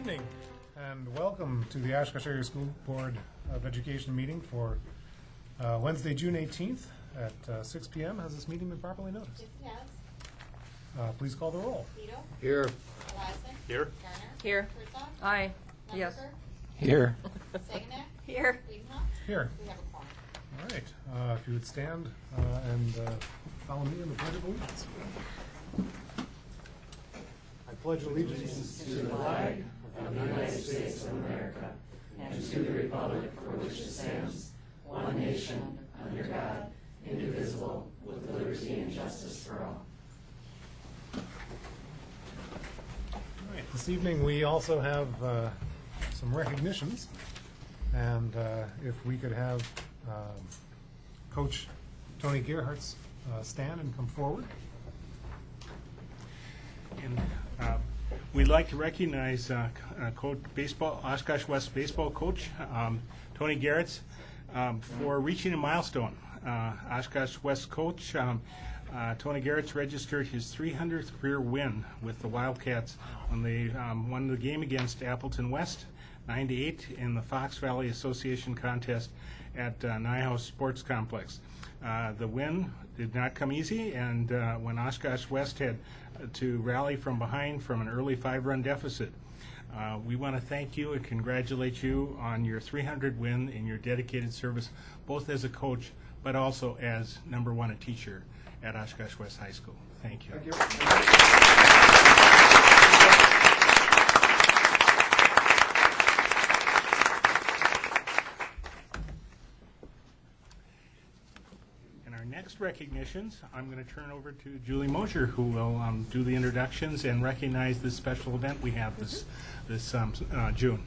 evening, and welcome to the Oshkosh Area School Board of Education meeting for Wednesday, June 18th at 6 p.m. Has this meeting been properly noticed? Yes, it has. Please call the roll. Vito? Here. Eliason? Here. Garner? Here. Herzog? Aye. Lemberger? Yes. Here. Saganach? Here. Wiedenhoff? Here. We have a quorum. All right. If you would stand and follow me in the Pledge of Allegiance. I pledge allegiance to the flag of the United States of America and to the republic for which it stands, one nation, under God, indivisible, with liberty and justice for all. All right. This evening we also have some recognitions, and if we could have Coach Tony Gerhart's stand and come forward. And we'd like to recognize coach baseball, Oshkosh West baseball coach Tony Garrett for reaching a milestone. Oshkosh West coach Tony Garrett registered his 300th career win with the Wildcats when they won the game against Appleton West 9-8 in the Fox Valley Association contest at Nyhouse Sports Complex. The win did not come easy, and when Oshkosh West had to rally from behind from an early 5-run deficit. We want to thank you and congratulate you on your 300 win and your dedicated service, both as a coach but also as #1 a teacher at Oshkosh West High School. Thank you. Next recognitions, I'm going to turn over to Julie Mosher, who will do the introductions and recognize this special event we have this June.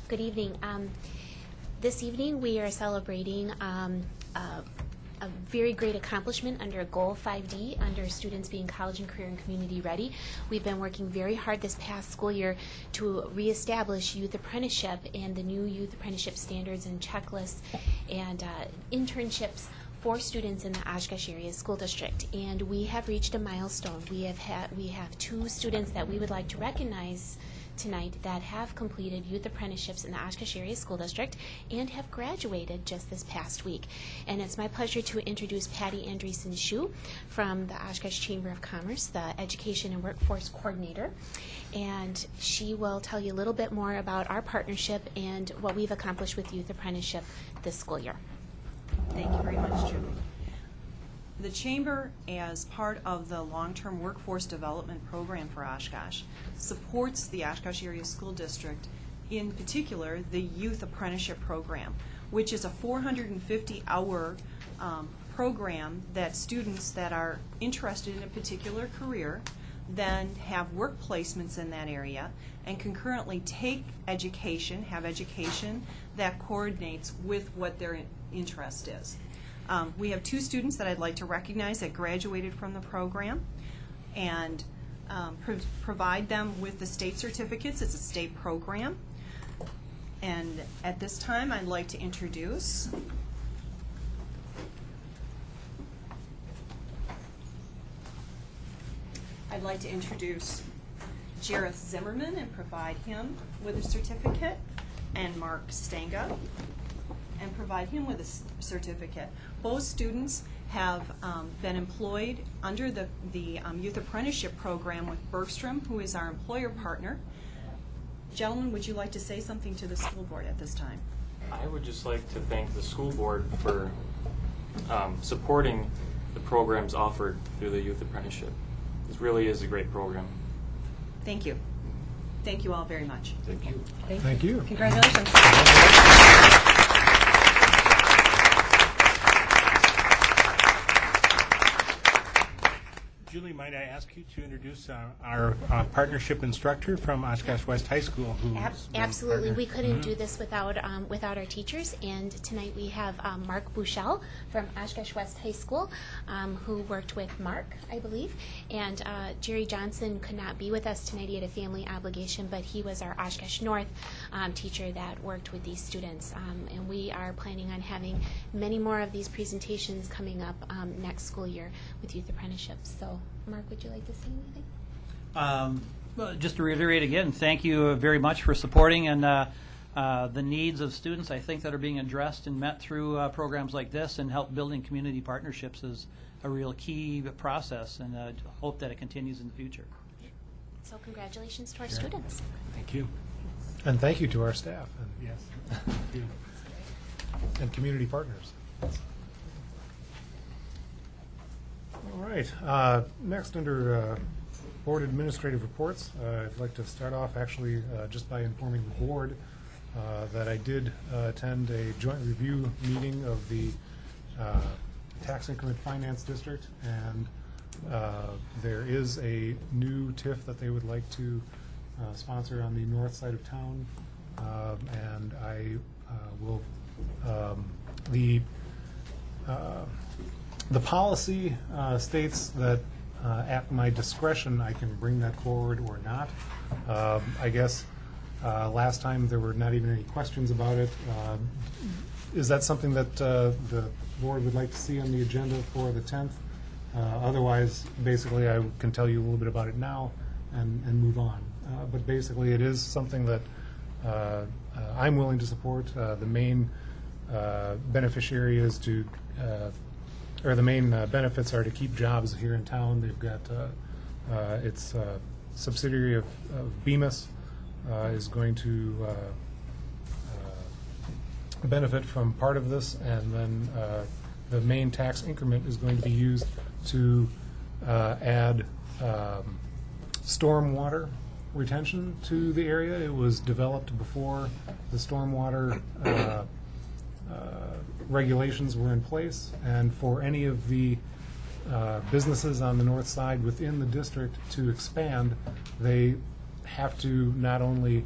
Good evening. This evening we are celebrating a very great accomplishment under Goal 5D, under students being college and career and community ready. We've been working very hard this past school year to reestablish youth apprenticeship and the new youth apprenticeship standards and checklists and internships for students in the Oshkosh Area School District, and we have reached a milestone. We have 2 students that we would like to recognize tonight that have completed youth apprenticeships in the Oshkosh Area School District and have graduated just this past week. And it's my pleasure to introduce Patty Andreessen-Shue from the Oshkosh Chamber of Commerce, the Education and Workforce Coordinator, and she will tell you a little bit more about our partnership and what we've accomplished with youth apprenticeship this school year. Thank you very much, Julie. The Chamber, as part of the long-term workforce development program for Oshkosh, supports the Oshkosh Area School District, in particular the Youth Apprenticeship Program, which is a 450-hour program that students that are interested in a particular career then have work placements in that area and concurrently take education, have education that coordinates with what their interest is. We have 2 students that I'd like to recognize that graduated from the program and provide them with the state certificates. It's a state program. And at this time, I'd like to introduce Jareth Zimmerman and provide him with a certificate, and Mark Stanga and provide him with a certificate. Both students have been employed under the Youth Apprenticeship Program with Bergstrom, who is our employer partner. Gentlemen, would you like to say something to the school board at this time? I would just like to thank the school board for supporting the programs offered through the Youth Apprenticeship. This really is a great program. Thank you. Thank you all very much. Thank you. Thank you. Congratulations. Julie, might I ask you to introduce our partnership instructor from Oshkosh West High School? Absolutely. We couldn't do this without our teachers, and tonight we have Mark Bouchel from Oshkosh West High School, who worked with Mark, I believe, and Jerry Johnson could not be with us tonight. He had a family obligation, but he was our Oshkosh North teacher that worked with these students, and we are planning on having many more of these presentations coming up next school year with youth apprenticeships. So Mark, would you like to say anything? Just to reiterate again, thank you very much for supporting and the needs of students, I think, that are being addressed and met through programs like this, and help building community partnerships is a real key process, and hope that it continues in the future. So congratulations to our students. Thank you. And thank you to our staff and, Yes. Thank you. and community partners. All right. Next, under board administrative reports, I'd like to start off actually just by informing the board that I did attend a joint review meeting of the Tax Increment Finance District, and there is a new TIF that they would like to sponsor on the north side of town, and I will the policy states that at my discretion I can bring that forward or not. I guess last time there were not even any questions about it. Is that something that the board would like to see on the agenda for the 10th? Otherwise, basically, I can tell you a little bit about it now and move on. But basically, it is something that I'm willing to support. The main beneficiary is to, or the main benefits are to keep jobs here in town. They've got, it's a subsidiary of Bemis is going to benefit from part of this, and then the main tax increment is going to be used to add stormwater retention to the area. It was developed before the stormwater regulations were in place, and for any of the businesses on the north side within the district to expand, they have to not only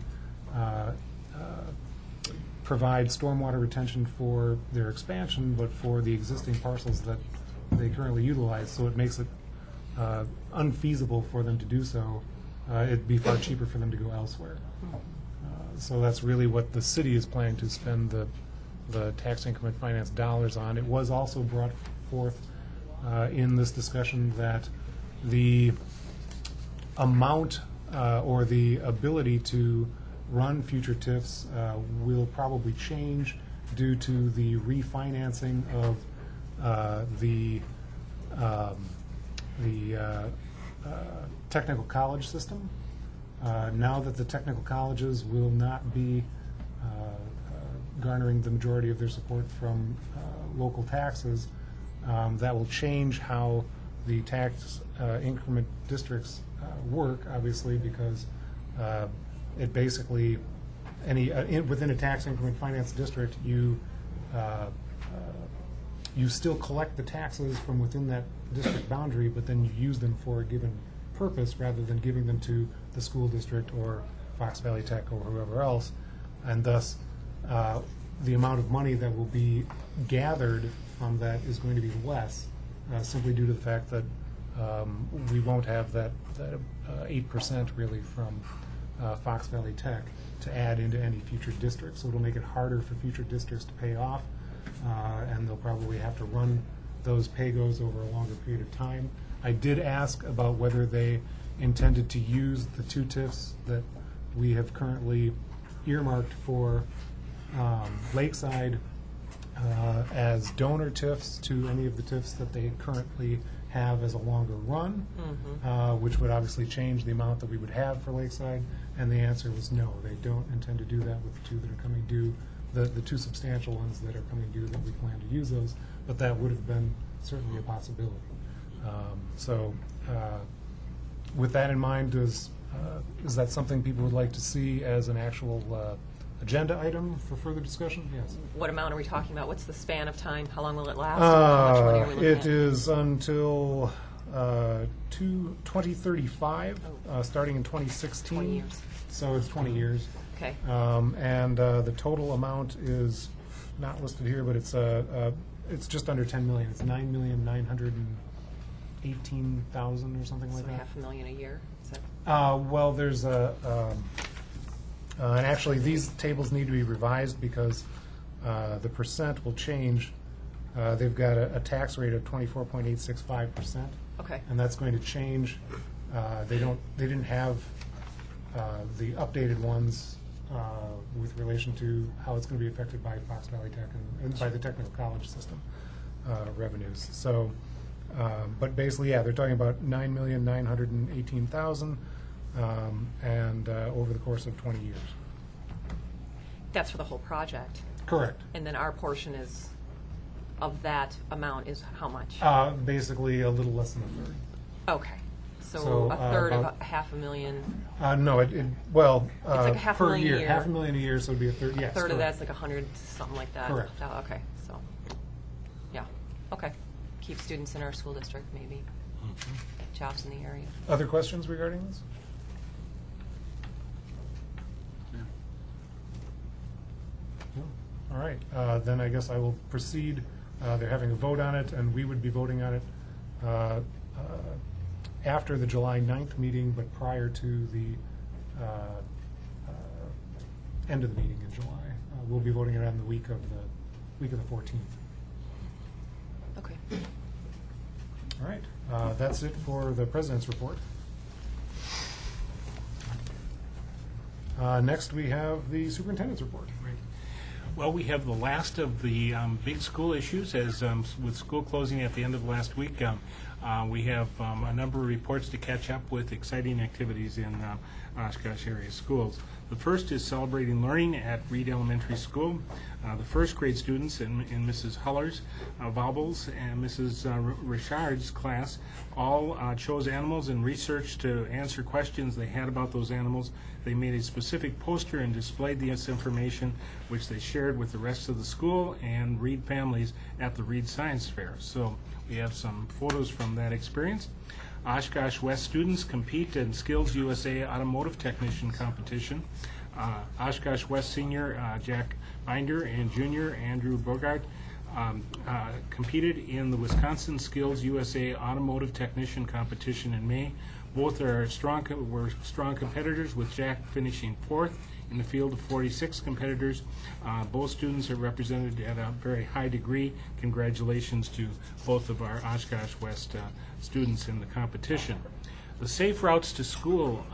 provide stormwater retention for their expansion, but for the existing parcels that they currently utilize. So it makes it unfeasible for them to do so. It'd be far cheaper for them to go elsewhere. So that's really what the city is planning to spend the tax increment finance dollars on. It was also brought forth in this discussion that the amount or the ability to run future TIFs will probably change due to the refinancing of the technical college system. Now that the technical colleges will not be garnering the majority of their support from local taxes, that will change how the tax increment districts work, obviously, because it basically, within a tax increment finance district, you still collect the taxes from within that district boundary, but then you use them for a given purpose rather than giving them to the school district or Fox Valley Tech or whoever else, and thus the amount of money that will be gathered from that is going to be less, simply due to the fact that we won't have that 8% really from Fox Valley Tech to add into any future districts. So it'll make it harder for future districts to pay off, and they'll probably have to run those pay-goes over a longer period of time. I did ask about whether they intended to use the two TIFs that we have currently earmarked for Lakeside as donor TIFs to any of the TIFs that they currently have as a longer run, which would obviously change the amount that we would have for Lakeside, and the answer was no. They don't intend to do that with the two that are coming due, the two substantial ones that are coming due that we plan to use those, but that would have been certainly a possibility. With that in mind, is that something people would like to see as an actual agenda item for further discussion? Yes. What amount are we talking about? What's the span of time? How long will it last? How much money are we looking It at? is until 2035, starting in 2016. 20 years. So it's 20 years. Okay. And the total amount is not listed here, but it's just under 10 million. It's 9,918,000 or something like So that. $500,000 a year? Is that Well, there's and actually these tables need to be revised because the percent will change. They've got a tax rate of 24.865%. okay? And that's going to change. They didn't have the updated ones with relation to how it's going to be affected by Fox Valley Tech and by the technical college system revenues. So, but basically, yeah, they're talking about $9,918,000 and over the course of 20 years. That's for the whole project. Correct. And then our portion is, of that amount is how much? Basically, a little less than a third. Okay. So So, a third of about- $500,000, No, well, like a half per million a year, year. $500,000 a year, so it'd be a third. a Yes, third of correct. that's like 100, something like that. Correct. Oh, okay, so, yeah, okay. Keep students in our school district, maybe. Jobs in the area. Other questions regarding this? No? All right, then I guess I will proceed. They're having a vote on it, and we would be voting on it after the July 9th meeting, but prior to the end of the meeting in July. We'll be voting it on the week of the 14th. Okay. All right, that's it for the president's report. Next, we have the superintendent's report. Well, we have the last of the big school issues, as with school closing at the end of last week. We have a number of reports to catch up with, exciting activities in Oshkosh area schools. The first is celebrating learning at Reed Elementary School. The first grade students in Mrs. Huller's, Vaubles, and Mrs. Richard's class all chose animals and researched to answer questions they had about those animals. They made a specific poster and displayed this information, which they shared with the rest of the school and Reed families at the Reed Science Fair. So we have some photos from that experience. Oshkosh West students compete in Skills USA Automotive Technician Competition. Oshkosh West senior Jack Binder and junior Andrew Bogart competed in the Wisconsin Skills USA Automotive Technician Competition in May. Both were strong competitors, with Jack finishing fourth in the field of 46 competitors. Both students are represented at a very high degree. Congratulations to both of our Oshkosh West students in the competition. The Safe Routes to School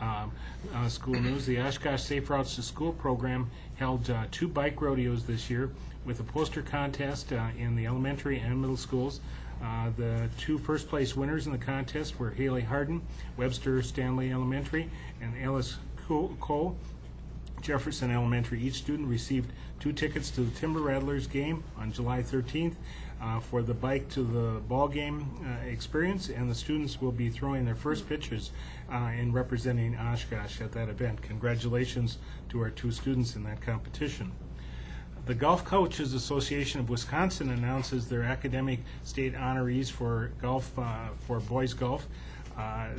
school news. The Oshkosh Safe Routes to School program held 2 bike rodeos this year with a poster contest in the elementary and middle schools. The 2 first place winners in the contest were Haley Harden, Webster Stanley Elementary, and Alice Cole, Jefferson Elementary. Each student received 2 tickets to the Timber Rattlers game on July 13th for the Bike to the Ball Game experience, and the students will be throwing their first pitches in representing Oshkosh at that event. Congratulations to our 2 students in that competition. The Golf Coaches Association of Wisconsin announces their academic state honorees for golf, for boys golf.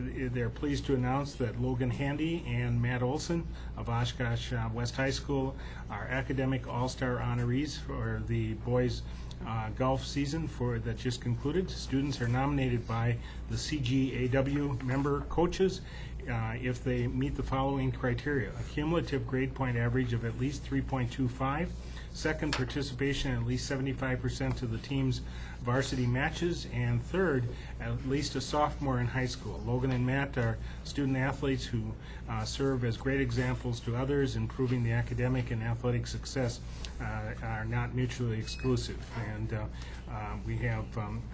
They're pleased to announce that Logan Handy and Matt Olson of Oshkosh West High School are academic all-star honorees for the boys golf season that just concluded. Students are nominated by the CGAW member coaches if they meet the following criteria: a cumulative grade point average of at least 3.25, second, participation in at least 75% of the team's varsity matches, and third, at least a sophomore in high school. Logan and Matt are student athletes who serve as great examples to others, and proving the academic and athletic success are not mutually exclusive. And we have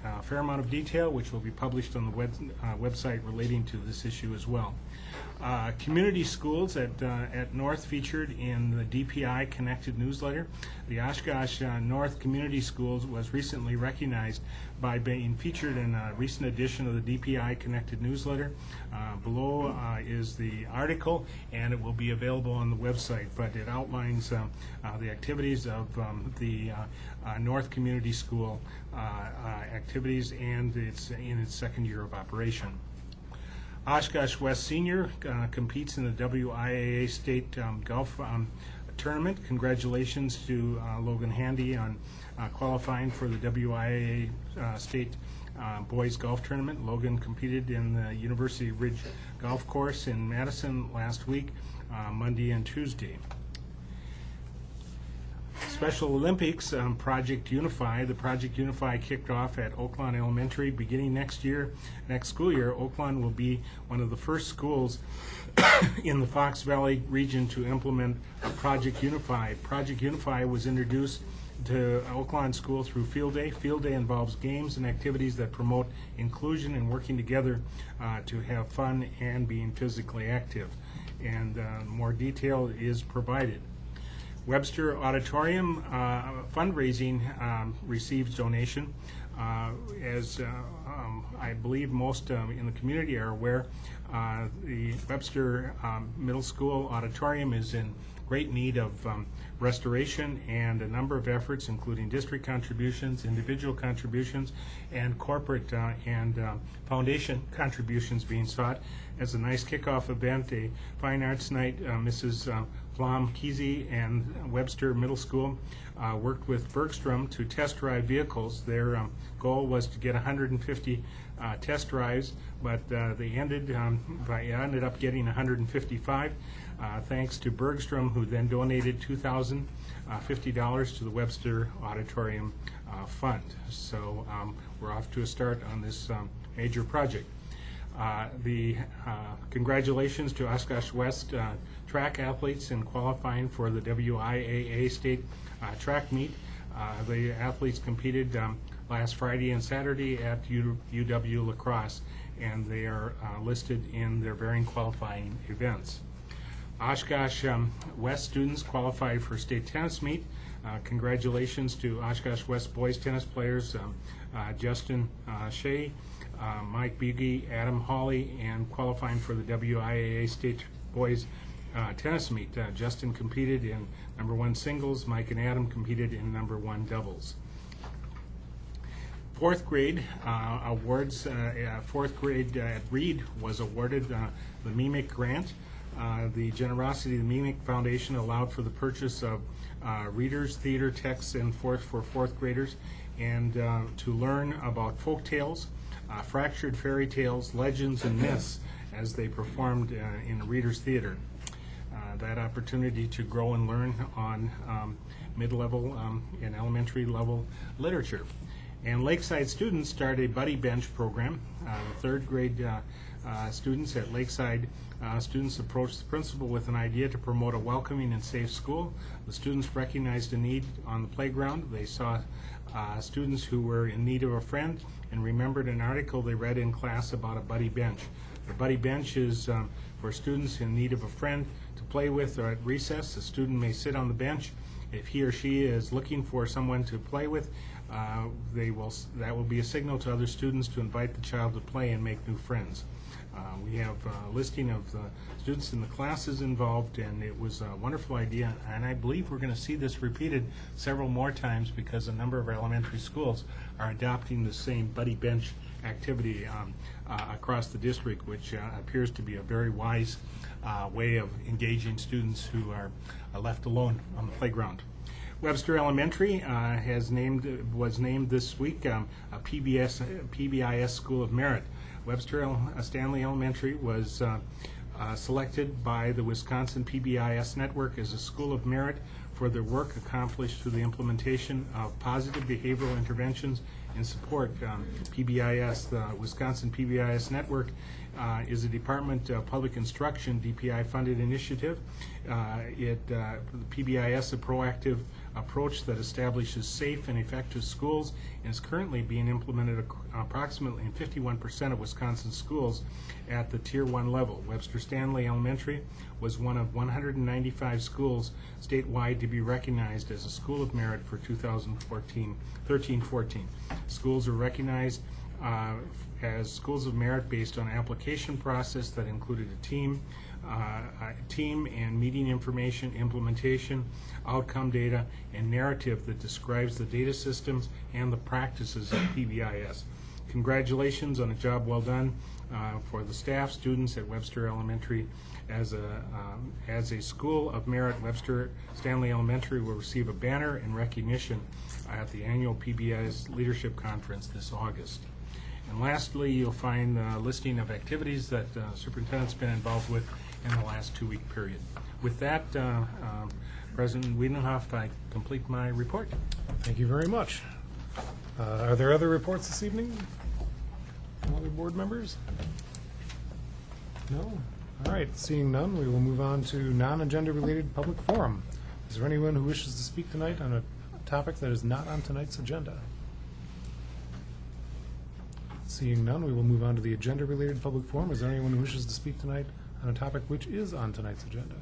a fair amount of detail, which will be published on the website relating to this issue as well. Community schools at North featured in the DPI Connected newsletter. The Oshkosh North Community Schools was recently recognized by being featured in a recent edition of the DPI Connected newsletter. Below is the article, and it will be available on the website, but it outlines the activities of the North Community School activities, and it's in its second year of operation. Oshkosh West Senior competes in the WIAA State Golf Tournament. Congratulations to Logan Handy on qualifying for the WIAA State Boys Golf Tournament. Logan competed in the University Ridge Golf Course in Madison last week, Monday and Tuesday. Special Olympics, Project Unify. The Project Unify kicked off at Oaklawn Elementary. Beginning next school year, Oaklawn will be one of the first schools in the Fox Valley region to implement a Project Unify. Project Unify was introduced to Oaklawn School through Field Day. Field Day involves games and activities that promote inclusion and working together to have fun and being physically active. And more detail is provided. Webster Auditorium fundraising receives donation. As I believe most in the community are aware, the Webster Middle School Auditorium is in great need of restoration, and a number of efforts, including district contributions, individual contributions, and corporate and foundation contributions being sought. As a nice kickoff event, a fine arts night, Mrs. Flom Kesey and Webster Middle School worked with Bergstrom to test drive vehicles. Their goal was to get 150 test drives, but they ended up getting 155. Thanks to Bergstrom, who then donated $2,050 to the Webster Auditorium Fund. So we're off to a start on this major project. Congratulations to Oshkosh West track athletes in qualifying for the WIAA state track meet. The athletes competed last Friday and Saturday at UW La Crosse, and they are listed in their varying qualifying events. Oshkosh West students qualified for state tennis meet. Congratulations to Oshkosh West boys tennis players Justin Shea, Mike Beege, Adam Hawley, and qualifying for the WIAA state boys tennis meet. Justin competed in #1 singles. Mike and Adam competed in #1 doubles. Fourth grade awards. Fourth grade at Reed was awarded the MEMIC grant. The generosity of the MEMIC Foundation allowed for the purchase of readers, theater texts, and for fourth graders, and to learn about folk tales, fractured fairy tales, legends, and myths as they performed in readers' theater. That opportunity to grow and learn on mid-level and elementary level literature. And Lakeside students started a buddy bench program. Third grade students at Lakeside students approached the principal with an idea to promote a welcoming and safe school. The students recognized a need on the playground. They saw students who were in need of a friend and remembered an article they read in class about a buddy bench. The buddy bench is for students in need of a friend to play with, or at recess. The student may sit on the bench. If he or she is looking for someone to play with, that will be a signal to other students to invite the child to play and make new friends. We have a listing of the students in the classes involved, and it was a wonderful idea, and I believe we're going to see this repeated several more times because a number of our elementary schools are adopting the same buddy bench activity across the district, which appears to be a very wise way of engaging students who are left alone on the playground. Webster Elementary was named this week a PBIS School of Merit. Webster Stanley Elementary was selected by the Wisconsin PBIS Network as a School of Merit for their work accomplished through the implementation of positive behavioral interventions and support. PBIS, the Wisconsin PBIS Network, is a Department of Public Instruction DPI-funded initiative. PBIS, a proactive approach that establishes safe and effective schools, and is currently being implemented approximately in 51% of Wisconsin schools at the Tier 1 level. Webster Stanley Elementary was one of 195 schools statewide to be recognized as a School of Merit for 2013-14. Schools are recognized as schools of merit based on an application process that included a team and meeting information, implementation, outcome data, and narrative that describes the data systems and the practices of PBIS. Congratulations on a job well done for the staff, students at Webster Elementary. As a School of Merit, Webster Stanley Elementary will receive a banner in recognition at the annual PBIS Leadership Conference this August. And lastly, you'll find a listing of activities that the superintendent's been involved with in the last 2-week period. With that, President Wiedenhoff, I complete my report. Thank you very much. Are there other reports this evening from other board members? No? All right, seeing none, we will move on to non-agenda related public forum. Is there anyone who wishes to speak tonight on a topic that is not on tonight's agenda? Seeing none, we will move on to the agenda-related public forum. Is there anyone who wishes to speak tonight on a topic which is on tonight's agenda?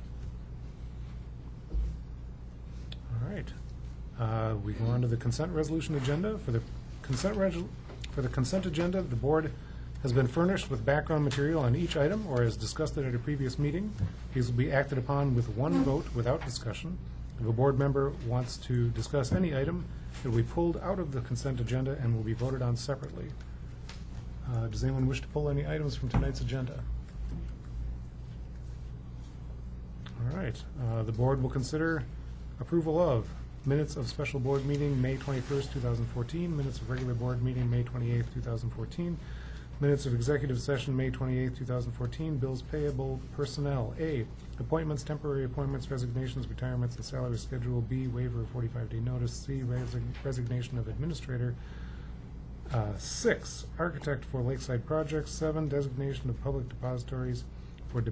All right. We go on to the consent resolution agenda. For the consent agenda, the board has been furnished with background material on each item or has discussed it at a previous meeting. These will be acted upon with one vote without discussion. If a board member wants to discuss any item, it will be pulled out of the consent agenda and will be voted on separately. Does anyone wish to pull any items from tonight's agenda? All right. The board will consider approval of minutes of special board meeting May 21st, 2014, minutes of regular board meeting May 28th, 2014, minutes of executive session May 28th, 2014, bills payable, personnel. A, appointments, temporary appointments, resignations, retirements, and salary schedule. B, waiver of 45-day notice. C, resignation of administrator. 6, architect for Lakeside projects. 7, designation of public depositories for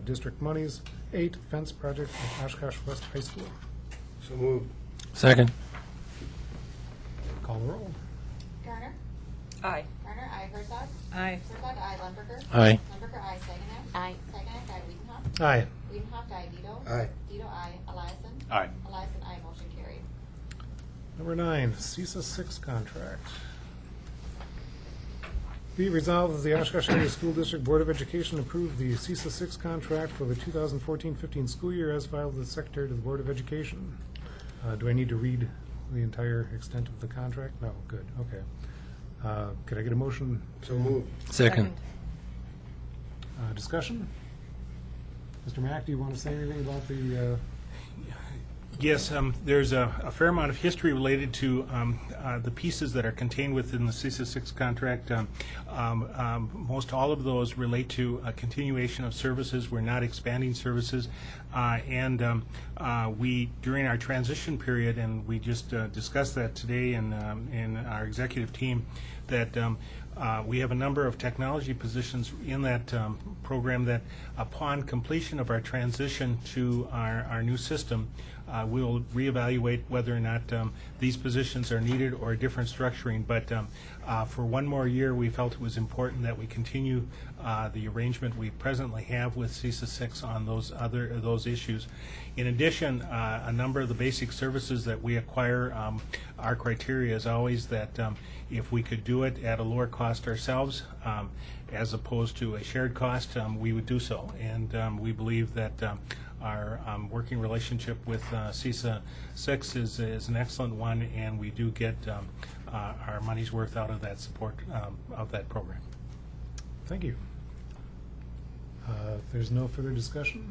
district monies. 8, fence project at Oshkosh West High School. So moved. Second. Call the roll. Garner? Aye. Garner, aye. Herzog? Aye. Herzog, aye. Lundberger? Aye. Lundberger, aye. Saginaw? Aye. Saginaw, aye. Wiedenhoff? Aye. Wiedenhoff, aye. Dito? Aye. Dito, aye. Eliason? Aye. Eliason, aye. Motion carried. Number 9, CISA 6 contract. Be it resolved that the Oshkosh Area School District Board of Education approve the CISA 6 contract for the 2014-15 school year as filed with the Secretary to the Board of Education. Do I need to read the entire extent of the contract? No, good, okay. Could I get a motion? So moved. Second. Discussion? Mr. Mack, do you want to say anything about the, Yes, there's a fair amount of history related to the pieces that are contained within the CISA 6 contract. Most all of those relate to a continuation of services. We're not expanding services. And we, during our transition period, and we just discussed that today in our executive team, that we have a number of technology positions in that program that upon completion of our transition to our new system, we'll reevaluate whether or not these positions are needed or a different structuring. But for one more year, we felt it was important that we continue the arrangement we presently have with CISA 6 on those issues. In addition, a number of the basic services that we acquire, our criteria is always that if we could do it at a lower cost ourselves, as opposed to a shared cost, we would do so. And we believe that our working relationship with CISA 6 is an excellent one, and we do get our money's worth out of that support of that program. thank you. If there's no further discussion,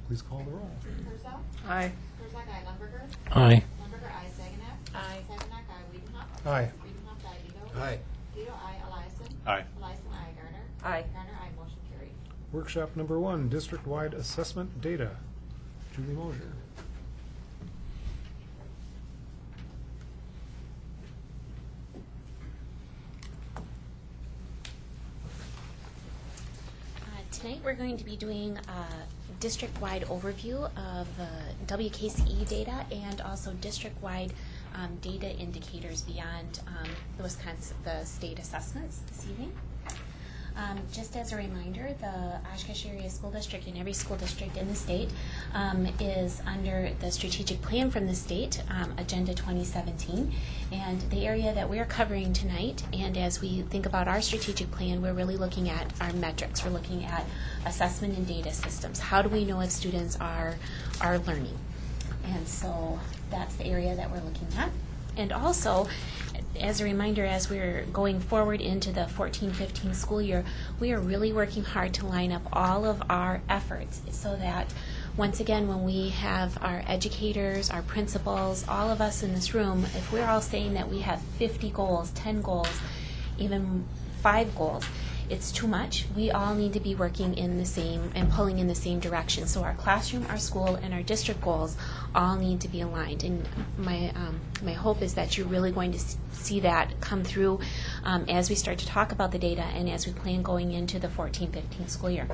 please call the roll. Herzog? Aye. Herzog, aye. Lundberger? Aye. Lundberger, aye. Saginaw? Aye. Saginaw, aye. Wiedenhoff? Aye. Wiedenhoff, aye. Dito? Aye. Dito, aye. Eliason? Aye. Eliason, aye. Garner? Aye. Garner, aye. Motion carried. Workshop number 1, district-wide assessment data. Julie Mosier. Tonight, we're going to be doing a district-wide overview of WKCE data and also district-wide data indicators beyond the state assessments this evening. Just as a reminder, the Oshkosh Area School District and every school district in the state is under the strategic plan from the state, Agenda 2017. And the area that we're covering tonight, and as we think about our strategic plan, we're really looking at our metrics. We're looking at assessment and data systems. How do we know if students are learning? And so that's the area that we're looking at. And also, as a reminder, as we're going forward into the 14-15 school year, we are really working hard to line up all of our efforts so that, once again, when we have our educators, our principals, all of us in this room, if we're all saying that we have 50 goals, 10 goals, even 5 goals, it's too much. We all need to be working in the same and pulling in the same direction. So our classroom, our school, and our district goals all need to be aligned. And my hope is that you're really going to see that come through as we start to talk about the data and as we plan going into the 14-15 school year.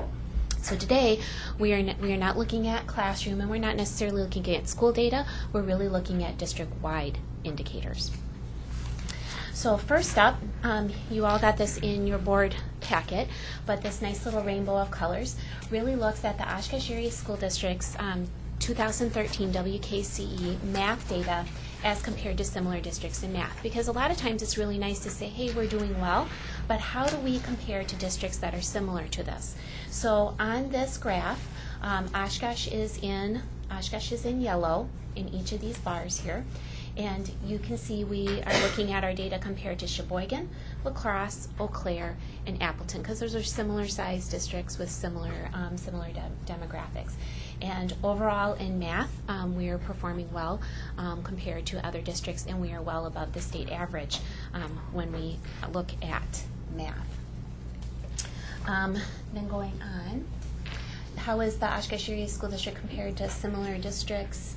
So today, we are not looking at classroom, and we're not necessarily looking at school data. We're really looking at district-wide indicators. So first up, you all got this in your board packet, but this nice little rainbow of colors really looks at the Oshkosh Area School District's 2013 WKCE math data as compared to similar districts in math. Because a lot of times it's really nice to say, hey, we're doing well, but how do we compare to districts that are similar to this? So on this graph, Oshkosh is in yellow in each of these bars here. And you can see we are looking at our data compared to Sheboygan, La Crosse, Eau Claire, and Appleton, because those are similar sized districts with similar demographics. And overall in math, we are performing well compared to other districts, and we are well above the state average when we look at math. Then going on, how is the Oshkosh Area School District compared to similar districts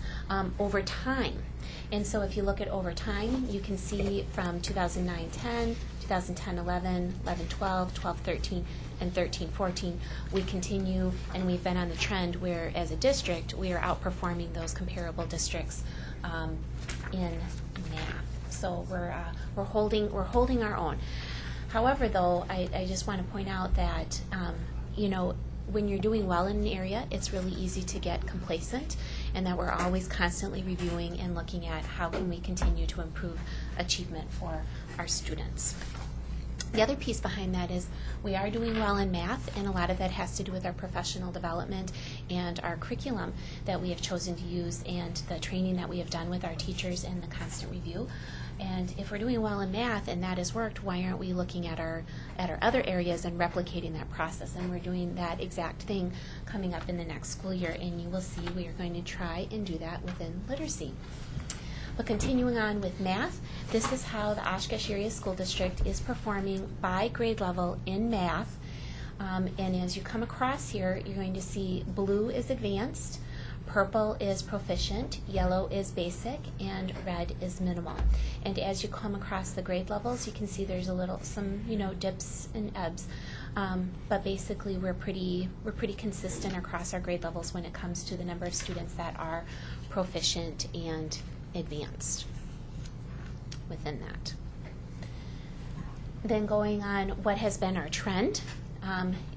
over time? And so if you look at over time, you can see from 2009-10, 2010-11, 11-12, 12-13, and 13-14, we continue and we've been on the trend where as a district, we are outperforming those comparable districts in math. So we're holding our own. However, though, I just want to point out that, when you're doing well in an area, it's really easy to get complacent, and that we're always constantly reviewing and looking at how can we continue to improve achievement for our students. The other piece behind that is we are doing well in math, and a lot of that has to do with our professional development and our curriculum that we have chosen to use and the training that we have done with our teachers and the constant review. And if we're doing well in math and that has worked, why aren't we looking at our other areas and replicating that process? And we're doing that exact thing coming up in the next school year, and you will see we are going to try and do that within literacy. But continuing on with math, this is how the Oshkosh Area School District is performing by grade level in math. And as you come across here, you're going to see blue is advanced, purple is proficient, yellow is basic, and red is minimal. And as you come across the grade levels, you can see there's some dips and ebbs. But basically, we're pretty consistent across our grade levels when it comes to the number of students that are proficient and advanced within that. Then going on, what has been our trend?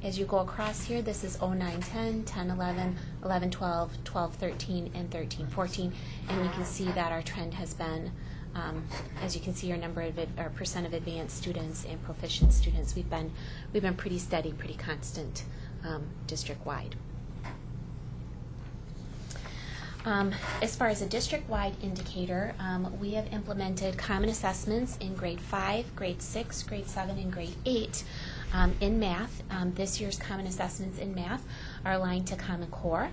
As you go across here, this is 09-10, 10-11, 11-12, 12-13, and 13-14, and you can see that our trend has been, as you can see, our percent of advanced students and proficient students. We've been pretty steady, pretty constant district-wide. As far as a district-wide indicator, we have implemented common assessments in grade 5, grade 6, grade 7, and grade 8 in math. This year's common assessments in math are aligned to Common Core.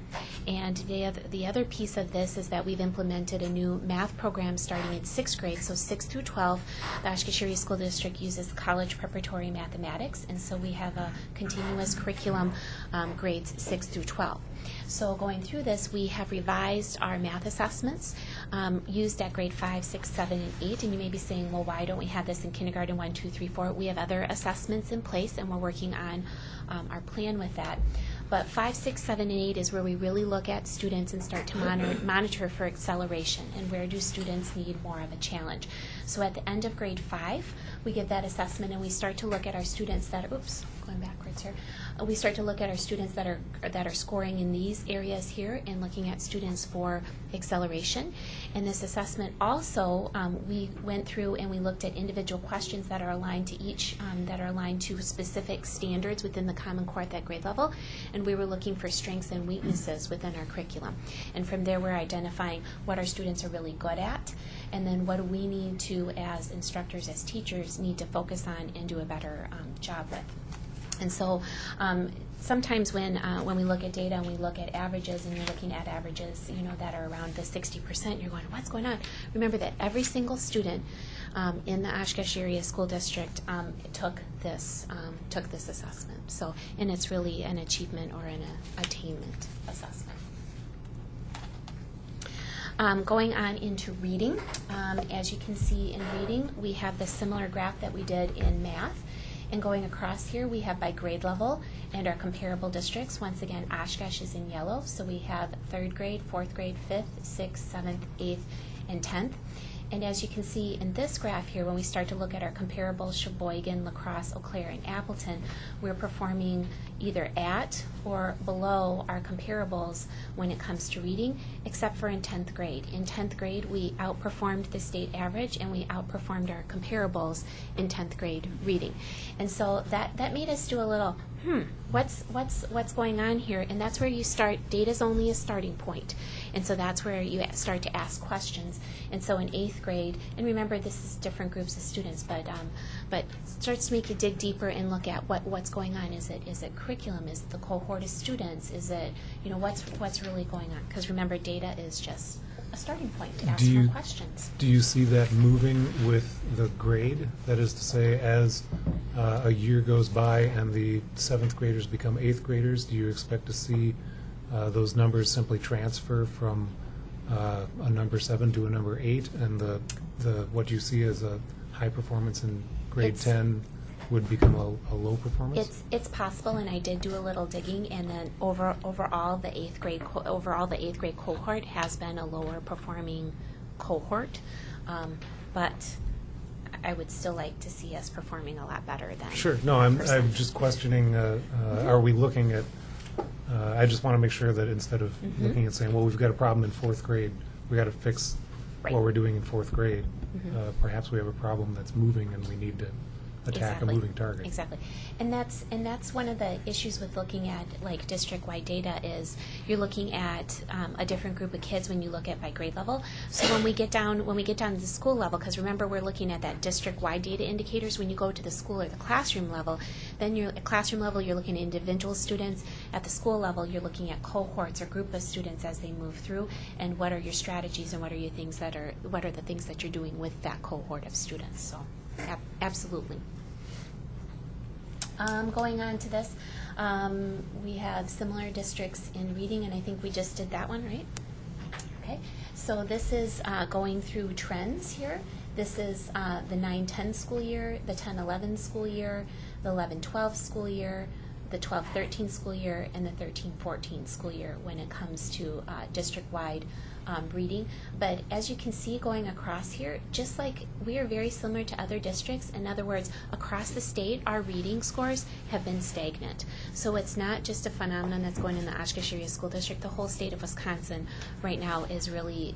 And the other piece of this is that we've implemented a new math program starting in 6th grade. So 6 through 12, the Oshkosh Area School District uses college preparatory mathematics. And so we have a continuous curriculum grades 6 through 12. So going through this, we have revised our math assessments used at grade 5, 6, 7, and 8. And you may be saying, well, why don't we have this in kindergarten 1, 2, 3, 4? We have other assessments in place, and we're working on our plan with that. But 5, 6, 7, and 8 is where we really look at students and start to monitor for acceleration and where do students need more of a challenge. So at the end of grade 5, we give that assessment and we start to look at our students that are, going backwards here. We start to look at our students that are scoring in these areas here and looking at students for acceleration. And this assessment also, we went through and we looked at individual questions that are aligned to each, that are aligned to specific standards within the Common Core at that grade level. And we were looking for strengths and weaknesses within our curriculum. And from there, we're identifying what our students are really good at, and then what do we need to, as instructors, as teachers, need to focus on and do a better job with. And so sometimes when we look at data and we look at averages, and you're looking at averages, that are around the 60%, you're going, what's going on? Remember that every single student in the Oshkosh Area School District took this assessment. So, and it's really an achievement or an attainment assessment. Going on into reading, as you can see in reading, we have the similar graph that we did in math. And going across here, we have by grade level and our comparable districts. Once again, Oshkosh is in yellow, so we have 3rd grade, 4th grade, 5th, 6th, 7th, 8th, and 10th. And as you can see in this graph here, when we start to look at our comparables, Sheboygan, La Crosse, Eau Claire, and Appleton, we're performing either at or below our comparables when it comes to reading, except for in 10th grade. In 10th grade, we outperformed the state average and we outperformed our comparables in 10th grade reading. And so that made us do a little, what's going on here? And that's where you start, data's only a starting point. And so that's where you start to ask questions. And so in 8th grade, and remember this is different groups of students, but it starts to make you dig deeper and look at what's going on. Is it curriculum? Is it the cohort of students? Is it, what's really going on? Because remember, data is just a starting point to ask more questions. Do you see that moving with the grade? That is to say, as a year goes by and the 7th graders become 8th graders, do you expect to see those numbers simply transfer from a number 7 to a number 8, and the what you see as a high performance in grade 10 would become a low performance? It's possible, and I did do a little digging, and then overall the 8th grade cohort has been a lower performing cohort, but I would still like to see us performing a lot better than. Sure. No, I'm just questioning. Are we looking at? I just want to make sure that instead of looking at saying, well, we've got a problem in 4th grade, we got to fix what we're doing in 4th grade. Perhaps we have a problem that's moving, and we need to attack a moving target. Exactly. And that's one of the issues with looking at like district-wide data is you're looking at a different group of kids when you look at by grade level. So when we get down to the school level, because remember we're looking at that district-wide data indicators, when you go to the school or the classroom level, then at classroom level you're looking at individual students. At the school level you're looking at cohorts or group of students as they move through, and what are your strategies and what are the things that you're doing with that cohort of students. So absolutely. Going on to this, we have similar districts in reading, and I think we just did that one, right? Okay, so this is going through trends here. This is the 9-10 school year, the 10-11 school year, the 11-12 school year, the 12-13 school year, and the 13-14 school year when it comes to district-wide reading. But as you can see going across here, just like we are very similar to other districts, in other words, across the state, our reading scores have been stagnant. So it's not just a phenomenon that's going in the Oshkosh Area School District. The whole state of Wisconsin right now is really,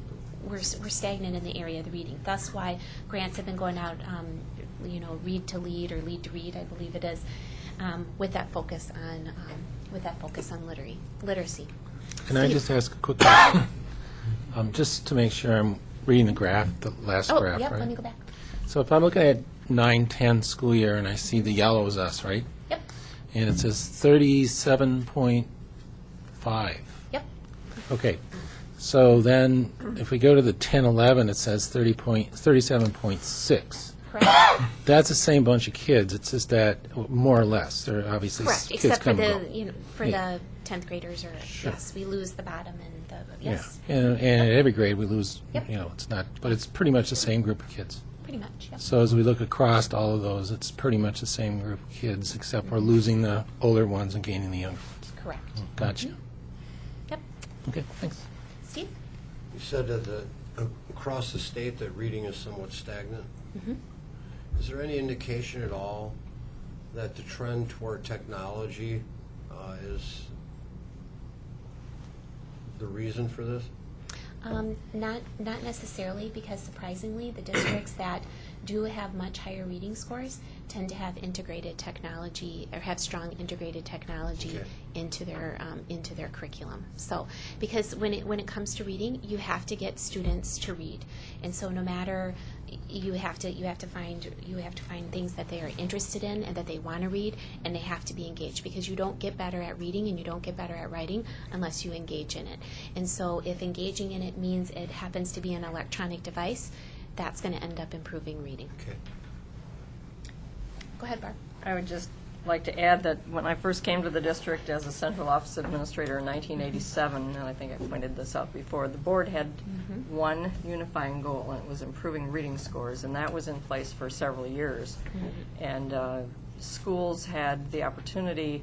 we're stagnant in the area of the reading. That's why grants have been going out, read to lead or lead to read, I believe it is, with that focus on literacy. Can I just ask a quick question? Just to make sure I'm reading the graph, the last graph, Yep, right? let me go back. So if I'm looking at 9-10 school year and I see the yellow is us, right? Yep. And it says 37.5. Yep. Okay. So then if we go to the 10-11, it says 37.6. Correct. That's the same bunch of kids. It's just that more or less. They're obviously Correct. kids Except for come and the go. the 10th graders, or yes, we lose the bottom and the yes. Yeah. And at every grade we lose, Yep. it's not, but it's pretty much the same group of kids. Pretty much. Yep. So as we look across all of those, it's pretty much the same group of kids, except we're losing the older ones and gaining the younger ones. Correct. Gotcha. Yep. Okay, thanks. Steve? You said that across the state that reading is somewhat stagnant. Mm-hmm. Is there any indication at all that the trend toward technology is the reason for this? Not necessarily, because surprisingly, the districts that do have much higher reading scores tend to have integrated technology, or have strong integrated technology into their curriculum. So, because when it comes to reading, you have to get students to read, and so no matter, you have to find things that they are interested in and that they want to read, and they have to be engaged, because you don't get better at reading and you don't get better at writing unless you engage in it. And so if engaging in it means it happens to be an electronic device, that's going to end up improving reading. Okay. Go ahead, Barb. I would just like to add that when I first came to the district as a central office administrator in 1987, and I think I pointed this out before, the board had one unifying goal, and it was improving reading scores, and that was in place for several years. And schools had the opportunity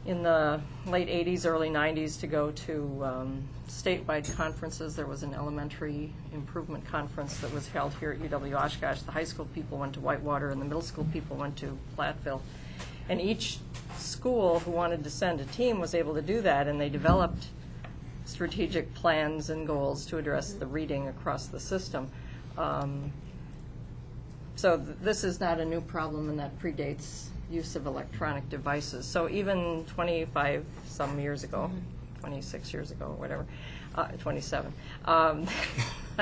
in the late 80s, early 90s to go to statewide conferences. There was an elementary improvement conference that was held here at UW Oshkosh. The high school people went to Whitewater, and the middle school people went to Platteville. And each school who wanted to send a team was able to do that, and they developed strategic plans and goals to address the reading across the system. So this is not a new problem, and that predates use of electronic devices. So even 25 some years ago, 26 years ago, whatever, 27, I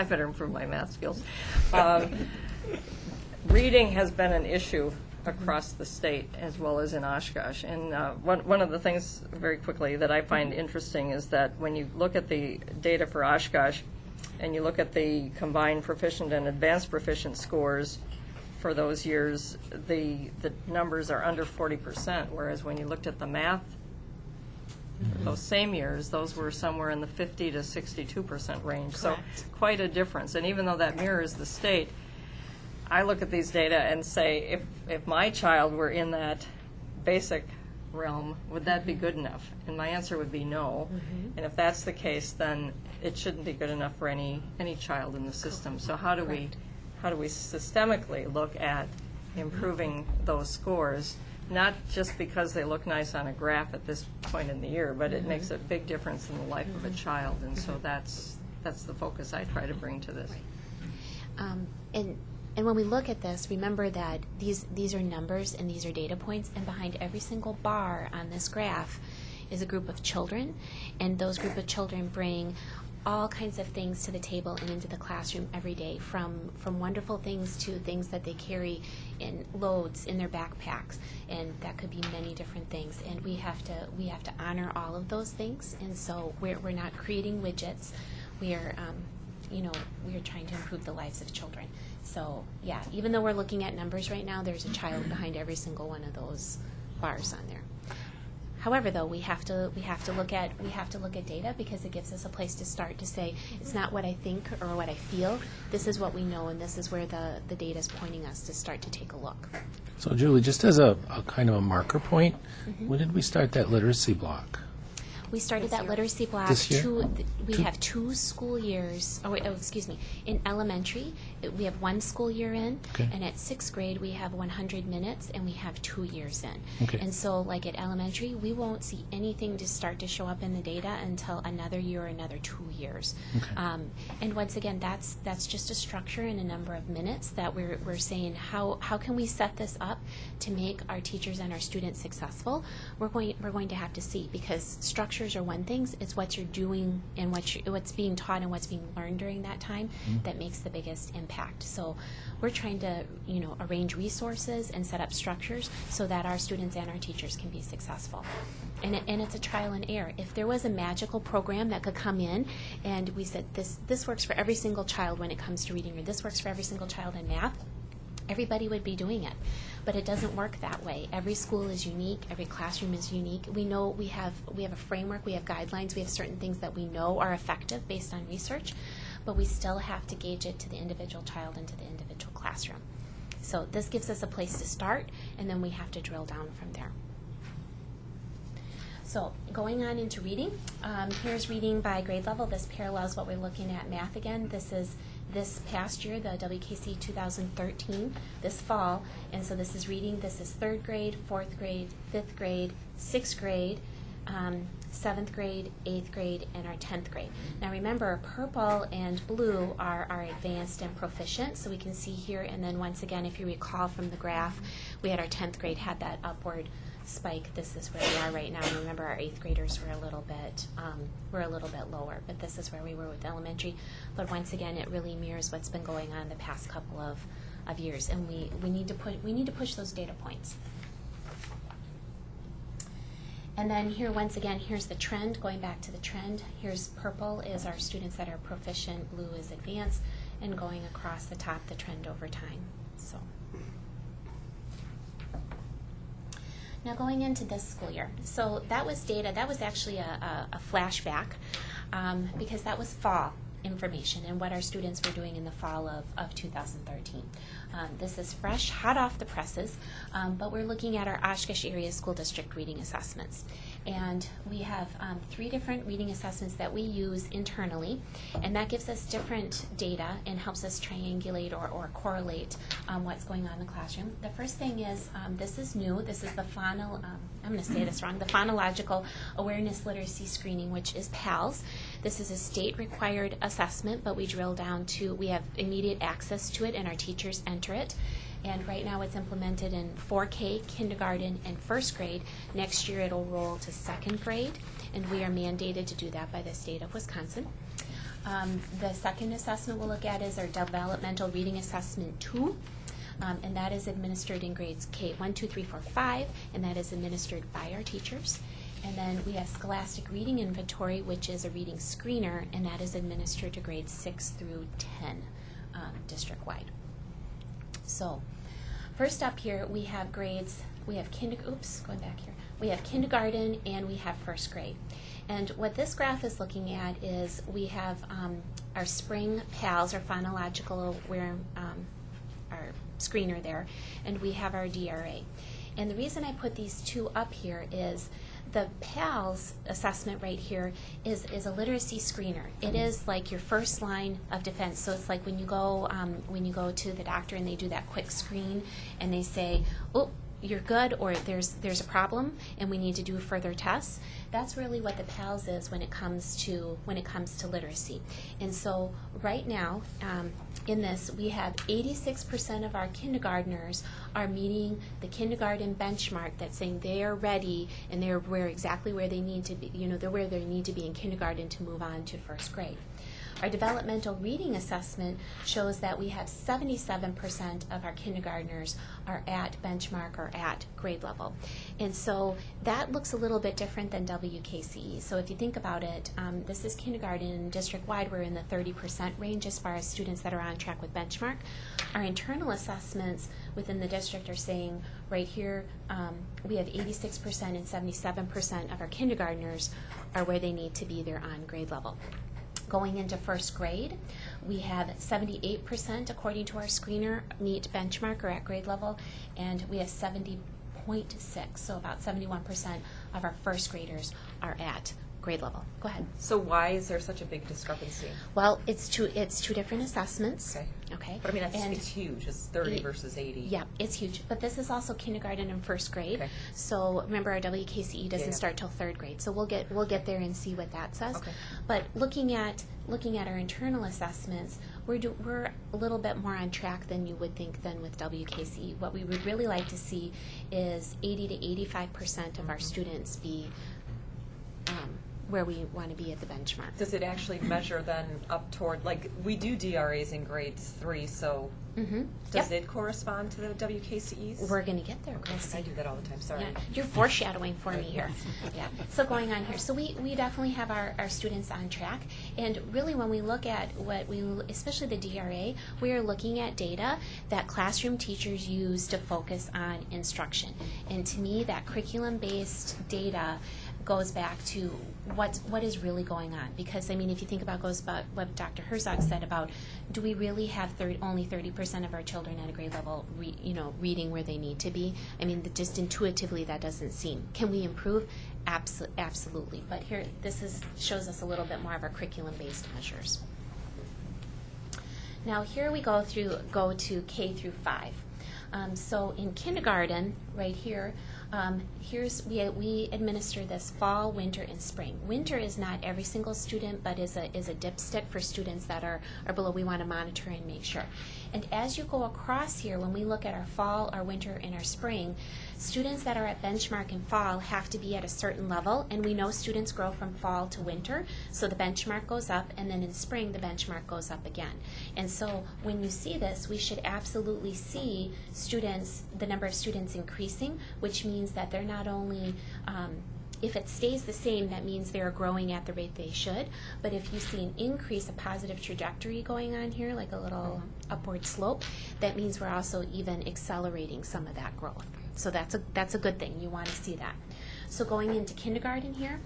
better improve my math skills. Reading has been an issue across the state as well as in Oshkosh. And one of the things, very quickly, that I find interesting is that when you look at the data for Oshkosh and you look at the combined proficient and advanced proficient scores for those years, the numbers are under 40%, whereas when you looked at the math, those same years, those were somewhere in the 50 to 62% range. So quite a difference. And even though that mirrors the state, I look at these data and say, if my child were in that basic realm, would that be good enough? And my answer would be no. And if that's the case, then it shouldn't be good enough for any child in the system. So how do we systemically look at improving those scores, not just because they look nice on a graph at this point in the year, but it makes a big difference in the life of a child. And so that's the focus I try to bring to this. And when we look at this, remember that these are numbers and these are data points, and behind every single bar on this graph is a group of children, and those group of children bring all kinds of things to the table and into the classroom every day, from wonderful things to things that they carry in loads in their backpacks, and that could be many different things. And we have to honor all of those things. And so we're not creating widgets. We're trying to improve the lives of children. So yeah, even though we're looking at numbers right now, there's a child behind every single one of those bars on there. However, though, we have to look at data, because it gives us a place to start to say, it's not what I think or what I feel. This is what we know, and this is where the data is pointing us to start to take a look. So, Julie, just as a kind of a marker point, when did we start that literacy block? We started that literacy block. This year? We have 2 school years. Excuse me. In elementary, we have 1 school year in, and at 6th grade we have 100 minutes, and we have 2 years in. Okay. And so, like at elementary, we won't see anything to start to show up in the data until another year or another 2 years. Okay. And once again, that's just a structure and a number of minutes that we're saying how can we set this up to make our teachers and our students successful. We're going to have to see, because structures are one thing, it's what you're doing and what's being taught and what's being learned during that time that makes the biggest impact. So we're trying to arrange resources and set up structures so that our students and our teachers can be successful. And it's a trial and error. If there was a magical program that could come in and we said this works for every single child when it comes to reading, or this works for every single child in math, everybody would be doing it. But it doesn't work that way. Every school is unique. Every classroom is unique. We know we have a framework. We have guidelines. We have certain things that we know are effective based on research, but we still have to gauge it to the individual child and to the individual classroom. So this gives us a place to start, and then we have to drill down from there. So going on into reading, here's reading by grade level. This parallels what we're looking at math again. This is this past year, the WKC 2013, this fall. And so this is reading. This is 3rd grade, 4th grade, 5th grade, 6th grade, 7th grade, 8th grade, and our 10th grade. Now remember, purple and blue are our advanced and proficient, so we can see here. And then once again, if you recall from the graph, we had our 10th grade had that upward spike. This is where we are right now. And remember, our 8th graders were a little bit lower, but this is where we were with elementary. But once again, it really mirrors what's been going on the past couple of years, and we need to push those data points. And then here, once again, here's the trend. Going back to the trend, here's purple is our students that are proficient, blue is advanced, and going across the top, the trend over time. So. Now going into this school year, so that was data, that was actually a flashback because that was fall information and what our students were doing in the fall of 2013. This is fresh, hot off the presses, but we're looking at our Oshkosh Area School District reading assessments. And we have 3 different reading assessments that we use internally, and that gives us different data and helps us triangulate or correlate what's going on in the classroom. The first thing is, this is new, this is the I'm going to say this wrong, the Phonological Awareness Literacy Screening, which is PALS. This is a state-required assessment, but we drill down to, we have immediate access to it and our teachers enter it. And right now it's implemented in 4K, kindergarten, and first grade. Next year it'll roll to second grade, and we are mandated to do that by the state of Wisconsin. The second assessment we'll look at is our Developmental Reading Assessment 2, and that is administered in grades K 1, 2, 3, 4, 5, and that is administered by our teachers. And then we have Scholastic Reading Inventory, which is a reading screener, and that is administered to grades 6 through 10 district-wide. So, first up here, we have grades, we have we have kindergarten and we have first grade. And what this graph is looking at is we have our spring PALS, our phonological our screener there, and we have our DRA. And the reason I put these two up here is the PALS assessment right here is a literacy screener. It is like your first line of defense. So it's like when you go to the doctor and they do that quick screen and they say, oh, you're good, or there's a problem and we need to do further tests. That's really what the PALS is when it comes to literacy. And so right now in this, we have 86% of our kindergartners are meeting the kindergarten benchmark that's saying they are ready and they're exactly where they need to be. They're where they need to be in kindergarten to move on to first grade. Our developmental reading assessment shows that we have 77% of our kindergartners are at benchmark or at grade level. And so that looks a little bit different than WKCE. So if you think about it, this is kindergarten district-wide. We're in the 30% range as far as students that are on track with benchmark. Our internal assessments within the district are saying right here we have 86% and 77% of our kindergartners are where they need to be. They're on grade level. Going into first grade, we have 78%, according to our screener, meet benchmark or at grade level, and we have 70.6, so about 71% of our first graders are at grade level. Go ahead. So why is there such a big discrepancy? Well, it's two different assessments. Okay. But I mean, it's huge. It's 30 versus 80. Yeah, it's huge. But this is also kindergarten and first grade. Okay. So remember, our WKCE doesn't start till third grade. So we'll get there and see what that says. Okay. But looking at our internal assessments, we're a little bit more on track than you would think than with WKCE. What we would really like to see is 80 to 85% of our students be where we want to be at the benchmark. Does it actually measure then up toward, like, we do DRAs in grade 3, so does it correspond to the WKCEs? We're going to get there. We'll see. I do that all the time, sorry. Yeah, you're foreshadowing for me here. Yeah. So going on here, so we definitely have our students on track, and really when we look at especially the DRA, we are looking at data that classroom teachers use to focus on instruction. And to me, that curriculum-based data goes back to what is really going on. Because, I mean, if you think about what Dr. Herzog said about, do we really have only 30% of our children at a grade level reading where they need to be? I mean, just intuitively that doesn't seem. Can we improve? Absolutely. But here, shows us a little bit more of our curriculum-based measures. Now here we go to K through 5. So in kindergarten, right here, we administer this fall, winter, and spring. Winter is not every single student, but is a dipstick for students that are below. We want to monitor and make sure. And as you go across here, when we look at our fall, our winter, and our spring, students that are at benchmark in fall have to be at a certain level, and we know students grow from fall to winter, so the benchmark goes up, and then in spring the benchmark goes up again. And so when you see this, we should absolutely see the number of students increasing, which means that they're not only If it stays the same, that means they're growing at the rate they should. But if you see an increase, a positive trajectory going on here, like a little upward slope, that means we're also even accelerating some of that growth. So that's a good thing. You want to see that. So going into kindergarten here,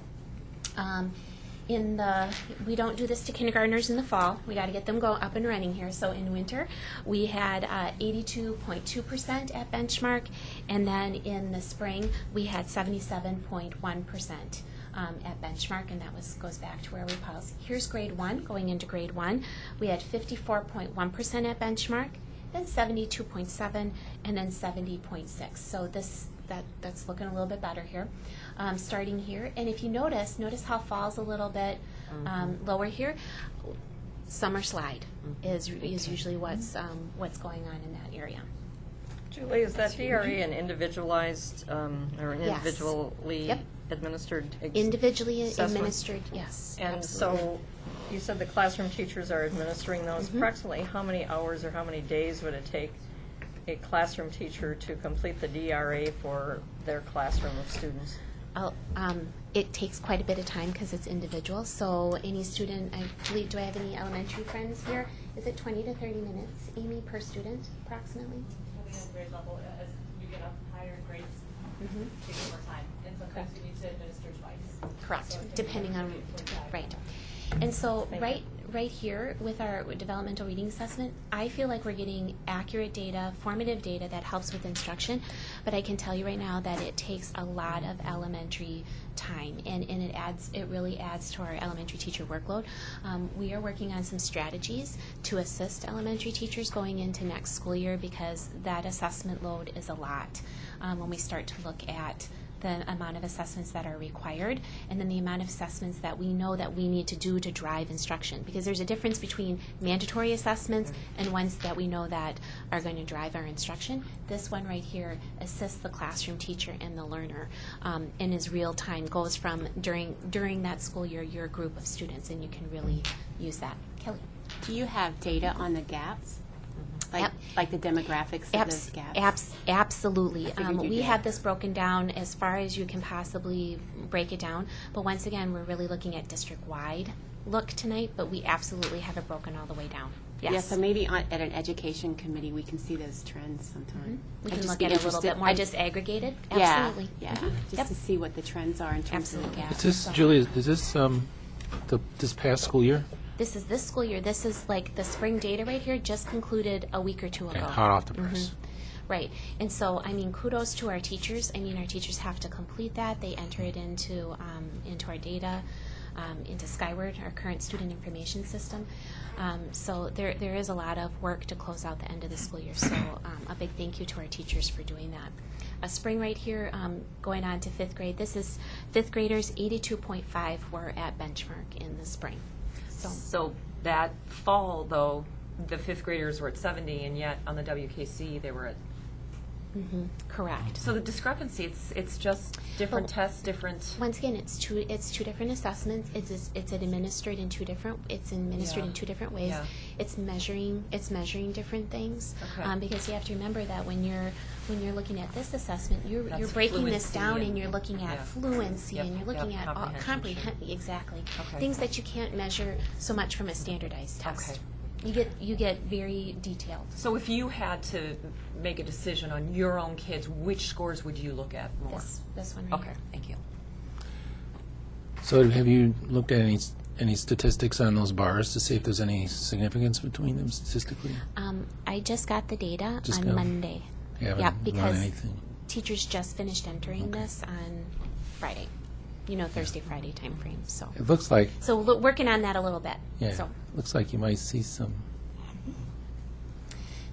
we don't do this to kindergartners in the fall. We got to get them up and running here. So in winter, we had 82.2% at benchmark, and then in the spring, we had 77.1% at benchmark, and that goes back to where we paused. Here's grade 1. Going into grade 1, we had 54.1% at benchmark, then 72.7, and then 70.6. So that's looking a little bit better here. Starting here, and if you notice how fall's a little bit lower here. Summer slide is usually what's going on in that area. Julie, is that DRE an individualized or an Yes. individually Yep. administered Individually assessment? administered, yes. And absolutely. so you said the classroom teachers are administering those. Approximately how many hours or how many days would it take a classroom teacher to complete the DRA for their classroom of students? It takes quite a bit of time because it's individual. So any student, I believe, do I have any elementary friends here? Is it 20 to 30 minutes, Amy, per student, approximately? Depending on grade level, as you get up higher in grades, it takes more time. And sometimes you need to administer twice. Correct, So it can depending be on, 45. right. And so right here with our developmental reading assessment, I feel like we're getting accurate data, formative data that helps with instruction, but I can tell you right now that it takes a lot of elementary time, and it really adds to our elementary teacher workload. We are working on some strategies to assist elementary teachers going into next school year because that assessment load is a lot when we start to look at the amount of assessments that are required, and then the amount of assessments that we know that we need to do to drive instruction. Because there's a difference between mandatory assessments and ones that we know that are going to drive our instruction. This one right here assists the classroom teacher and the learner and is real time, goes from during that school year, your group of students, and you can really use that. Kelly? Do you have data on the gaps? Like the demographics of those gaps? Absolutely. figured you We did. have this broken down as far as you can possibly break it down. But once again, we're really looking at district-wide look tonight, but we absolutely have it broken all the way down. Yes. Yeah, so maybe at an education committee, we can see those trends sometime. We I'd can just look be at it a little interested- bit more disaggregated. Yeah, Absolutely. yeah, Mhm. just Yep. to see what the trends are in terms of the Absolutely. gaps. Is this, Julie, is this this past school year? This is this school year. This is like the spring data right here just concluded a week or two ago. Hot off the press. Right. And so, I mean, kudos to our teachers. I mean, our teachers have to complete that. They enter it into our data, into Skyward, our current student information system. So there is a lot of work to close out the end of the school year. So a big thank you to our teachers for doing that. A spring right here, going on to fifth grade. This is fifth graders, 82.5 were at benchmark in the spring. So that fall, though, the fifth graders were at 70, and yet on the WKC they were at. Correct. So the discrepancy, it's just different Well, tests, different. Once again, it's two different assessments. It's administered in two different. It's administered Yeah. in two different ways. Yeah. It's measuring different things. Okay. Because you have to remember that when you're looking at this assessment, you're That's breaking this fluency down and- and you're looking at yeah. fluency Yep, and you're looking yep, at all comprehension, comprehend exactly Okay. things that you can't measure so much from a standardized test. Okay. You get very detailed. So if you had to make a decision on your own kids, which scores would you look at more? This one right Okay, here. thank you. So have you looked at any statistics on those bars to see if there's any significance between them statistically? I just got the data Just on got 'em. Monday. You haven't Yep, run because anything? teachers just finished entering this on Friday. Thursday, Friday time frame. So It looks like, working on that a little bit. yeah, So looks like you might see some.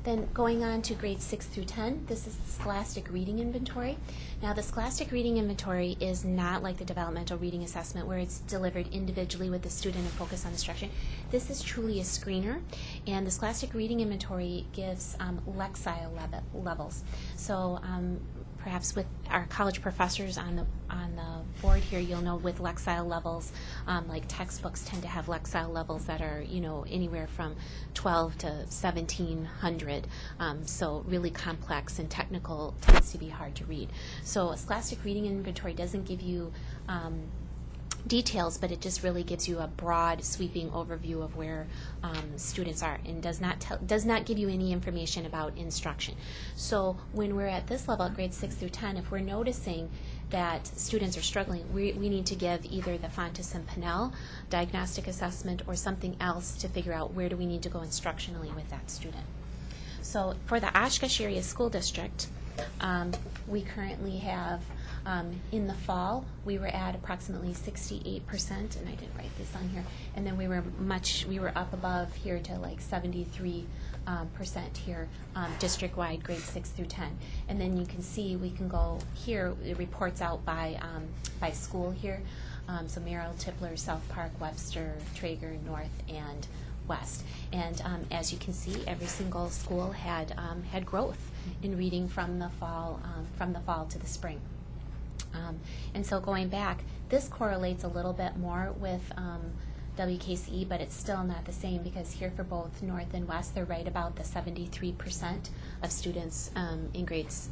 then going on to grades 6 through 10, this is the Scholastic Reading Inventory. Now, the Scholastic Reading Inventory is not like the developmental reading assessment where it's delivered individually with the student and focus on instruction. This is truly a screener, and the Scholastic Reading Inventory gives Lexile levels. So perhaps with our college professors on the board here, you'll know with Lexile levels, like textbooks tend to have Lexile levels that are, anywhere from 12 to 1700. So really complex and technical, tends to be hard to read. So a Scholastic Reading Inventory doesn't give you details, but it just really gives you a broad, sweeping overview of where students are, and does not give you any information about instruction. So when we're at this level, grades 6 through 10, if we're noticing that students are struggling, we need to give either the Fontes and Pinnell diagnostic assessment or something else to figure out where do we need to go instructionally with that student. So for the Oshkosh Area School District, we currently have, in the fall, we were at approximately 68%, and I didn't write this on here, and then we were up above here to like 73% here, district-wide, grades 6 through 10. And then you can see, we can go here, it reports out by school here, so Merrill, Tipler, South Park, Webster, Traeger, North, and West. And as you can see, every single school had growth in reading from the fall to the spring. And so going back, this correlates a little bit more with WKCE, but it's still not the same, because here for both North and West, they're right about the 73% of students in grades.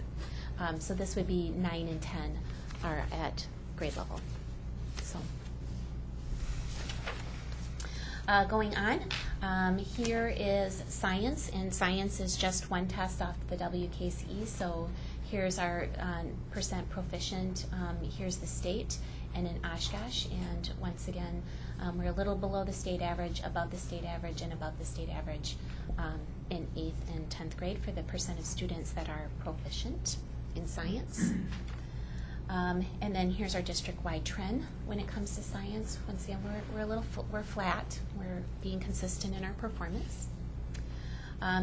So this would be 9 and 10 are at grade level. So. Going on, here is science, and science is just one test off the WKCE. So here's our percent proficient. Here's the state, and in Oshkosh. And once again, we're a little below the state average, above the state average, and above the state average in 8th and 10th grade for the percent of students that are proficient in science. And then here's our district-wide trend when it comes to science. Once again, we're flat. We're being consistent in our performance.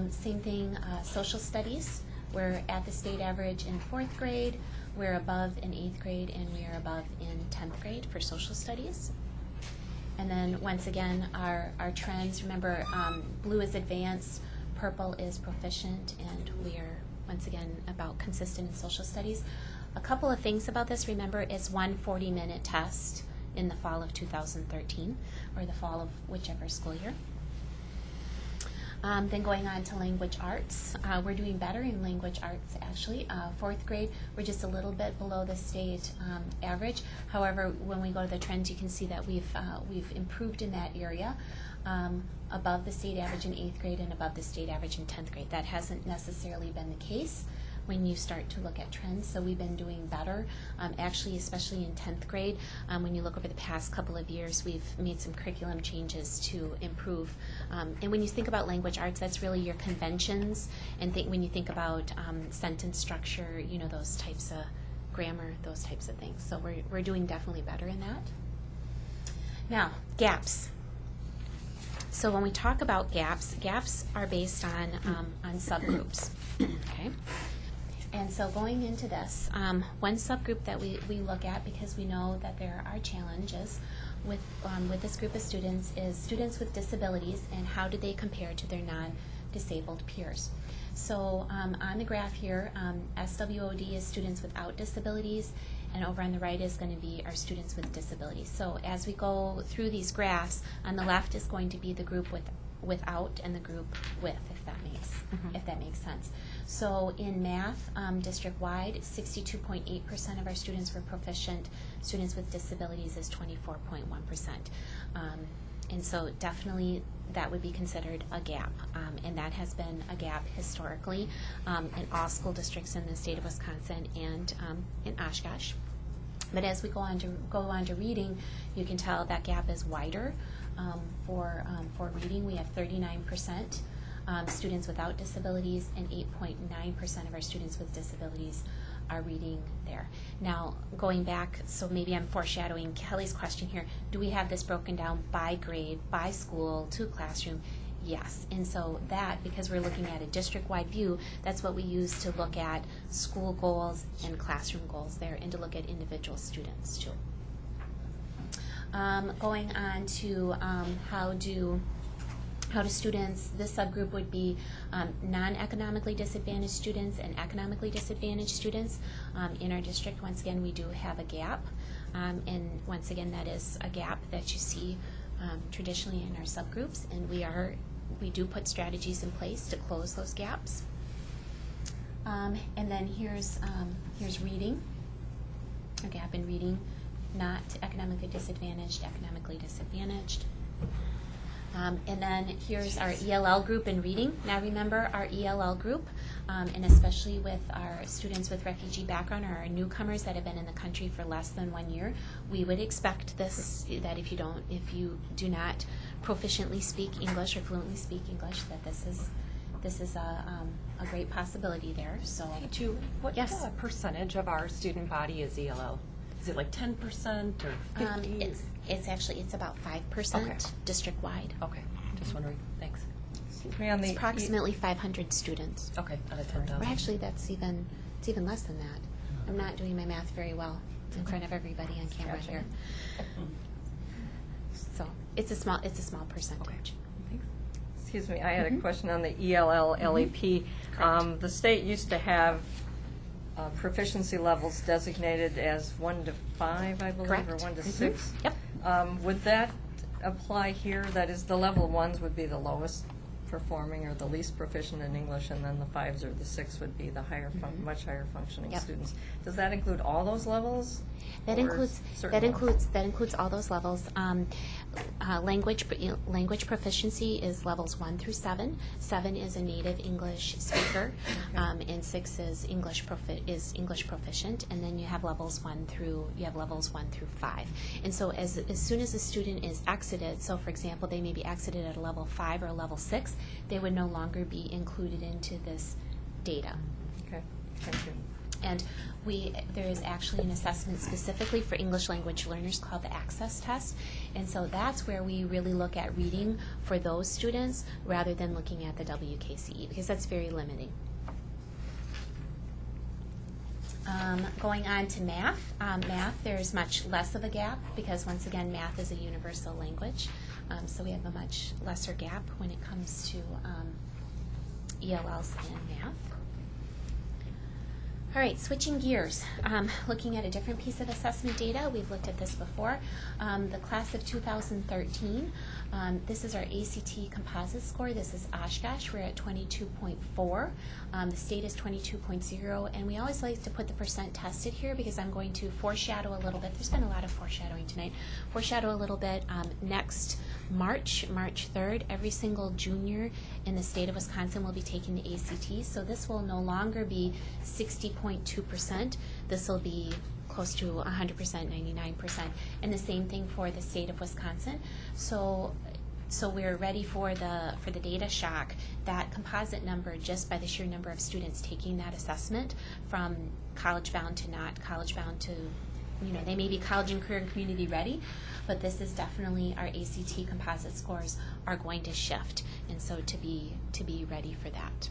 Same thing, social studies. We're at the state average in 4th grade. We're above in 8th grade, and we are above in 10th grade for social studies. And then once again, our trends. Remember, blue is advanced, purple is proficient, and we are once again about consistent in social studies. A couple of things about this. Remember, it's one 40-minute test in the fall of 2013, or the fall of whichever school year. Then going on to language arts, we're doing better in language arts, actually. 4th grade, we're just a little bit below the state average. However, when we go to the trends, you can see that we've improved in that area, above the state average in 8th grade and above the state average in 10th grade. That hasn't necessarily been the case when you start to look at trends. So we've been doing better, actually, especially in 10th grade. When you look over the past couple of years, we've made some curriculum changes to improve. And when you think about language arts, that's really your conventions. And when you think about sentence structure, those types of grammar, those types of things. So we're doing definitely better in that. Now, gaps. So when we talk about gaps are based on subgroups. Okay. And so going into this, one subgroup that we look at, because we know that there are challenges with this group of students, is students with disabilities, and how do they compare to their non-disabled peers. So on the graph here, SWOD is students without disabilities, and over on the right is going to be our students with disabilities. So as we go through these graphs, on the left is going to be the group without and the group with, if that makes sense. So in math, district-wide, 62.8% of our students were proficient. Students with disabilities is 24.1%. And so definitely that would be considered a gap. And that has been a gap historically in all school districts in the state of Wisconsin and in Oshkosh. But as we go on to reading, you can tell that gap is wider. For reading, we have 39% students without disabilities, and 8.9% of our students with disabilities are reading there. Now, going back, so maybe I'm foreshadowing Kelly's question here, do we have this broken down by grade, by school, to classroom? Yes. And so that, because we're looking at a district-wide view, that's what we use to look at school goals and classroom goals there, and to look at individual students too. Going on to how do How do students, this subgroup would be non-economically disadvantaged students and economically disadvantaged students. In our district, once again, we do have a gap. And once again, that is a gap that you see traditionally in our subgroups. And we do put strategies in place to close those gaps. And then here's reading, a gap in reading, not economically disadvantaged, economically disadvantaged. And then here's our ELL group in reading. Now remember, our ELL group, and especially with our students with refugee background or our newcomers that have been in the country for less than 1 year, we would expect this, that if you do not proficiently speak English or fluently speak English, that this is a great possibility there. So, What yes. percentage of our student body is ELL? Is it like 10% or 50? It's about 5% Okay. district-wide. Okay, just wondering. Thanks. It's approximately 500 students. Okay, out of 10,000. Or actually, it's even less than that. I'm not doing my math very well in front of everybody on camera Gotcha. here. So it's a small percentage. Excuse me, I had a question on the ELL, LEP. Correct. The state used to have proficiency levels designated as 1 to 5, I believe, Correct. or 1 to 6. Yep. Would that apply here? That is, the level 1s would be the lowest performing or the least proficient in English, and then the 5s or the 6 would be the higher, much higher functioning Yep. students. Does that include all those levels? That Or includes certain levels? that includes all those levels. Language proficiency is levels 1 through 7. 7 is a native English speaker, and 6 is English proficient. And then you have levels 1 through 5. And so as soon as a student is exited, so for example, they may be exited at a level 5 or a level 6, they would no longer be included into this data. Okay, thank you. And there is actually an assessment specifically for English language learners called the Access Test. And so that's where we really look at reading for those students rather than looking at the WKCE, because that's very limiting. Going on to math. Math, there's much less of a gap because, once again, math is a universal language. So we have a much lesser gap when it comes to ELLs and math. All right, switching gears, looking at a different piece of assessment data. We've looked at this before. The class of 2013, this is our ACT composite score. This is Oshkosh. We're at 22.4. The state is 22.0, and we always like to put the percent tested here because I'm going to foreshadow a little bit. There's been a lot of foreshadowing tonight. Foreshadow a little bit. Next March 3rd, every single junior in the state of Wisconsin will be taking the ACT. So this will no longer be 60.2%. This will be close to 100%, 99%. And the same thing for the state of Wisconsin. So we're ready for the data shock. That composite number, just by the sheer number of students taking that assessment, from college bound to not college bound to, they may be college and career and community ready, but this is definitely, our ACT composite scores are going to shift, and so to be ready for that.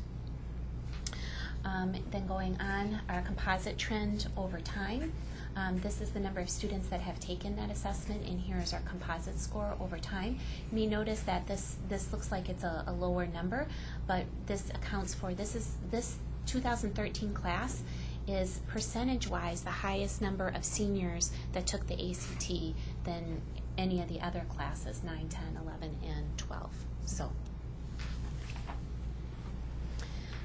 Then going on, our composite trend over time. This is the number of students that have taken that assessment, and here is our composite score over time. You may notice that this looks like it's a lower number, but this accounts for, this 2013 class is percentage-wise the highest number of seniors that took the ACT than any of the other classes, 9, 10, 11, and 12. So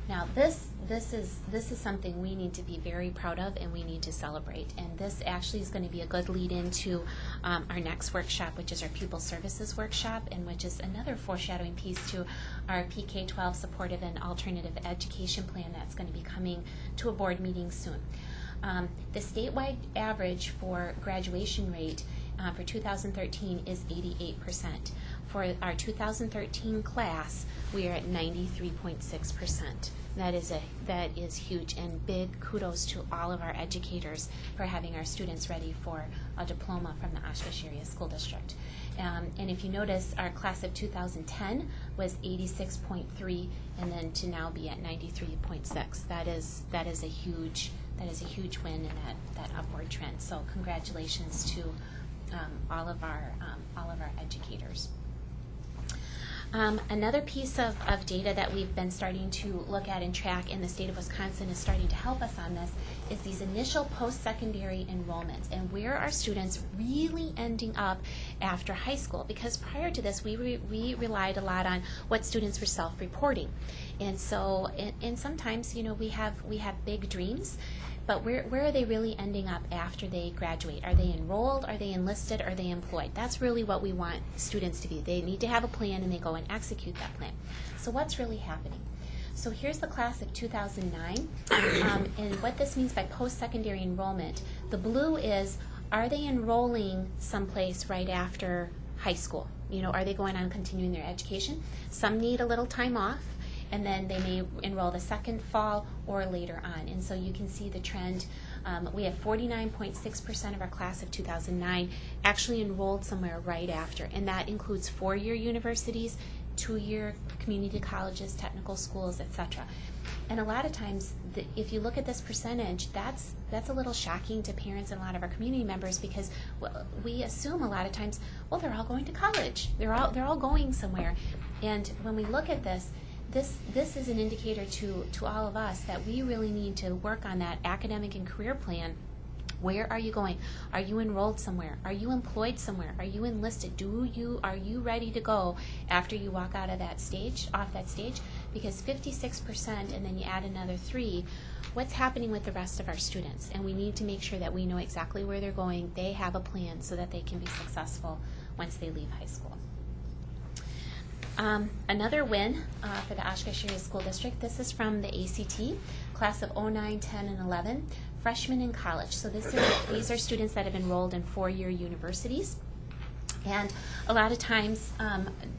now this is something we need to be very proud of and we need to celebrate. And this actually is going to be a good lead into our next workshop, which is our pupil services workshop, and which is another foreshadowing piece to our PK-12 supportive and alternative education plan that's going to be coming to a board meeting soon. The statewide average for graduation rate for 2013 is 88%. For our 2013 class, we are at 93.6%. That is huge, and big kudos to all of our educators for having our students ready for a diploma from the Oshkosh Area School District. And if you notice, our class of 2010 was 86.3, and then to now be at 93.6. That is a huge win in that upward trend. So congratulations to all of our educators. Another piece of data that we've been starting to look at and track, and the state of Wisconsin is starting to help us on this, is these initial post-secondary enrollments and where are students really ending up after high school. Because prior to this, we relied a lot on what students were self-reporting. And so, and sometimes, you know, we have big dreams, but where are they really ending up after they graduate? Are they enrolled? Are they enlisted? Are they employed? That's really what we want students to be. They need to have a plan and they go and execute that plan. So what's really happening? So here's the class of 2009, and what this means by post-secondary enrollment. The blue is, are they enrolling someplace right after high school? You know, are they going on continuing their education? Some need a little time off, and then they may enroll the second fall or later on. And so you can see the trend. We have 49.6% of our class of 2009 actually enrolled somewhere right after, and that includes 4-year universities, 2-year community colleges, technical schools, etc. And a lot of times, if you look at this percentage, that's a little shocking to parents and a lot of our community members, because we assume a lot of times, well, they're all going to college. They're all going somewhere. And when we look at this is an indicator to all of us that we really need to work on that academic and career plan. Where are you going? Are you enrolled somewhere? Are you employed somewhere? Are you enlisted? Are you ready to go after you walk out of that stage, off that stage? Because 56%, and then you add another 3, what's happening with the rest of our students? And we need to make sure that we know exactly where they're going. They have a plan so that they can be successful once they leave high school. Another win for the Oshkosh Area School District. This is from the ACT, class of 09, 10, and 11, freshmen in college. So these are students that have enrolled in 4-year universities. And a lot of times,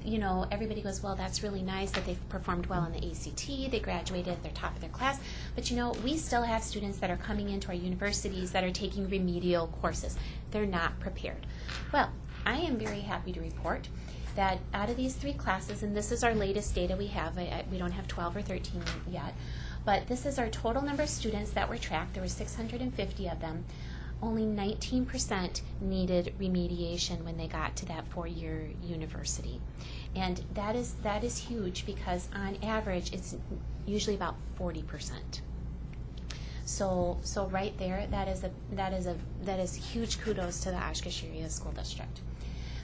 you know, everybody goes, well, that's really nice that they've performed well in the ACT, they graduated at the top of their class, but you know, we still have students that are coming into our universities that are taking remedial courses. They're not prepared. Well, I am very happy to report that out of these 3 classes, and this is our latest data we have, we don't have 12 or 13 yet, but this is our total number of students that were tracked. There were 650 of them. Only 19% needed remediation when they got to that 4-year university. And that is huge, because on average it's usually about 40%. So right there, that is huge kudos to the Oshkosh Area School District.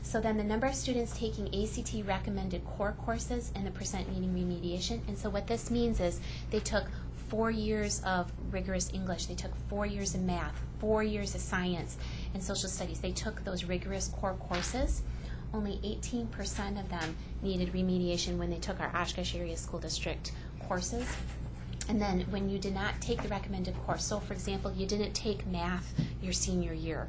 So then the number of students taking ACT recommended core courses and the percent needing remediation. And so what this means is they took 4 years of rigorous English, they took 4 years of math, 4 years of science and social studies. They took those rigorous core courses. Only 18% of them needed remediation when they took our Oshkosh Area School District courses. And then when you did not take the recommended course, so for example, you didn't take math your senior year,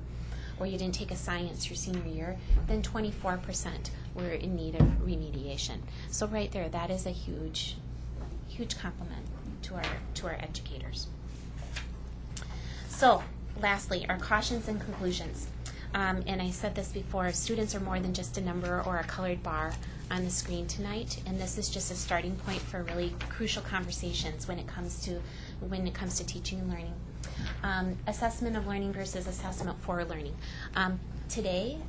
or you didn't take a science your senior year, then 24% were in need of remediation. So right there, that is a huge compliment to our educators. So lastly, our cautions and conclusions. And I said this before, students are more than just a number or a colored bar on the screen tonight, and this is just a starting point for really crucial conversations when it comes to teaching and learning. Assessment of learning versus assessment for learning. Today,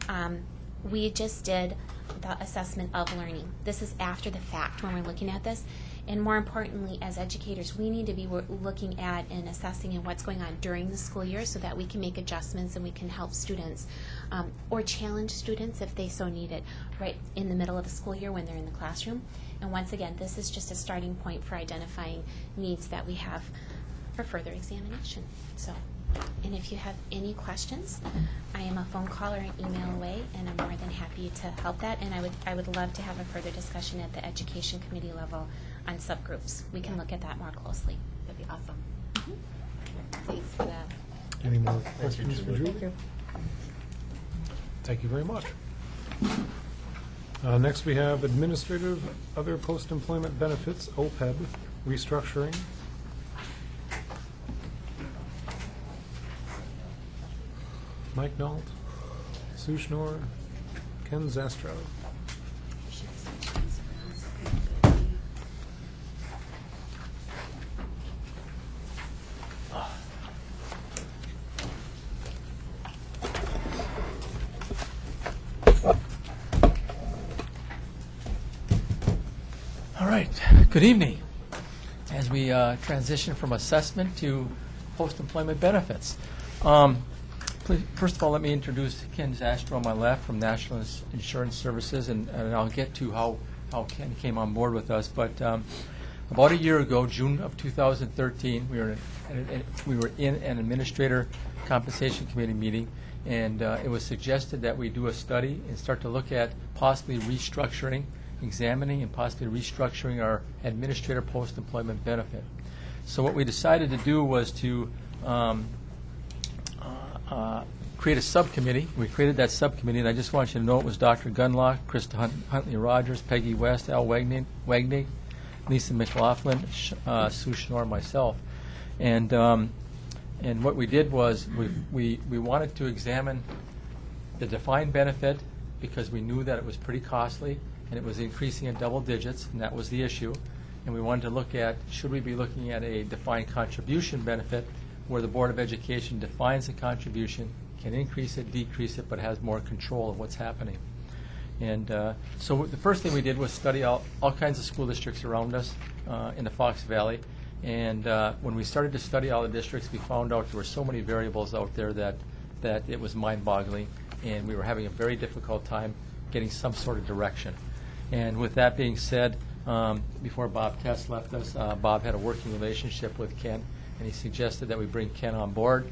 we just did the assessment of learning. This is after the fact when we're looking at this. And more importantly, as educators, we need to be looking at and assessing and what's going on during the school year so that we can make adjustments and we can help students or challenge students if they so need it right in the middle of the school year when they're in the classroom. And once again, this is just a starting point for identifying needs that we have for further examination. So, and if you have any questions, I am a phone call or an email away, and I'm more than happy to help that. And I would love to have a further discussion at the education committee level on subgroups. We can look at that more closely. That'd be awesome. Thanks for that. Any more questions for Julie? Thank you. Thank you very much. Next we have administrative other post-employment benefits, OPEB, restructuring. Mike Nault, Sue Schnorr, Ken Zastro. Good evening. As we transition from assessment to post-employment benefits. First of all, let me introduce Ken Zastro on my left from National Insurance Services, and I'll get to how Ken came on board with us. But about a year ago, June of 2013, we were in an administrator compensation committee meeting, and it was suggested that we do a study and start to look at possibly examining and possibly restructuring our administrator post-employment benefit. So what we decided to do was to create a subcommittee. We created that subcommittee, and I just want you to know it was Dr. Gunlock, Krista Huntley Rogers, Peggy West, Al Wagney, Lisa McLaughlin, Sue Schnorr, and myself. And what we did was we wanted to examine the defined benefit because we knew that it was pretty costly and it was increasing in double digits, and that was the issue. And we wanted to look at, should we be looking at a defined contribution benefit where the Board of Education defines the contribution, can increase it, decrease it, but has more control of what's happening. And so the first thing we did was study all kinds of school districts around us in the Fox Valley. And when we started to study all the districts, we found out there were so many variables out there that it was mind-boggling, and we were having a very difficult time getting some sort of direction. And with that being said, before Bob Tess left us, Bob had a working relationship with Ken, and he suggested that we bring Ken on board.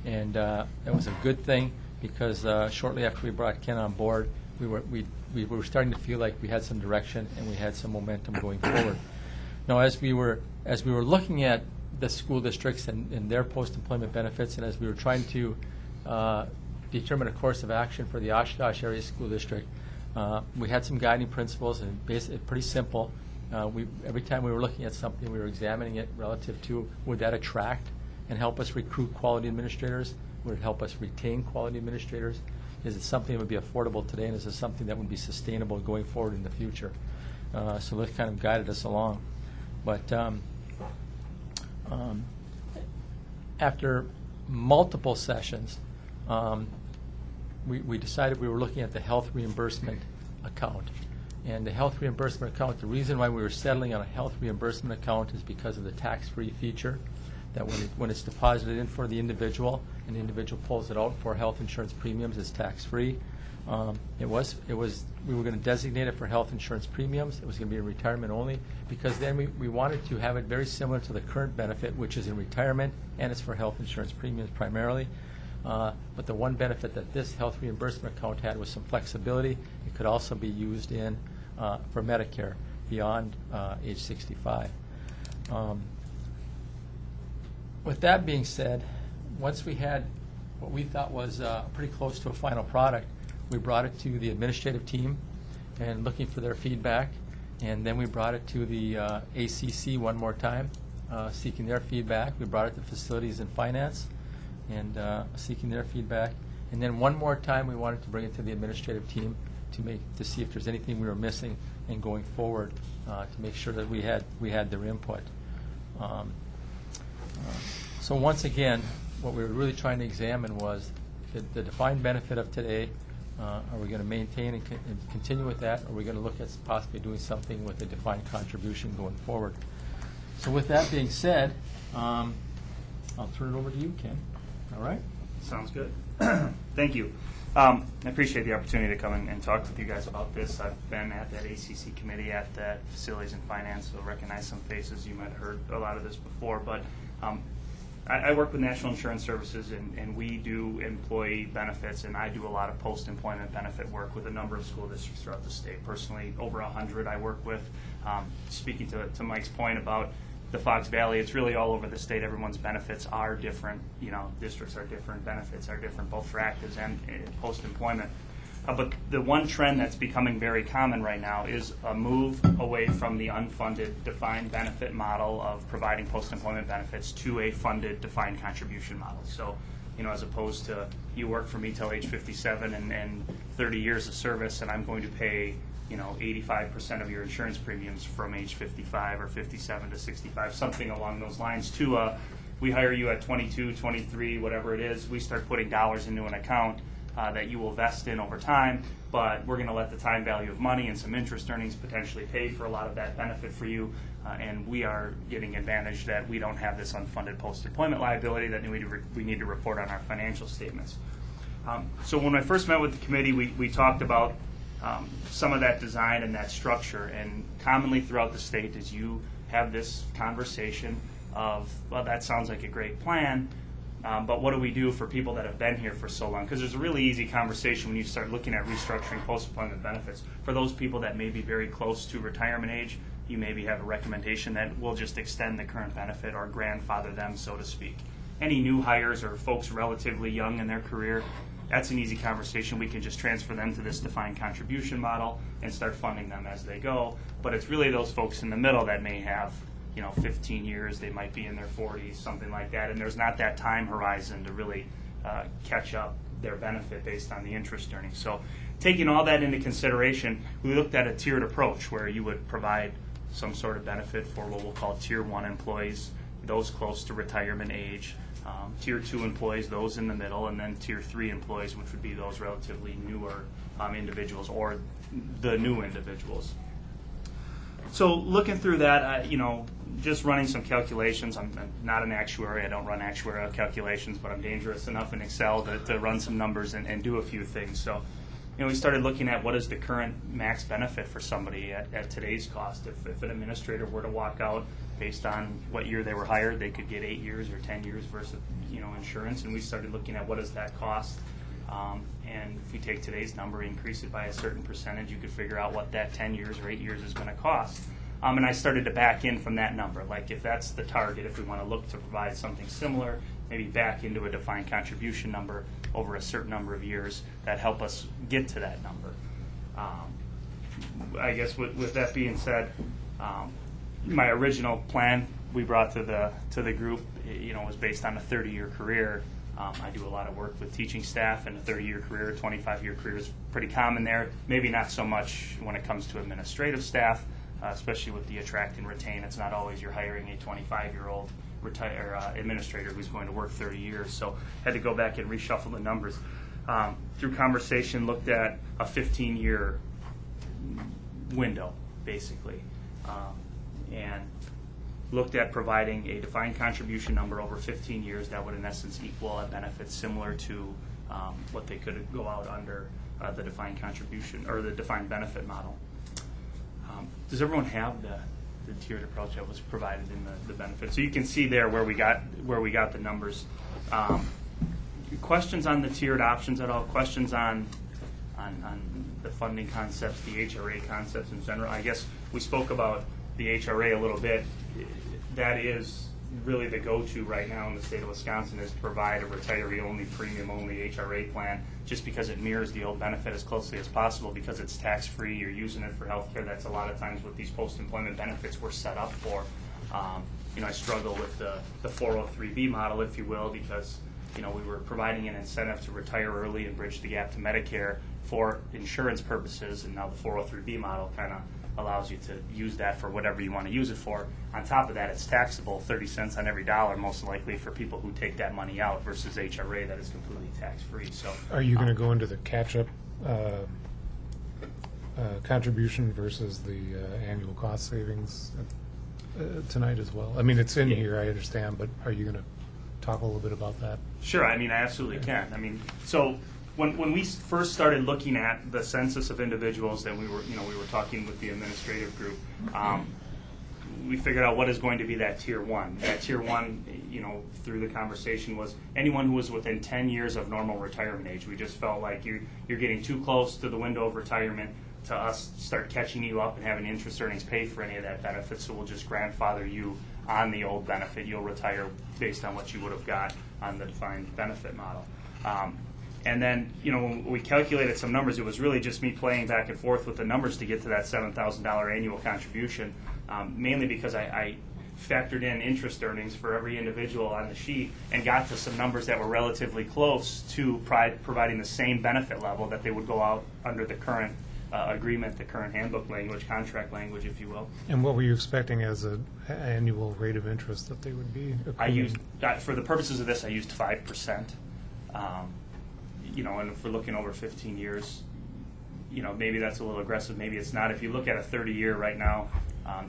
And that was a good thing because shortly after we brought Ken on board, we were starting to feel like we had some direction and we had some momentum going forward. Now, as we were looking at the school districts and their post-employment benefits, and as we were trying to determine a course of action for the Oshkosh Area School District, we had some guiding principles, and basically pretty simple. Every time we were looking at something, we were examining it relative to, would that attract and help us recruit quality administrators? Would it help us retain quality administrators? Is it something that would be affordable today, and is it something that would be sustainable going forward in the future? So that kind of guided us along. But after multiple sessions, we decided we were looking at the health reimbursement account. And the health reimbursement account, the reason why we were settling on a health reimbursement account is because of the tax-free feature, that when it's deposited in for the individual and the individual pulls it out for health insurance premiums, it's tax-free. We were going to designate it for health insurance premiums. It was going to be in retirement only, because then we wanted to have it very similar to the current benefit, which is in retirement, and it's for health insurance premiums primarily. But the one benefit that this health reimbursement account had was some flexibility. It could also be used for Medicare beyond age 65. With that being said, once we had what we thought was pretty close to a final product, we brought it to the administrative team and looking for their feedback. And then we brought it to the ACC one more time, seeking their feedback. We brought it to facilities and finance and seeking their feedback. And then one more time we wanted to bring it to the administrative team to see if there's anything we were missing and going forward to make sure that we had their input. So once again, what we were really trying to examine was the defined benefit of today. Are we going to maintain and continue with that? Or are we going to look at possibly doing something with a defined contribution going forward? So with that being said, I'll turn it over to you, Ken. All right? Sounds good. Thank you. I appreciate the opportunity to come and talk with you guys about this. I've been at that ACC committee at that Facilities and Finance, so recognize some faces. You might have heard a lot of this before, but I work with National Insurance Services, and we do employee benefits, and I do a lot of post-employment benefit work with a number of school districts throughout the state. Personally, over 100 I work with. Speaking to Mike's point about the Fox Valley, it's really all over the state. Everyone's benefits are different. Districts are different, benefits are different, both for actives and post-employment. But the one trend that's becoming very common right now is a move away from the unfunded defined benefit model of providing post-employment benefits to a funded defined contribution model. So, as opposed to you work for me till age 57 and 30 years of service, and I'm going to pay 85% of your insurance premiums from age 55 or 57 to 65, something along those lines, to we hire you at 22, 23, whatever it is, we start putting dollars into an account, that you will vest in over time, but we're going to let the time value of money and some interest earnings potentially pay for a lot of that benefit for you, and we are getting advantage that we don't have this unfunded post-employment liability that we need to report on our financial statements. So when I first met with the committee, we talked about some of that design and that structure, and commonly throughout the state is you have this conversation of, well, that sounds like a great plan, but what do we do for people that have been here for so long? Because there's a really easy conversation when you start looking at restructuring post-employment benefits. For those people that may be very close to retirement age, you maybe have a recommendation that we'll just extend the current benefit or grandfather them, so to speak. Any new hires or folks relatively young in their career, that's an easy conversation. We can just transfer them to this defined contribution model and start funding them as they go. But it's really those folks in the middle that may have 15 years, they might be in their 40s, something like that, and there's not that time horizon to really catch up their benefit based on the interest earnings. So taking all that into consideration, we looked at a tiered approach where you would provide some sort of benefit for what we'll call Tier 1 employees, those close to retirement age, Tier 2 employees, those in the middle, and then Tier 3 employees, which would be those relatively newer individuals or the new individuals. So looking through that, just running some calculations. I'm not an actuary. I don't run actuarial calculations, but I'm dangerous enough in Excel to run some numbers and do a few things. So, we started looking at what is the current max benefit for somebody at today's cost. If an administrator were to walk out based on what year they were hired, they could get 8 years or 10 years versus insurance. And we started looking at what does that cost. And if we take today's number, increase it by a certain percentage, you could figure out what that 10 years or 8 years is going to cost. And I started to back in from that number. Like if that's the target, if we want to look to provide something similar, maybe back into a defined contribution number over a certain number of years that help us get to that number. I guess with that being said, my original plan we brought to the group, was based on a 30-year career. I do a lot of work with teaching staff, and a 30-year career, a 25-year career is pretty common there. Maybe not so much when it comes to administrative staff, especially with the attract and retain. It's not always you're hiring a 25-year-old administrator who's going to work 30 years. So had to go back and reshuffle the numbers. Through conversation, looked at a 15-year window, basically, and looked at providing a defined contribution number over 15 years that would in essence equal a benefit similar to what they could go out under the defined contribution or the defined benefit model. Does everyone have the tiered approach that was provided in the benefit? So you can see there where we got the numbers. Questions on the tiered options at all? Questions on the funding concepts, the HRA concepts in general? I guess we spoke about the HRA a little bit. That is really the go-to right now in the state of Wisconsin, is to provide a retiree-only, premium-only HRA plan, just because it mirrors the old benefit as closely as possible, because it's tax-free. You're using it for health care. That's a lot of times what these post-employment benefits were set up for. I struggle with the 403B model, if you will, because we were providing an incentive to retire early and bridge the gap to Medicare for insurance purposes, and now the 403B model kind of allows you to use that for whatever you want to use it for. On top of that, it's taxable, 30 cents on every dollar, most likely for people who take that money out, versus HRA that is completely tax-free. So, are you going to go into the catch-up contribution versus the annual cost savings tonight as well? I mean, it's in here, I understand, but are you going to talk a little bit about that? Sure. I absolutely can. So when we first started looking at the census of individuals, that we were talking with the administrative group, we figured out what is going to be that Tier 1. That Tier 1, through the conversation, was anyone who was within 10 years of normal retirement age. We just felt like you're getting too close to the window of retirement to us start catching you up and having interest earnings pay for any of that benefit, so we'll just grandfather you on the old benefit. You'll retire based on what you would have got on the defined benefit model. And then, when we calculated some numbers, it was really just me playing back and forth with the numbers to get to that $7,000 annual contribution, mainly because I factored in interest earnings for every individual on the sheet and got to some numbers that were relatively close to providing the same benefit level that they would go out under the current agreement, the current handbook language, contract language, if you will. And what were you expecting as an annual rate of interest that they would be accruing? For the purposes of this, I used 5%. and if we're looking over 15 years, maybe that's a little aggressive, maybe it's not. If you look at a 30-year right now,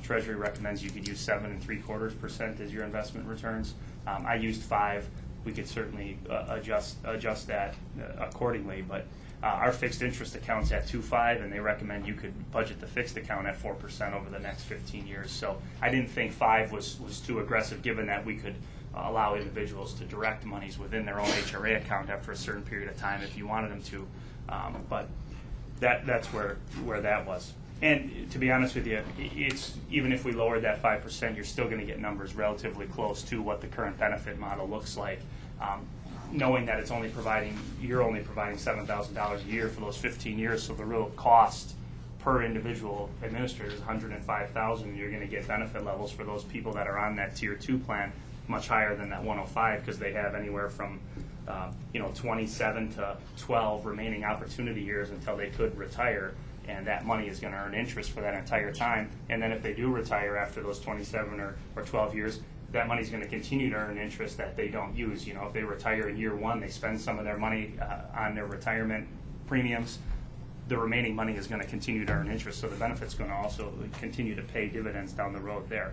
Treasury recommends you could use 7 3/4% as your investment returns. I used 5. We could certainly adjust that accordingly, but our fixed interest account's at 2.5, and they recommend you could budget the fixed account at 4% over the next 15 years. So I didn't think 5 was too aggressive, given that we could allow individuals to direct monies within their own HRA account after a certain period of time if you wanted them to. But that's where that was. And to be honest with you, it's even if we lowered that 5%, you're still going to get numbers relatively close to what the current benefit model looks like. Knowing that you're only providing $7,000 a year for those 15 years, so the real cost per individual administrator is $105,000, and you're going to get benefit levels for those people that are on that Tier 2 plan much higher than that 105, because they have anywhere from 27 to 12 remaining opportunity years until they could retire, and that money is going to earn interest for that entire time. And then if they do retire after those 27 or 12 years, that money is going to continue to earn interest that they don't use. If they retire in year 1, they spend some of their money on their retirement premiums. The remaining money is going to continue to earn interest, so the benefit's going to also continue to pay dividends down the road there.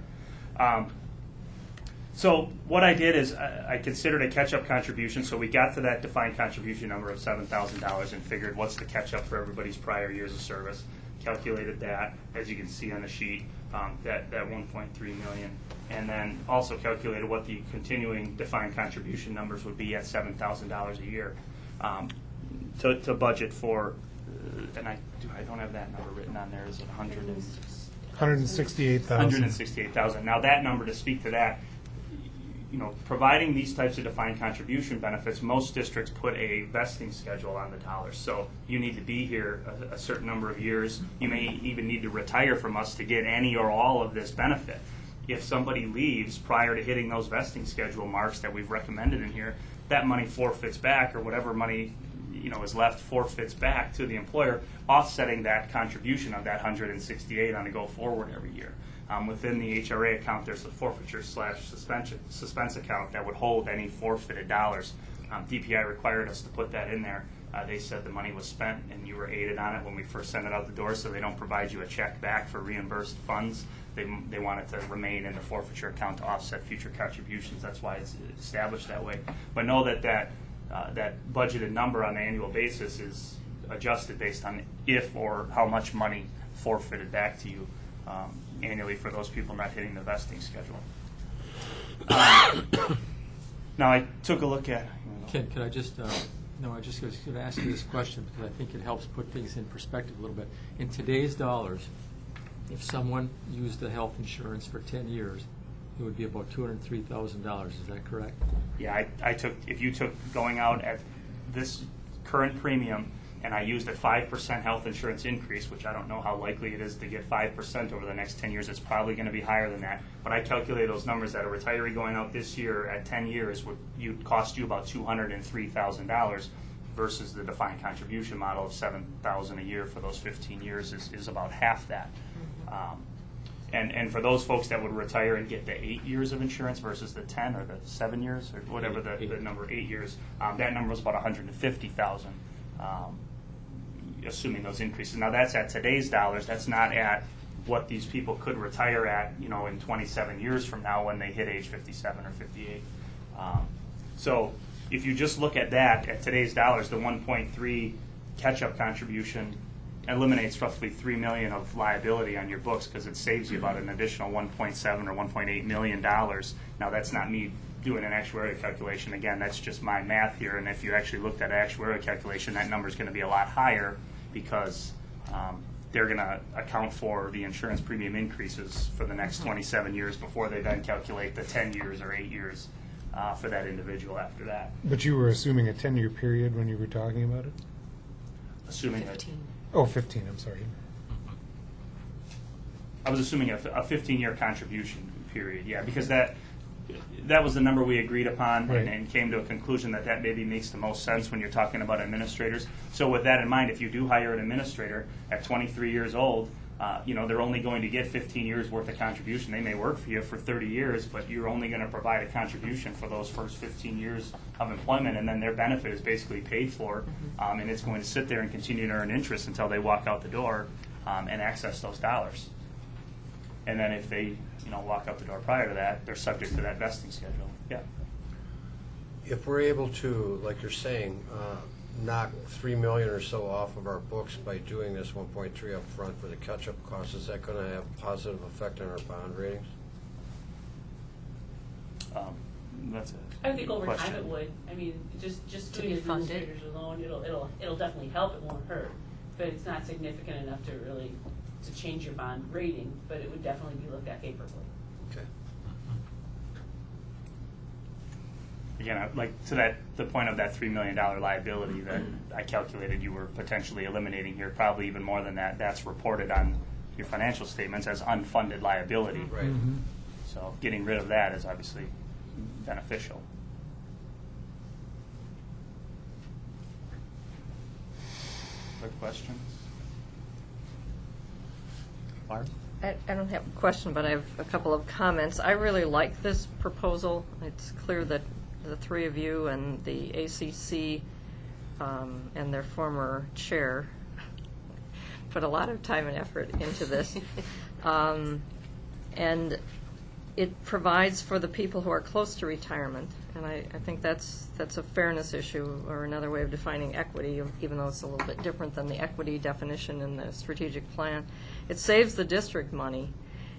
So what I did is I considered a catch-up contribution. So we got to that defined contribution number of $7,000 and figured what's the catch-up for everybody's prior years of service. Calculated that, as you can see on the sheet, that $1.3 million, and then also calculated what the continuing defined contribution numbers would be at $7,000 a year to budget for. And I don't have that number written on there. Is it 168,000? 168,000. Now that number, to speak to that, providing these types of defined contribution benefits, most districts put a vesting schedule on the dollars. So you need to be here a certain number of years. You may even need to retire from us to get any or all of this benefit. If somebody leaves prior to hitting those vesting schedule marks that we've recommended in here, that money forfeits back, or whatever money is left forfeits back to the employer, offsetting that contribution of that 168 on a go forward every year. Within the HRA account, there's a forfeiture/suspense account that would hold any forfeited dollars. DPI required us to put that in there. They said the money was spent and you were aided on it when we first sent it out the door, so they don't provide you a check back for reimbursed funds. They want it to remain in the forfeiture account to offset future contributions. That's why it's established that way. But know that budgeted number on an annual basis is adjusted based on if or how much money forfeited back to you annually for those people not hitting the vesting schedule. Now I took a look at. Ken, could I just? No, I just was going to ask you this question because I think it helps put things in perspective a little bit. In today's dollars, if someone used the health insurance for 10 years, it would be about $203,000. Is that correct? Yeah, if you took going out at this current premium, and I used a 5% health insurance increase, which I don't know how likely it is to get 5% over the next 10 years. It's probably going to be higher than that. But I calculated those numbers that a retiree going out this year at 10 years would cost you about $203,000 versus the defined contribution model of $7,000 a year for those 15 years is about half that. And for those folks that would retire and get the 8 years of insurance versus the 10 or the 7 years or whatever the number, 8 years, that number was about $150,000. Assuming those increases. Now that's at today's dollars. That's not at what these people could retire at, in 27 years from now when they hit age 57 or 58. So if you just look at that at today's dollars, the 1.3 catch-up contribution eliminates roughly $3 million of liability on your books because it saves you about an additional $1.7 or $1.8 million. Now that's not me doing an actuarial calculation. Again, that's just my math here, and if you actually looked at an actuarial calculation, that number is going to be a lot higher because they're going to account for the insurance premium increases for the next 27 years before they then calculate the 10 years or 8 years for that individual after that. But you were assuming a 10-year period when you were talking about it? Assuming 15. Oh, 15, I'm sorry. I was assuming a 15-year contribution period, yeah, because that was the number we agreed upon, right, and came to a conclusion that maybe makes the most sense when you're talking about administrators. So with that in mind, if you do hire an administrator at 23 years old, they're only going to get 15 years worth of contribution. They may work for you for 30 years, but you're only going to provide a contribution for those first 15 years of employment, and then their benefit is basically paid for, and it's going to sit there and continue to earn interest until they walk out the door and access those dollars. And then if they walk out the door prior to that, they're subject to that vesting schedule. Yeah. If we're able to, like you're saying, knock $3 million or so off of our books by doing this 1.3 up front for the catch-up costs, is that going to have a positive effect on our bond ratings? That's I think over question. time it would. I mean, just To doing be funded. administrators alone, it'll definitely help. It won't hurt, but it's not significant enough to really to change your bond rating. But it would definitely be looked at favorably. Okay. Again, like to the point of that $3 million liability that I calculated you were potentially eliminating here, probably even more than that. That's reported on your financial statements as unfunded liability. Right. Mm-hmm. So getting rid of that is obviously beneficial. Other questions? Barb? I don't have a question, but I have a couple of comments. I really like this proposal. It's clear that the three of you and the ACC and their former chair put a lot of time and effort into this. And it provides for the people who are close to retirement. And I think that's a fairness issue, or another way of defining equity, even though it's a little bit different than the equity definition in the strategic plan. It saves the district money,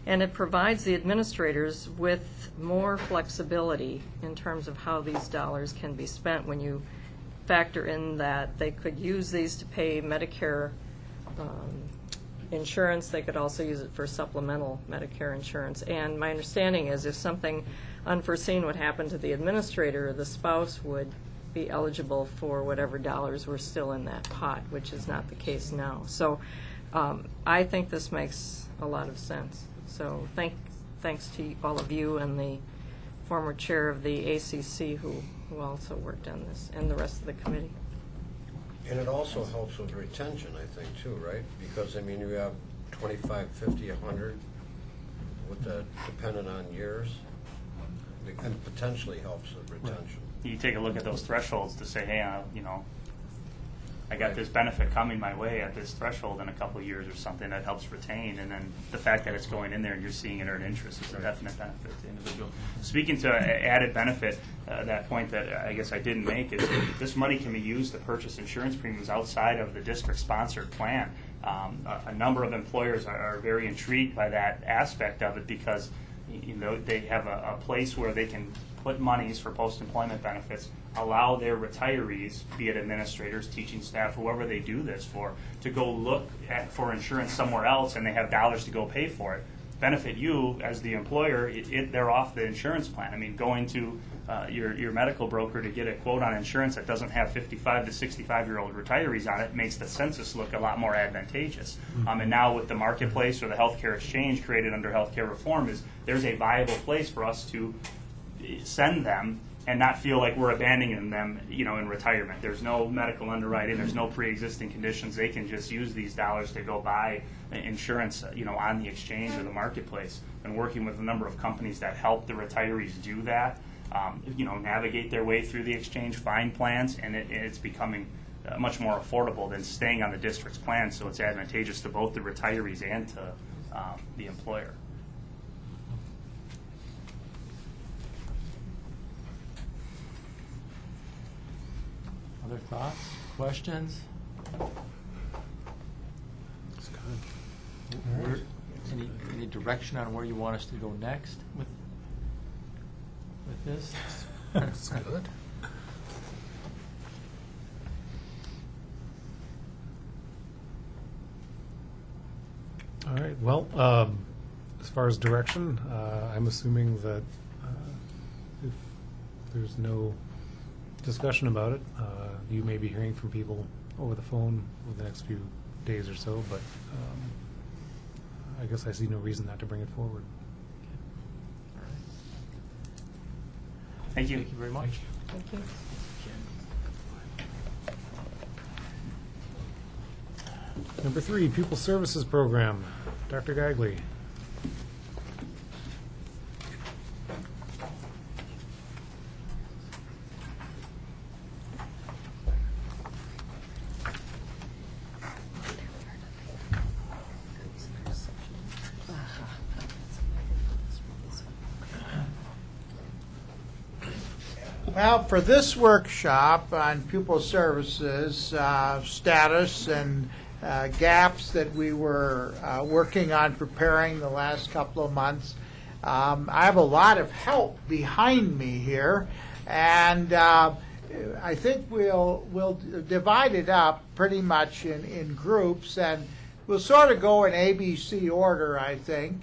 and it provides the administrators with more flexibility in terms of how these dollars can be spent when you factor in that they could use these to pay Medicare insurance. They could also use it for supplemental Medicare insurance. And my understanding is if something unforeseen would happen to the administrator, the spouse would be eligible for whatever dollars were still in that pot, which is not the case now. So I think this makes a lot of sense. So thanks to all of you and the former chair of the ACC who also worked on this, and the rest of the committee. And it also helps with retention, I think, too, right? Because, I mean, you have 25, 50, 100, with the dependent on years, and potentially helps with retention. You take a look at those thresholds to say, hey, I got this benefit coming my way at this threshold in a couple of years or something that helps retain, and then the fact that it's going in there and you're seeing it earn interest is a definite benefit to the individual. Speaking to added benefit, that point that I guess I didn't make is this money can be used to purchase insurance premiums outside of the district-sponsored plan. A number of employers are very intrigued by that aspect of it because they have a place where they can put monies for post-employment benefits, allow their retirees, be it administrators, teaching staff, whoever they do this for, to go look for insurance somewhere else, and they have dollars to go pay for it. Benefit you as the employer, they're off the insurance plan. I mean, going to your medical broker to get a quote on insurance that doesn't have 55 to 65-year-old retirees on it makes the census look a lot more advantageous. And now with the marketplace or the healthcare exchange created under healthcare reform, there's a viable place for us to send them and not feel like we're abandoning them, in retirement. There's no medical underwriting. There's no pre-existing conditions. They can just use these dollars to go buy insurance, on the exchange or the marketplace. And working with a number of companies that help the retirees do that, navigate their way through the exchange, find plans, and it's becoming much more affordable than staying on the district's plan. So it's advantageous to both the retirees and to the employer. Other thoughts, questions? That's good. Where- Any direction on where you want us to go next with this? That's good. All right. Well, as far as direction, I'm assuming that if there's no discussion about it, you may be hearing from people over the phone over the next few days or so, but I guess I see no reason not to bring it forward. Thank you. Thank you very much. Thank you. Number 3, Pupil Services Program. Dr. Gagley. Well, for this workshop on pupil services status and gaps that we were working on preparing the last couple of months, I have a lot of help behind me here, and I think we'll divide it up pretty much in groups, and we'll sort of go in ABC order, I think,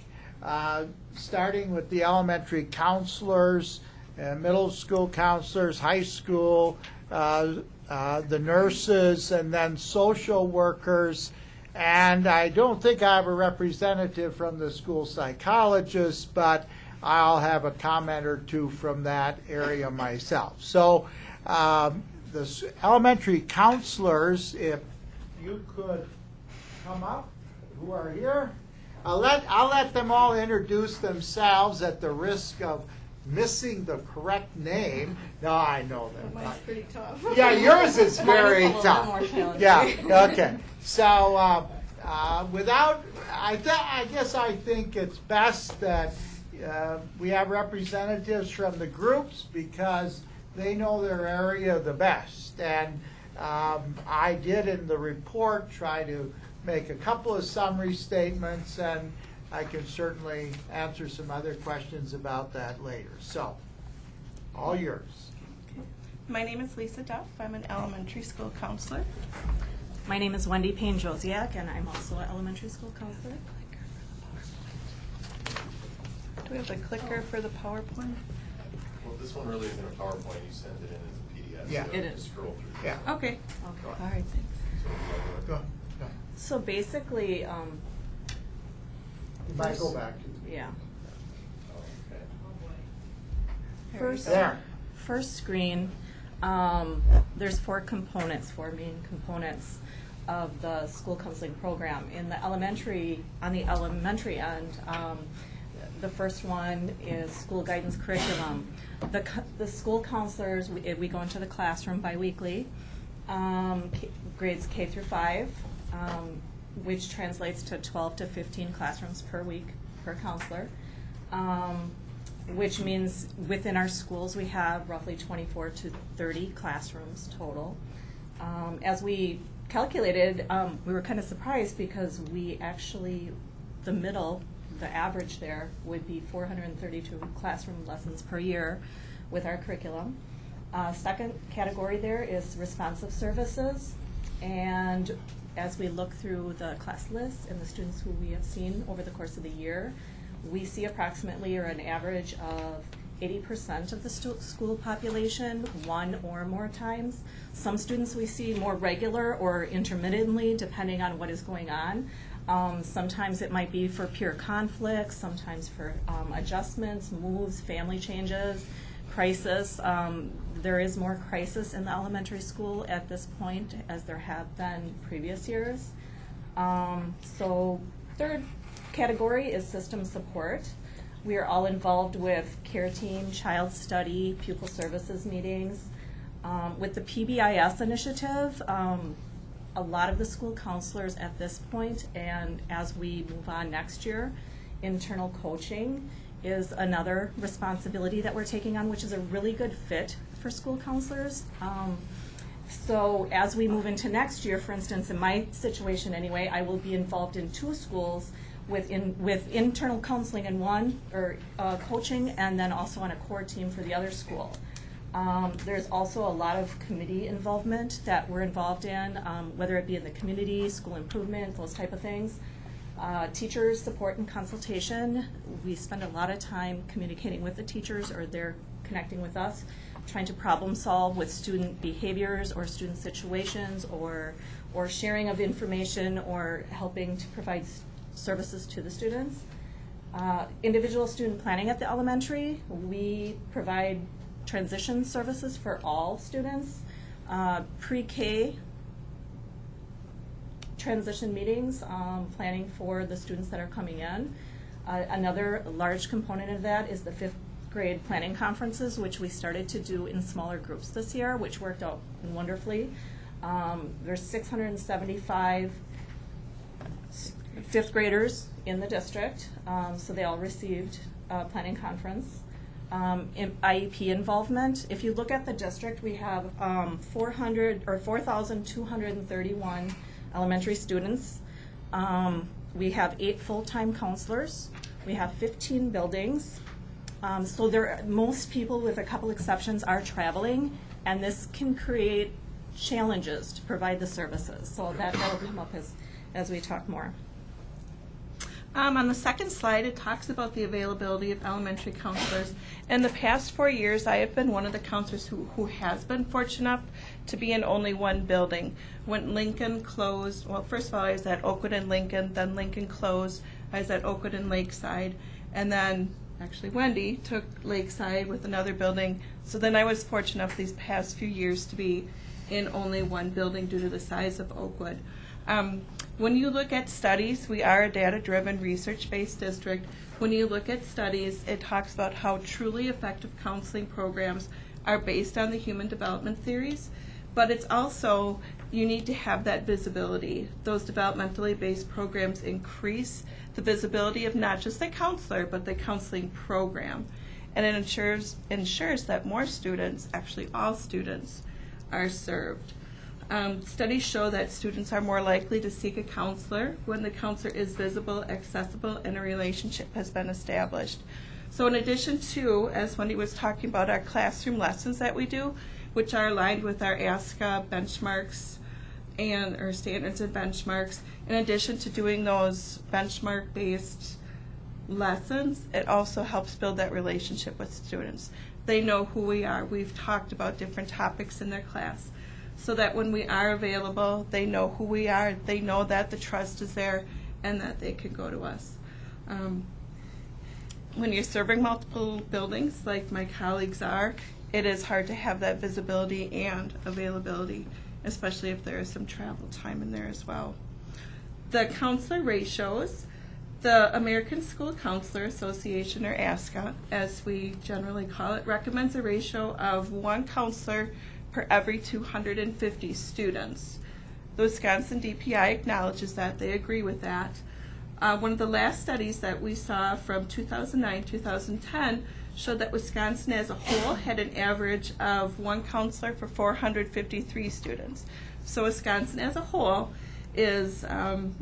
starting with the elementary counselors, middle school counselors, high school, the nurses, and then social workers. And I don't think I have a representative from the school psychologist, but I'll have a comment or two from that area myself. So the elementary counselors, if you could come up, who are here. I'll let them all introduce themselves at the risk of missing the correct name. No, I know them. Mine's pretty tough. Yeah, yours is very Mine is a tough. little more challenging. Yeah, okay. So without, I guess I think it's best that we have representatives from the groups because they know their area the best. And I did in the report try to make a couple of summary statements, and I can certainly answer some other questions about that later. So, all yours. My name is Lisa Duff. I'm an elementary school counselor. My name is Wendy Payne-Josiak, and I'm also an elementary school counselor. Do we have the clicker for the PowerPoint? Well, this one really isn't a PowerPoint. You sent it in as a PDF. Yeah. So It is. Scroll through. Yeah. Okay. All right, thanks. Go. So basically, You might go back to yeah. First, First screen, there's four main components of the school counseling program. In the elementary, on the elementary end, the first one is school guidance curriculum. The school counselors, we go into the classroom biweekly, grades K through 5, which translates to 12 to 15 classrooms per week per counselor. Which means within our schools we have roughly 24 to 30 classrooms total. As we calculated, we were kind of surprised because we actually, the average there would be 432 classroom lessons per year with our curriculum. Second category there is responsive services, and as we look through the class lists and the students who we have seen over the course of the year, we see approximately, or an average of 80% of the school population one or more times. Some students we see more regular or intermittently, depending on what is going on. Sometimes it might be for pure conflicts, sometimes for adjustments, moves, family changes, crisis. There is more crisis in the elementary school at this point as there have been previous years. So third category is system support. We are all involved with care team, child study, pupil services meetings. With the PBIS initiative, a lot of the school counselors at this point, and as we move on next year, internal coaching is another responsibility that we're taking on, which is a really good fit for school counselors. So as we move into next year, for instance, in my situation anyway, I will be involved in 2 schools with internal counseling in one, or coaching, and then also on a core team for the other school. There's also a lot of committee involvement that we're involved in, whether it be in the community, school improvement, those type of things. Teachers support and consultation. We spend a lot of time communicating with the teachers, or they're connecting with us, trying to problem solve with student behaviors or student situations, or sharing of information, or helping to provide services to the students. Individual student planning at the elementary, we provide transition services for all students. Pre-K transition meetings, planning for the students that are coming in. Another large component of that is the 5th grade planning conferences, which we started to do in smaller groups this year, which worked out wonderfully. There's 675 5th graders in the district, so they all received a planning conference. IEP involvement. If you look at the district, we have 4,231 elementary students. We have 8 full-time counselors. We have 15 buildings. So most people, with a couple exceptions, are traveling, and this can create challenges to provide the services. So that'll come up as we talk more. On the second slide, it talks about the availability of elementary counselors. In the past 4 years, I have been one of the counselors who has been fortunate enough to be in only one building. When Lincoln closed, well, first of all, I was at Oakwood and Lincoln, then Lincoln closed, I was at Oakwood and Lakeside, and then actually Wendy took Lakeside with another building. So then I was fortunate enough these past few years to be in only one building due to the size of Oakwood. When you look at studies, we are a data-driven, research-based district. When you look at studies, it talks about how truly effective counseling programs are based on the human development theories, but it's also, you need to have that visibility. Those developmentally based programs increase the visibility of not just the counselor, but the counseling program. And it ensures that more students, actually all students, are served. Studies show that students are more likely to seek a counselor when the counselor is visible, accessible, and a relationship has been established. So in addition to, as Wendy was talking about, our classroom lessons that we do, which are aligned with our ASCA benchmarks and our standards and benchmarks, in addition to doing those benchmark-based lessons, it also helps build that relationship with students. They know who we are. We've talked about different topics in their class, so that when we are available, they know who we are, they know that the trust is there, and that they can go to us. When you're serving multiple buildings, like my colleagues are, it is hard to have that visibility and availability, especially if there is some travel time in there as well. The counselor ratios, the American School Counselor Association, or ASCA, as we generally call it, recommends a ratio of 1 counselor per every 250 students. The Wisconsin DPI acknowledges that. They agree with that. One of the last studies that we saw from 2009-2010 showed that Wisconsin as a whole had an average of 1 counselor for 453 students. So Wisconsin as a whole is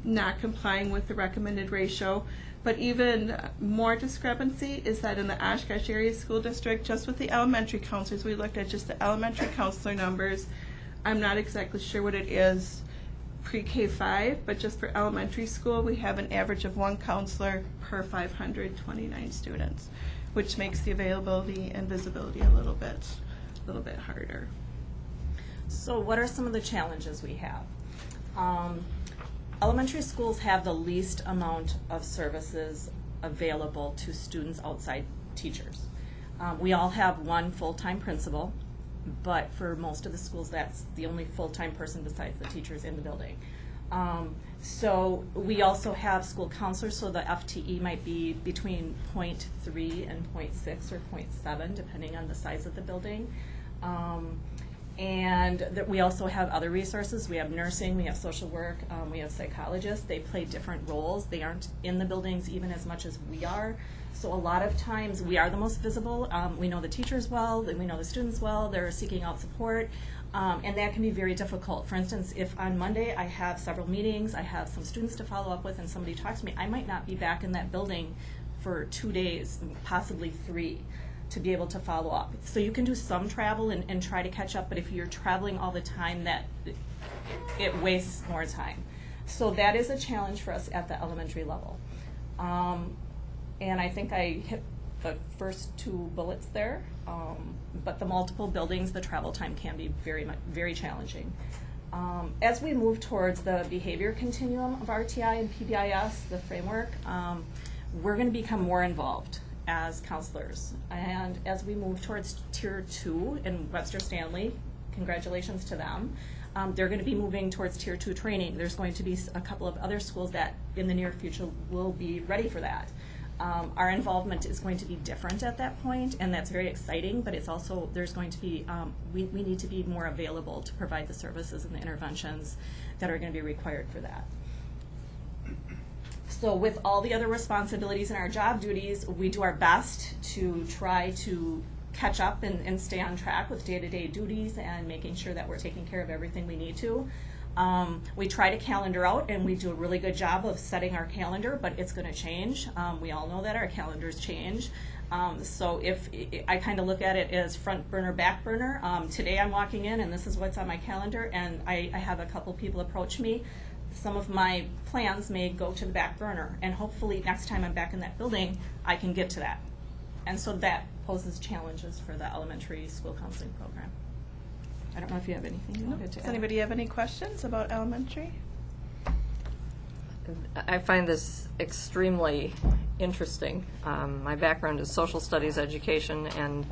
not complying with the recommended ratio. But even more discrepancy is that in the Oshkosh Area School District, just with the elementary counselors, we looked at just the elementary counselor numbers. I'm not exactly sure what it is pre-K-5, but just for elementary school, we have an average of 1 counselor per 529 students, which makes the availability and visibility a little bit harder. So what are some of the challenges we have? Elementary schools have the least amount of services available to students outside teachers. We all have 1 full-time principal, but for most of the schools, that's the only full-time person besides the teachers in the building. So we also have school counselors, so the FTE might be between 0.3 and 0.6 or 0.7, depending on the size of the building. And we also have other resources. We have nursing, we have social work, we have psychologists. They play different roles. They aren't in the buildings even as much as we are. So a lot of times we are the most visible. We know the teachers well, we know the students well. They're seeking out support. And that can be very difficult. For instance, if on Monday I have several meetings, I have some students to follow up with, and somebody talks to me, I might not be back in that building for 2 days, possibly 3. To be able to follow up. So you can do some travel and try to catch up, but if you're traveling all the time, it wastes more time. So that is a challenge for us at the elementary level. And I think I hit the first 2 bullets there, but the multiple buildings, the travel time can be very challenging. As we move towards the behavior continuum of RTI and PBIS, the framework, we're going to become more involved as counselors. And as we move towards Tier 2 in Webster Stanley, congratulations to them, They're going to be moving towards Tier 2 training. There's going to be a couple of other schools that in the near future will be ready for that. Our involvement is going to be different at that point, and that's very exciting, but it's also, there's going to be, we need to be more available to provide the services and the interventions that are going to be required for that. So with all the other responsibilities and our job duties, we do our best to try to catch up and stay on track with day-to-day duties and making sure that we're taking care of everything we need to. We try to calendar out, and we do a really good job of setting our calendar, but it's going to change. We all know that our calendars change. So if I kind of look at it as front burner, back burner. Today I'm walking in, and this is what's on my calendar, and I have a couple people approach me. Some of my plans may go to the back burner, and hopefully next time I'm back in that building, I can get to that. And so that poses challenges for the elementary school counseling program. I don't know if you have anything you wanted to add. Does anybody have any questions about elementary? I find this extremely interesting. My background is social studies education, and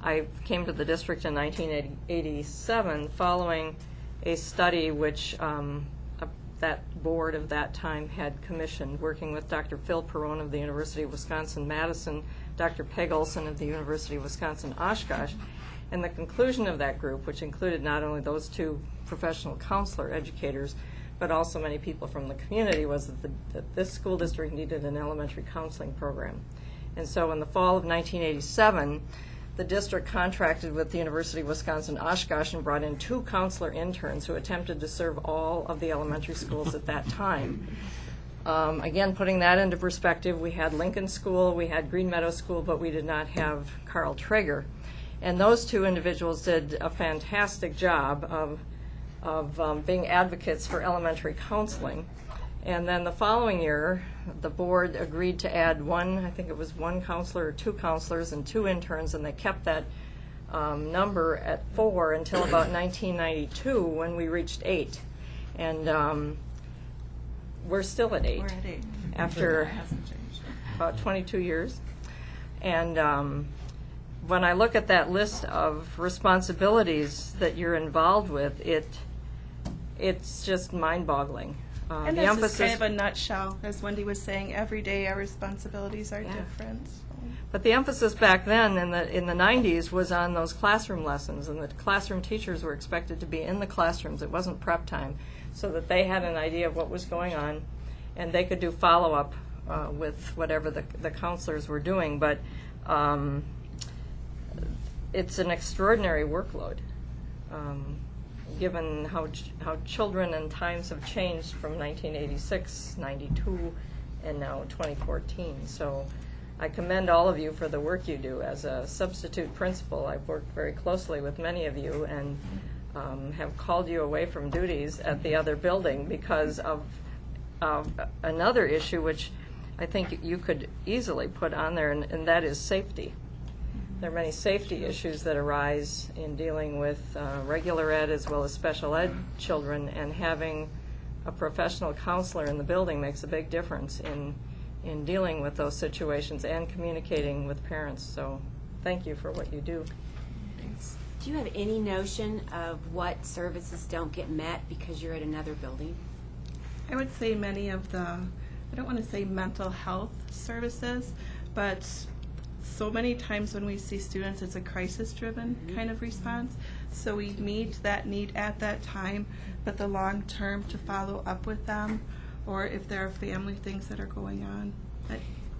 I came to the district in 1987 following a study which that board of that time had commissioned, working with Dr. Phil Perrone of the University of Wisconsin-Madison, Dr. Peg Olson of the University of Wisconsin-Oshkosh. And the conclusion of that group, which included not only those two professional counselor educators, but also many people from the community, was that this school district needed an elementary counseling program. And so in the fall of 1987, the district contracted with the University of Wisconsin-Oshkosh and brought in 2 counselor interns who attempted to serve all of the elementary schools at that time. Again, putting that into perspective, we had Lincoln School, we had Green Meadow School, but we did not have Carl Traeger. And those 2 individuals did a fantastic job of being advocates for elementary counseling. And then the following year, the board agreed to add I think it was 1 counselor or 2 counselors and 2 interns, and they kept that number at 4 until about 1992 when we reached 8. And we're still at 8. We're at 8. After about 22 years. And when I look at that list of responsibilities that you're involved with, it's just mind-boggling. And that's just kind of a nutshell. As Wendy was saying, every day our responsibilities are different. So. But the emphasis back then in the 90s was on those classroom lessons, and the classroom teachers were expected to be in the classrooms. It wasn't prep time, so that they had an idea of what was going on, and they could do follow-up with whatever the counselors were doing. But it's an extraordinary workload. Given how children and times have changed from 1986, 92, and now 2014. So I commend all of you for the work you do. As a substitute principal, I've worked very closely with many of you and have called you away from duties at the other building because of another issue which I think you could easily put on there, and that is safety. There are many safety issues that arise in dealing with regular ed as well as special ed children, and having a professional counselor in the building makes a big difference in dealing with those situations and communicating with parents. So thank you for what you do. Thanks. Do you have any notion of what services don't get met because you're at another building? I would say many of I don't want to say mental health services, but so many times when we see students, it's a crisis-driven kind of response. So we meet that need at that time, but the long term to follow up with them, or if there are family things that are going on,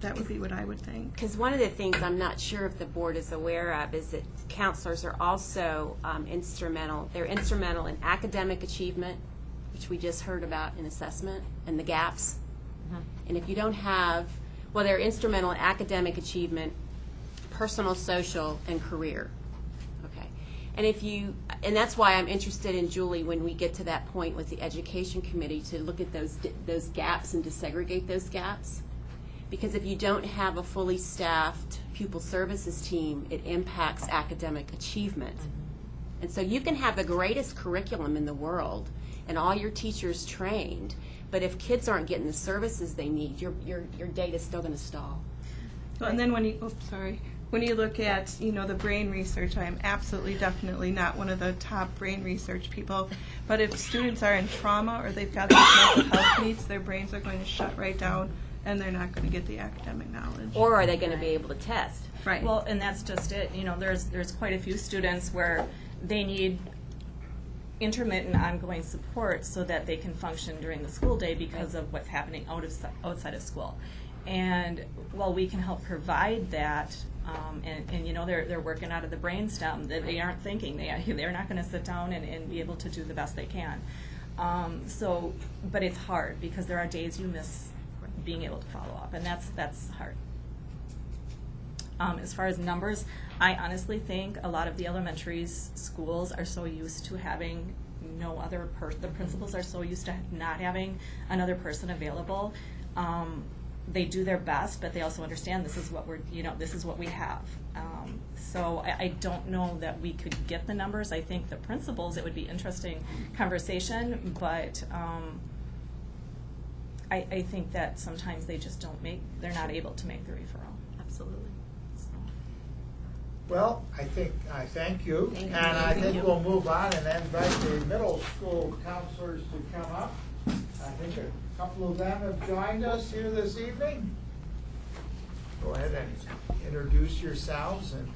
that would be what I would think. Because one of the things I'm not sure if the board is aware of is that counselors are also instrumental. They're instrumental in academic achievement, which we just heard about in assessment, and the gaps. And if you don't have, well, they're instrumental in academic achievement, personal, social, and career. Okay. And that's why I'm interested in, Julie, when we get to that point with the education committee, to look at those gaps and to segregate those gaps. Because if you don't have a fully staffed pupil services team, it impacts academic achievement. And so you can have the greatest curriculum in the world and all your teachers trained, but if kids aren't getting the services they need, your data's still going to stall. Well, and then when you, when you look at, the brain research, I am absolutely definitely not one of the top brain research people, but if students are in trauma or they've got these mental health needs, their brains are going to shut right down and they're not going to get the academic knowledge. Or are they going to be able to test? Right. Well, and that's just it. There's quite a few students where they need intermittent ongoing support so that they can function during the school day because of what's happening outside of school. And while we can help provide that, they're working out of the brainstem, that they aren't thinking. They're not going to sit down and be able to do the best they can. But it's hard because there are days you miss being able to follow up, and that's hard. As far as numbers, I honestly think a lot of the elementary schools are so used to having no other person. The principals are so used to not having another person available. They do their best, but they also understand this is what this is what we have. So I don't know that we could get the numbers. I think the principals, it would be interesting conversation, but I think that sometimes they just they're not able to make the referral. Absolutely. Well, I thank you. Thank you. And I Thank think you. we'll move on and invite the middle school counselors to come up. I think a couple of them have joined us here this evening. Go ahead and introduce yourselves and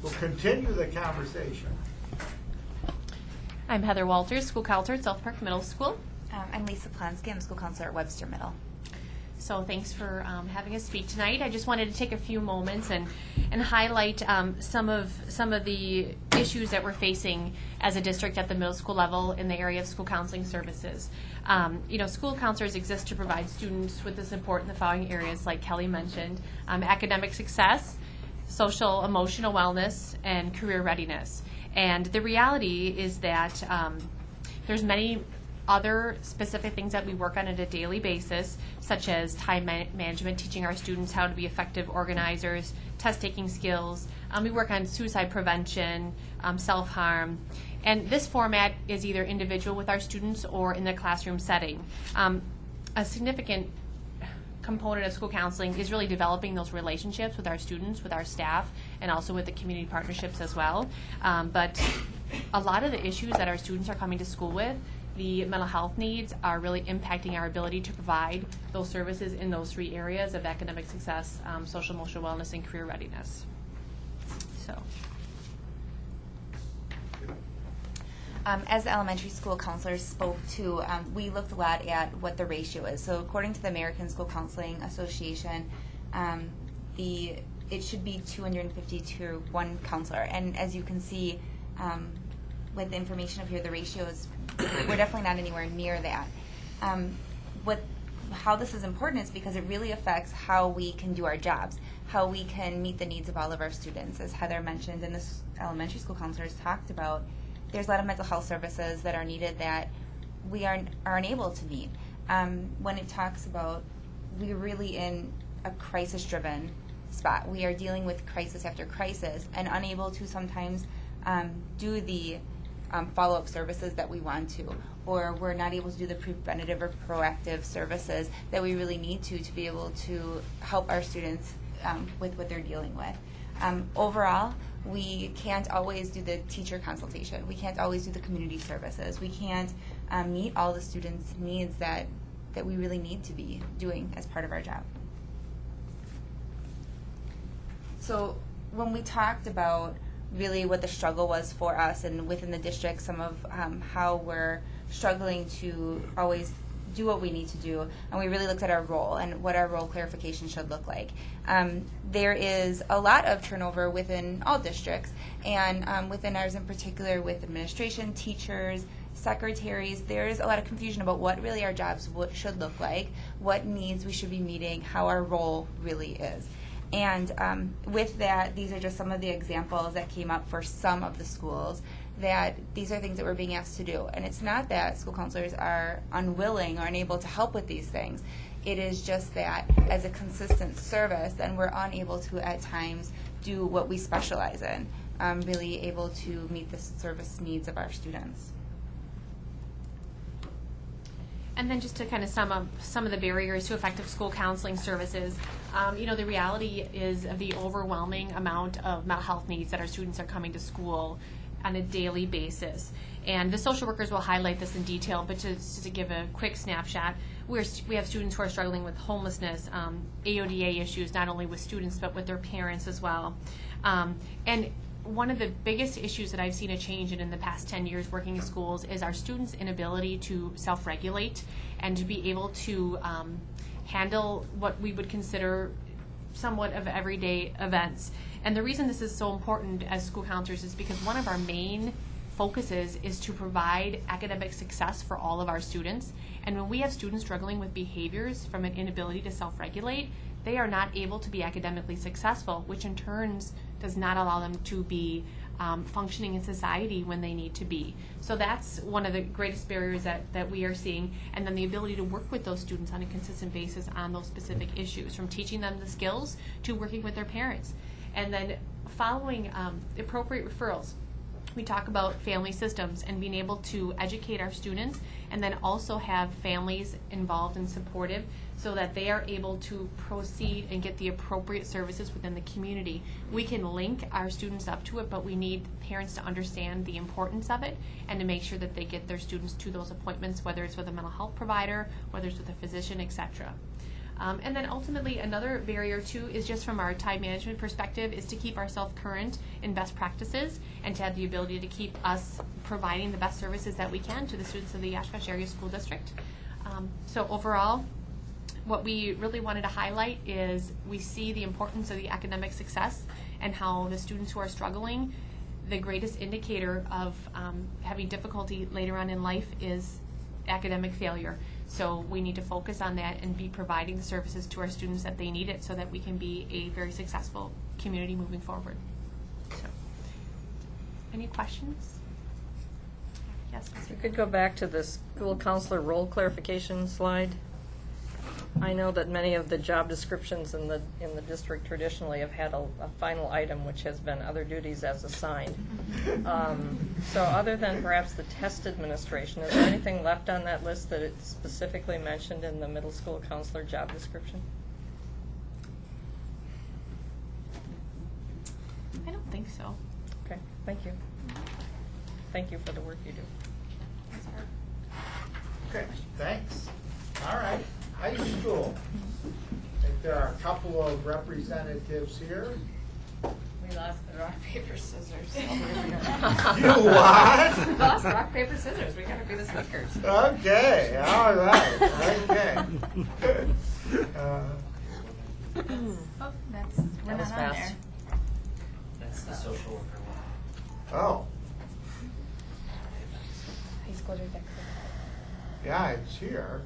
we'll continue the conversation. I'm Heather Walters, school counselor at South Park Middle School. I'm Lisa Plonsky, I'm school counselor at Webster Middle. So thanks for having us speak tonight. I just wanted to take a few moments and highlight some of the issues that we're facing as a district at the middle school level in the area of school counseling services. School counselors exist to provide students with the support in the following areas, like Kelly mentioned: academic success, social emotional wellness, and career readiness. And the reality is that there's many other specific things that we work on a daily basis, such as time management, teaching our students how to be effective organizers, test-taking skills. We work on suicide prevention, self-harm. And this format is either individual with our students or in the classroom setting. A significant component of school counseling is really developing those relationships with our students, with our staff, and also with the community partnerships as well. But a lot of the issues that our students are coming to school with, the mental health needs, are really impacting our ability to provide those services in those three areas of academic success, social emotional wellness, and career readiness. So, as the elementary school counselors spoke to, we looked a lot at what the ratio is. So according to the American School Counseling Association, it should be 250 to 1 counselor. And as you can see, with the information up here, the ratio is, we're definitely not anywhere near that. How this is important is because it really affects how we can do our jobs, how we can meet the needs of all of our students. As Heather mentioned and the elementary school counselors talked about, there's a lot of mental health services that are needed that we are unable to meet. When it talks about, we're really in a crisis-driven spot. We are dealing with crisis after crisis and unable to sometimes do the follow-up services that we want to, or we're not able to do the preventative or proactive services that we really need to be able to help our students with what they're dealing with. Overall, we can't always do the teacher consultation. We can't always do the community services. We can't meet all the students' needs that we really need to be doing as part of our job. So when we talked about really what the struggle was for us and within the district, some of how we're struggling to always do what we need to do, and we really looked at our role and what our role clarification should look like. There is a lot of turnover within all districts, and within ours in particular with administration, teachers, secretaries, there's a lot of confusion about what really our jobs should look like, what needs we should be meeting, how our role really is. And with that, these are just some of the examples that came up for some of the schools, that these are things that we're being asked to do. And it's not that school counselors are unwilling or unable to help with these things. It is just that as a consistent service, then we're unable to at times do what we specialize in, really able to meet the service needs of our students. And then just to kind of sum up some of the barriers to effective school counseling services, the reality is of the overwhelming amount of mental health needs that our students are coming to school on a daily basis. And the social workers will highlight this in detail, but just to give a quick snapshot, we have students who are struggling with homelessness, AODA issues, not only with students but with their parents as well. And one of the biggest issues that I've seen a change in the past 10 years working in schools is our students' inability to self-regulate and to be able to handle what we would consider somewhat of everyday events. And the reason this is so important as school counselors is because one of our main focuses is to provide academic success for all of our students. And when we have students struggling with behaviors from an inability to self-regulate, they are not able to be academically successful, which in turn does not allow them to be functioning in society when they need to be. So that's one of the greatest barriers that we are seeing. And then the ability to work with those students on a consistent basis on those specific issues, from teaching them the skills to working with their parents. And then following appropriate referrals. We talk about family systems and being able to educate our students and then also have families involved and supportive so that they are able to proceed and get the appropriate services within the community. We can link our students up to it, but we need parents to understand the importance of it and to make sure that they get their students to those appointments, whether it's with a mental health provider, whether it's with a physician, etc. And then ultimately another barrier too is just from our time management perspective is to keep ourselves current in best practices and to have the ability to keep us providing the best services that we can to the students of the Oshkosh Area School District. So overall, what we really wanted to highlight is we see the importance of the academic success and how the students who are struggling, the greatest indicator of having difficulty later on in life is academic failure. So we need to focus on that and be providing the services to our students that they need it so that we can be a very successful community moving forward. So, any questions? Yes, Ms. You could go back to the school counselor role clarification slide. I know that many of the job descriptions in the district traditionally have had a final item which has been other duties as assigned. So other than perhaps the test administration, is there anything left on that list that it's specifically mentioned in the middle school counselor job description? I don't think so. Okay, thank you. Thank you for the work you do. Okay, thanks. All right, high school. I think there are a couple of representatives here. We lost the rock, paper, scissors. You what? We lost rock, paper, scissors. We gotta be the speakers. Okay, all right, okay. Oh, we're That not was on fast. there. That's the social worker one. Oh, High school director. yeah, it's here.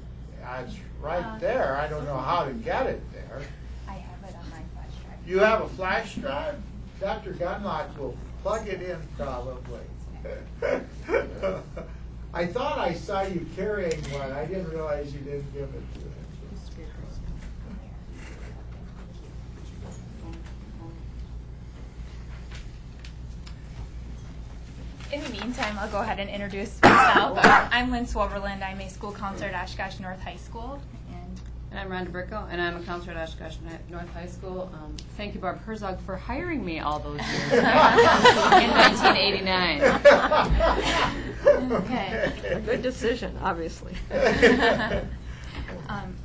It's right there. I don't know how to get it there. I have it on my flash drive. You have a flash drive? Dr. Gunlock will plug it in probably. I thought I saw you carrying one. I didn't realize you didn't give it to him. In the meantime, I'll go ahead and introduce myself. I'm Lynn Swoverland. I'm a school counselor at Oshkosh North High School. And I'm Rhonda Bricko, and I'm a counselor at Oshkosh North High School. Thank you, Barb Herzog, for hiring me all those years in 1989. Okay. A good decision, obviously. Now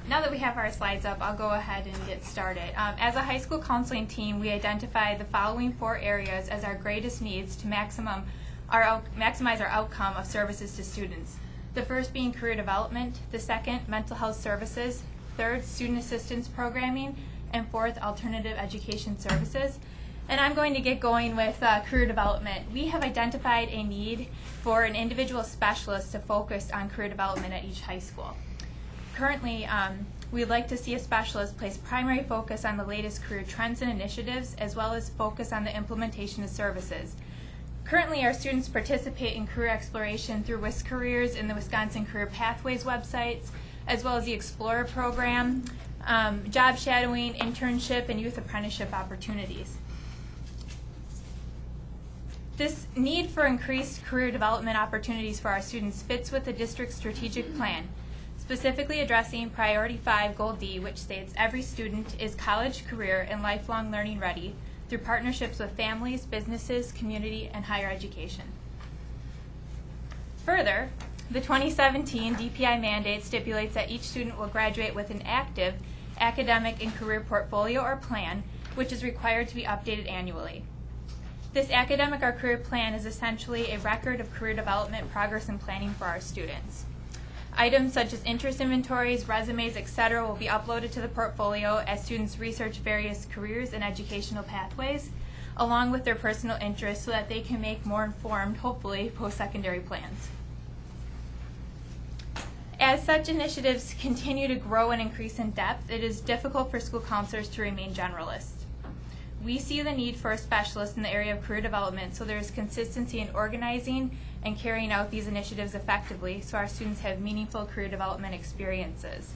that we have our slides up, I'll go ahead and get started. As a high school counseling team, we identified the following 4 areas as our greatest needs to maximize our outcome of services to students. The first being career development, the second, mental health services, third, student assistance programming, and fourth, alternative education services. And I'm going to get going with career development. We have identified a need for an individual specialist to focus on career development at each high school. Currently, we'd like to see a specialist place primary focus on the latest career trends and initiatives, as well as focus on the implementation of services. Currently, our students participate in career exploration through WisCareers and the Wisconsin Career Pathways websites, as well as the Explorer program, job shadowing, internship, and youth apprenticeship opportunities. This need for increased career development opportunities for our students fits with the district's strategic plan. specifically addressing Priority 5 Goal D, which states every student is college, career, and lifelong learning ready through partnerships with families, businesses, community, and higher education. Further, the 2017 DPI mandate stipulates that each student will graduate with an active academic and career portfolio or plan, which is required to be updated annually. This academic or career plan is essentially a record of career development, progress, and planning for our students. Items such as interest inventories, resumes, etc. will be uploaded to the portfolio as students research various careers and educational pathways, along with their personal interests so that they can make more informed, hopefully, post-secondary plans. As such initiatives continue to grow and increase in depth, it is difficult for school counselors to remain generalists. We see the need for a specialist in the area of career development so there is consistency in organizing and carrying out these initiatives effectively so our students have meaningful career development experiences.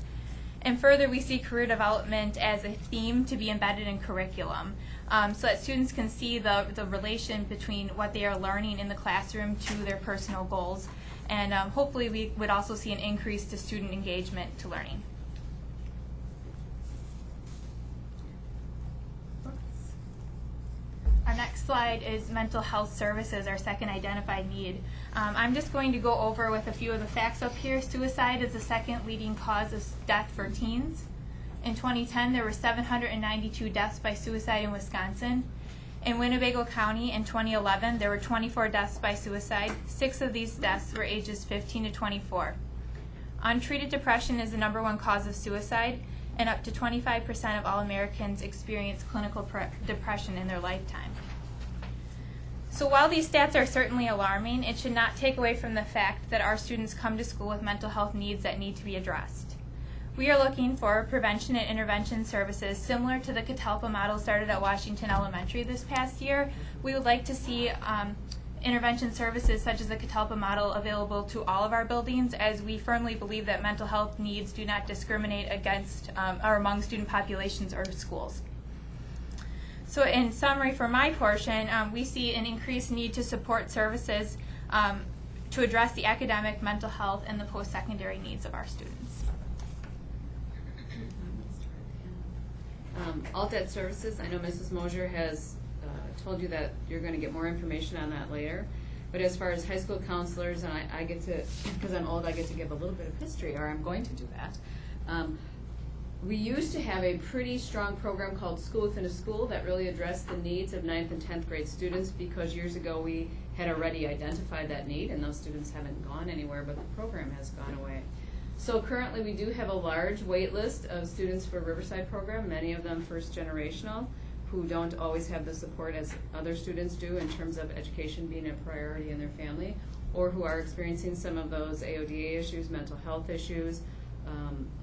And further, we see career development as a theme to be embedded in curriculum so that students can see the relation between what they are learning in the classroom to their personal goals. And hopefully we would also see an increase to student engagement to learning. Our next slide is mental health services, our second identified need. I'm just going to go over with a few of the facts up here. Suicide is the second leading cause of death for teens. In 2010, there were 792 deaths by suicide in Wisconsin. In Winnebago County in 2011, there were 24 deaths by suicide. 6 of these deaths were ages 15 to 24. Untreated depression is the #1 cause of suicide, and up to 25% of all Americans experience clinical depression in their lifetime. So while these stats are certainly alarming, it should not take away from the fact that our students come to school with mental health needs that need to be addressed. We are looking for prevention and intervention services similar to the Catalpa model started at Washington Elementary this past year. We would like to see intervention services such as the Catalpa model available to all of our buildings, as we firmly believe that mental health needs do not discriminate against or among student populations or schools. So in summary for my portion, we see an increased need to support services to address the academic, mental health, and the post-secondary needs of our students. Alt-Ed services, I know Mrs. Mosier has told you that you're going to get more information on that later. But as far as high school counselors, and I get to, because I'm old, I get to give a little bit of history, or I'm going to do that. We used to have a pretty strong program called School Within a School that really addressed the needs of 9th and 10th grade students, because years ago we had already identified that need, and those students haven't gone anywhere, but the program has gone away. So currently we do have a large wait list of students for Riverside program, many of them first generational, who don't always have the support as other students do in terms of education being a priority in their family, or who are experiencing some of those AODA issues, mental health issues,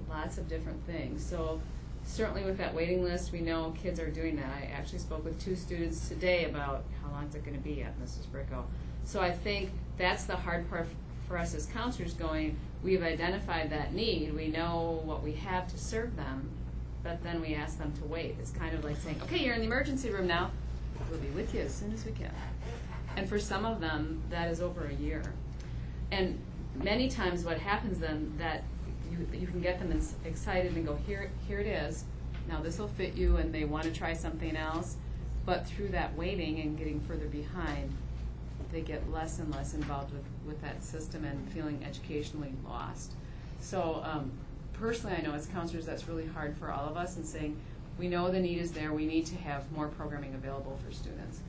lots of different things. So certainly with that waiting list, we know kids are doing that. I actually spoke with 2 students today about how long is it going to be at Mrs. Bricko. So I think that's the hard part for us as counselors going, we've identified that need, we know what we have to serve them, but then we ask them to wait. It's kind of like saying, okay, you're in the emergency room now, we'll be with you as soon as we can. And for some of them, that is over a year. And many times what happens then, that you can get them excited and go, here it is, now this will fit you, and they want to try something else, but through that waiting and getting further behind, they get less and less involved with that system and feeling educationally lost. So personally, I know as counselors that's really hard for all of us, and saying we know the need is there, we need to have more programming available for students.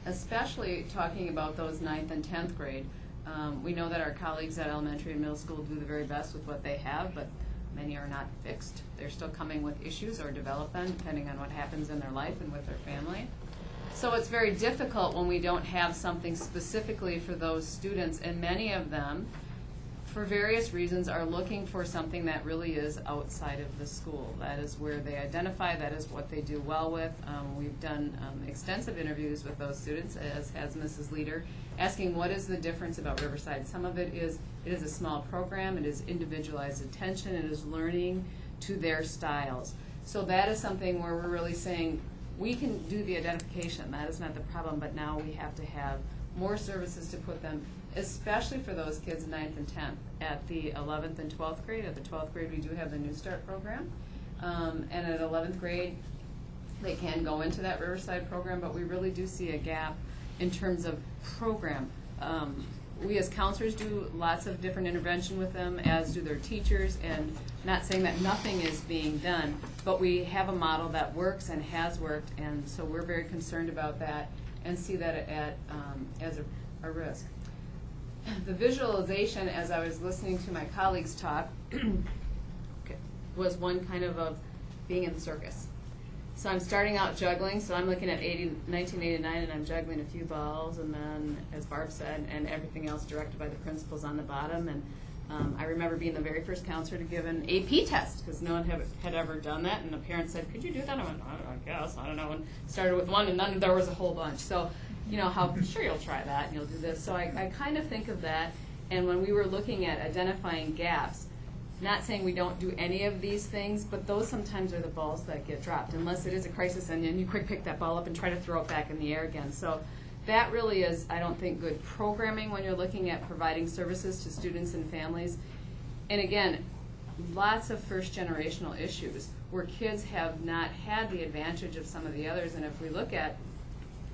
Especially talking about those 9th and 10th grade. We know that our colleagues at elementary and middle school do the very best with what they have, but many are not fixed. They're still coming with issues or develop them depending on what happens in their life and with their family. So it's very difficult when we don't have something specifically for those students, and many of them, for various reasons, are looking for something that really is outside of the school. That is where they identify, that is what they do well with. We've done extensive interviews with those students, as has Mrs. Leader, asking what is the difference about Riverside. Some of it is a small program, it is individualized attention, it is learning to their styles. So that is something where we're really saying, we can do the identification, that is not the problem, but now we have to have more services to put them especially for those kids in 9th and 10th. At the 11th and 12th grade, at the 12th grade, we do have the New Start program. And at 11th grade, they can go into that Riverside program, but we really do see a gap in terms of program. We as counselors do lots of different intervention with them, as do their teachers, and not saying that nothing is being done, but we have a model that works and has worked, and so we're very concerned about that and see that as a risk. The visualization, as I was listening to my colleagues talk, was one kind of being in the circus. So I'm starting out juggling, so I'm looking at 1989, and I'm juggling a few balls, and then, as Barb said, and everything else directed by the principals on the bottom. And I remember being the very first counselor to give an AP test, because no one had ever done that, and the parents said, could you do that? I went, I guess, I don't know, and started with one, and then there was a whole bunch. So, you know, sure, you'll try that, and you'll do this. So I kind of think of that, and when we were looking at identifying gaps, not saying we don't do any of these things, but those sometimes are the balls that get dropped, unless it is a crisis, and then you quick pick that ball up and try to throw it back in the air again. So that really is, I don't think, good programming when you're looking at providing services to students and families. And again, lots of first-generational issues where kids have not had the advantage of some of the others. And if we look at,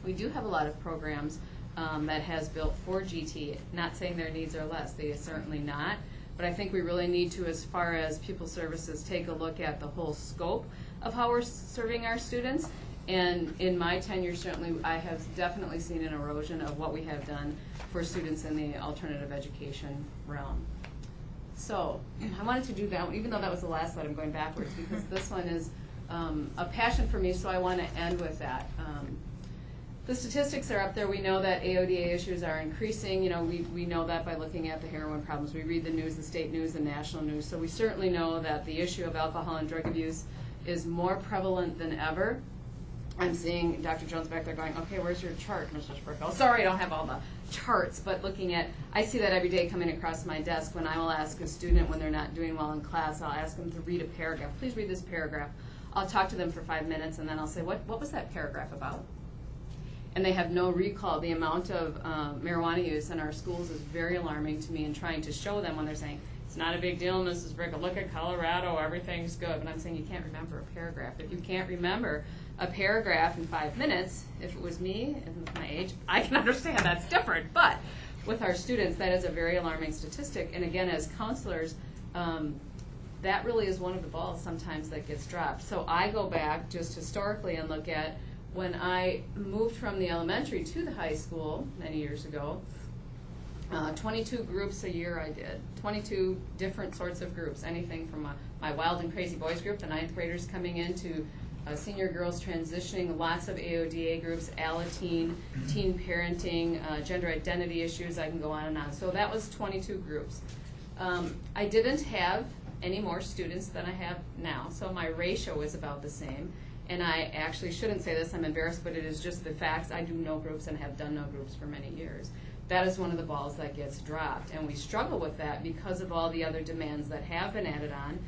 we do have a lot of programs that has built for GT, not saying their needs are less, they are certainly not. But I think we really need to, as far as pupil services, take a look at the whole scope of how we're serving our students. And in my tenure, certainly, I have definitely seen an erosion of what we have done for students in the alternative education realm. So I wanted to do that, even though that was the last slide, I'm going backwards, because this one is a passion for me, so I want to end with that. The statistics are up there. We know that AODA issues are increasing. You know, we know that by looking at the heroin problems. We read the news, the state news, the national news. So we certainly know that the issue of alcohol and drug abuse is more prevalent than ever. I'm seeing Dr. Jones back there going, okay, where's your chart, Mr. Sprickle? Sorry, I don't have all the charts, but looking at, I see that every day coming across my desk when I will ask a student when they're not doing well in class, I'll ask them to read a paragraph. Please read this paragraph. I'll talk to them for 5 minutes, and then I'll say, what was that paragraph about? And they have no recall. The amount of marijuana use in our schools is very alarming to me, and trying to show them when they're saying, it's not a big deal, Mrs. Brickle, look at Colorado, everything's good. But I'm saying you can't remember a paragraph. If you can't remember a paragraph in 5 minutes, if it was me, and with my age, I can understand that's different. But with our students, that is a very alarming statistic. And again, as counselors, that really is one of the balls sometimes that gets dropped. So I go back just historically and look at when I moved from the elementary to the high school many years ago. 22 groups a year I did, 22 different sorts of groups, anything from my Wild and Crazy Boys group, the 9th graders coming in, to senior girls transitioning, lots of AODA groups, Alateen, teen parenting, gender identity issues, I can go on and on. So that was 22 groups. I didn't have any more students than I have now, so my ratio is about the same. And I actually shouldn't say this, I'm embarrassed, but it is just the facts. I do no groups and have done no groups for many years. That is one of the balls that gets dropped, and we struggle with that because of all the other demands that have been added on.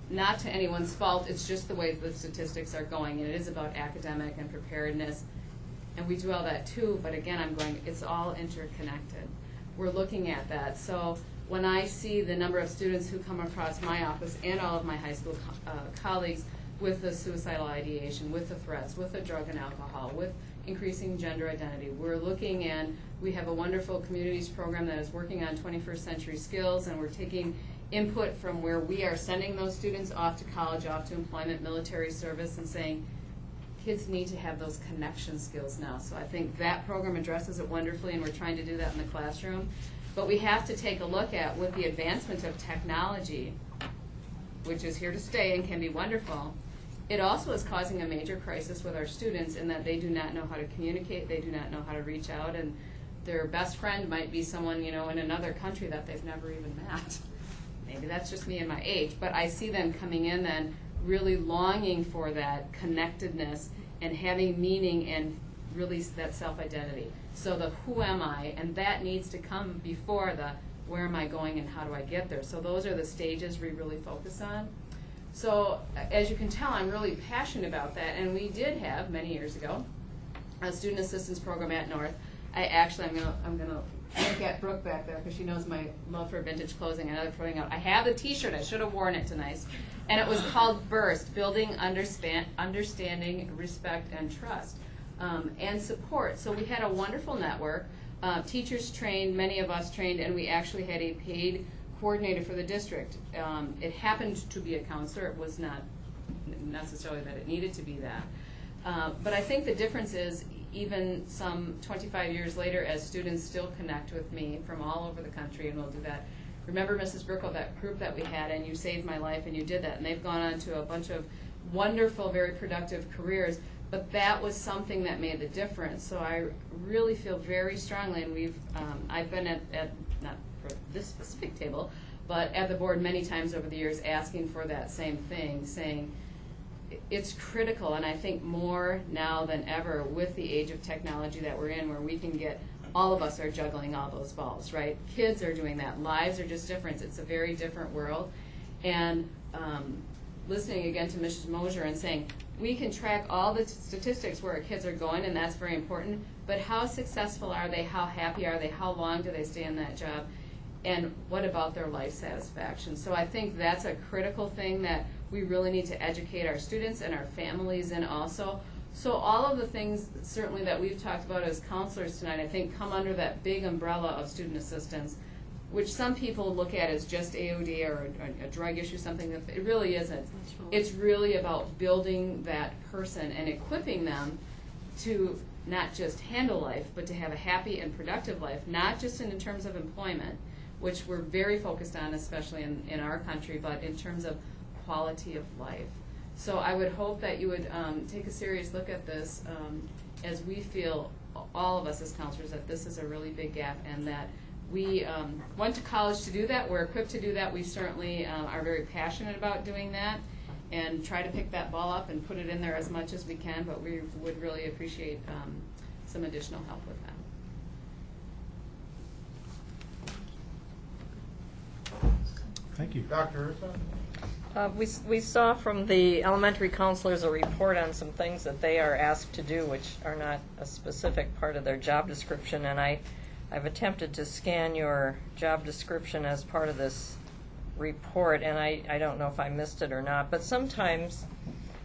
Not to anyone's fault, it's just the way the statistics are going, and it is about academic and preparedness, and we do all that too, but again, I'm going, it's all interconnected. We're looking at that. So when I see the number of students who come across my office and all of my high school colleagues with the suicidal ideation, with the threats, with the drug and alcohol, with increasing gender identity, we're looking, and we have a wonderful communities program that is working on 21st century skills, and we're taking input from where we are sending those students off to college, off to employment, military service, and saying kids need to have those connection skills now. So I think that program addresses it wonderfully, and we're trying to do that in the classroom. But we have to take a look at, with the advancement of technology, which is here to stay and can be wonderful, it also is causing a major crisis with our students in that they do not know how to communicate, they do not know how to reach out, and their best friend might be someone, you know, in another country that they've never even met. Maybe that's just me and my age, but I see them coming in then really longing for that connectedness and having meaning and really that self-identity. So the who am I, and that needs to come before the where am I going and how do I get there. So those are the stages we really focus on. So as you can tell, I'm really passionate about that, and we did have many years ago a student assistance program at North. I'm gonna look at Brooke back there, because she knows my love for vintage clothing and other throwing out. I have the T-shirt. I should have worn it tonight. And it was called Burst, Building Understanding, Respect, and Trust, and Support. So we had a wonderful network. Teachers trained, many of us trained, and we actually had a paid coordinator for the district. It happened to be a counselor. It was not necessarily that it needed to be that. But I think the difference is, even some 25 years later, as students still connect with me from all over the country, and we'll do that. Remember, Mrs. Brickle, that group that we had, and you saved my life, and you did that, and they've gone on to a bunch of wonderful, very productive careers, but that was something that made the difference. So I really feel very strongly, and I've been at, not for this specific table, but at the board many times over the years asking for that same thing, saying it's critical, and I think more now than ever with the age of technology that we're in, where we can get, all of us are juggling all those balls, right? Kids are doing that. Lives are just different. It's a very different world. And listening again to Mrs. Mosier and saying, we can track all the statistics where our kids are going, and that's very important, but how successful are they? How happy are they? How long do they stay in that job? And what about their life satisfaction? So I think that's a critical thing that we really need to educate our students and our families in also. So all of the things certainly that we've talked about as counselors tonight, I think come under that big umbrella of student assistance, which some people look at as just AOD or a drug issue, something that it really isn't. It's really about building that person and equipping them to not just handle life, but to have a happy and productive life, not just in terms of employment, which we're very focused on, especially in our country, but in terms of quality of life. So I would hope that you would take a serious look at this, as we feel, all of us as counselors, that this is a really big gap, and that we went to college to do that. We're equipped to do that. We certainly are very passionate about doing that, and try to pick that ball up and put it in there as much as we can, but we would really appreciate some additional help with that. Thank you. Dr. Urza? We saw from the elementary counselors a report on some things that they are asked to do, which are not a specific part of their job description, and I've attempted to scan your job description as part of this report, and I don't know if I missed it or not, but sometimes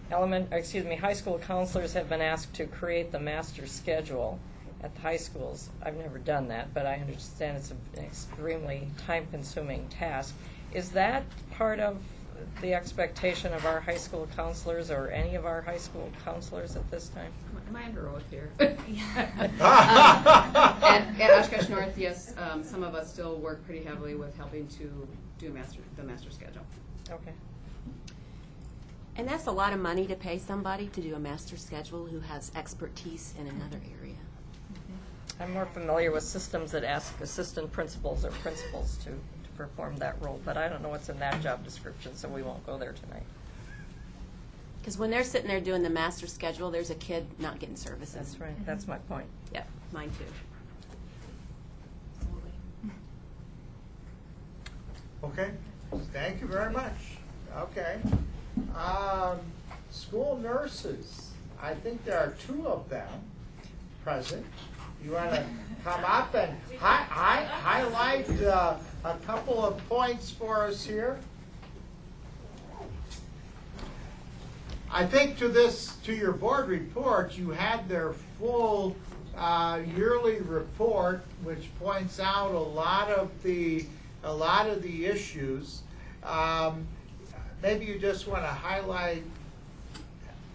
high school counselors have been asked to create the master schedule at the high schools. I've never done that, but I understand it's an extremely time-consuming task. Is that part of the expectation of our high school counselors, or any of our high school counselors at this time? Am I under oath here? At Oshkosh North, yes, some of us still work pretty heavily with helping to do the master schedule. Okay. And that's a lot of money to pay somebody to do a master schedule who has expertise in another area. I'm more familiar with systems that ask assistant principals or principals to perform that role, but I don't know what's in that job description, so we won't go there tonight. Because when they're sitting there doing the master schedule, there's a kid not getting services. That's right. That's my point. Yep, mine too. Okay, thank you very much. Okay. School nurses, I think there are two of them present. You want to come up and highlight a couple of points for us here? I think to your board report, you had their full yearly report, which points out a lot of the issues. Maybe you just want to highlight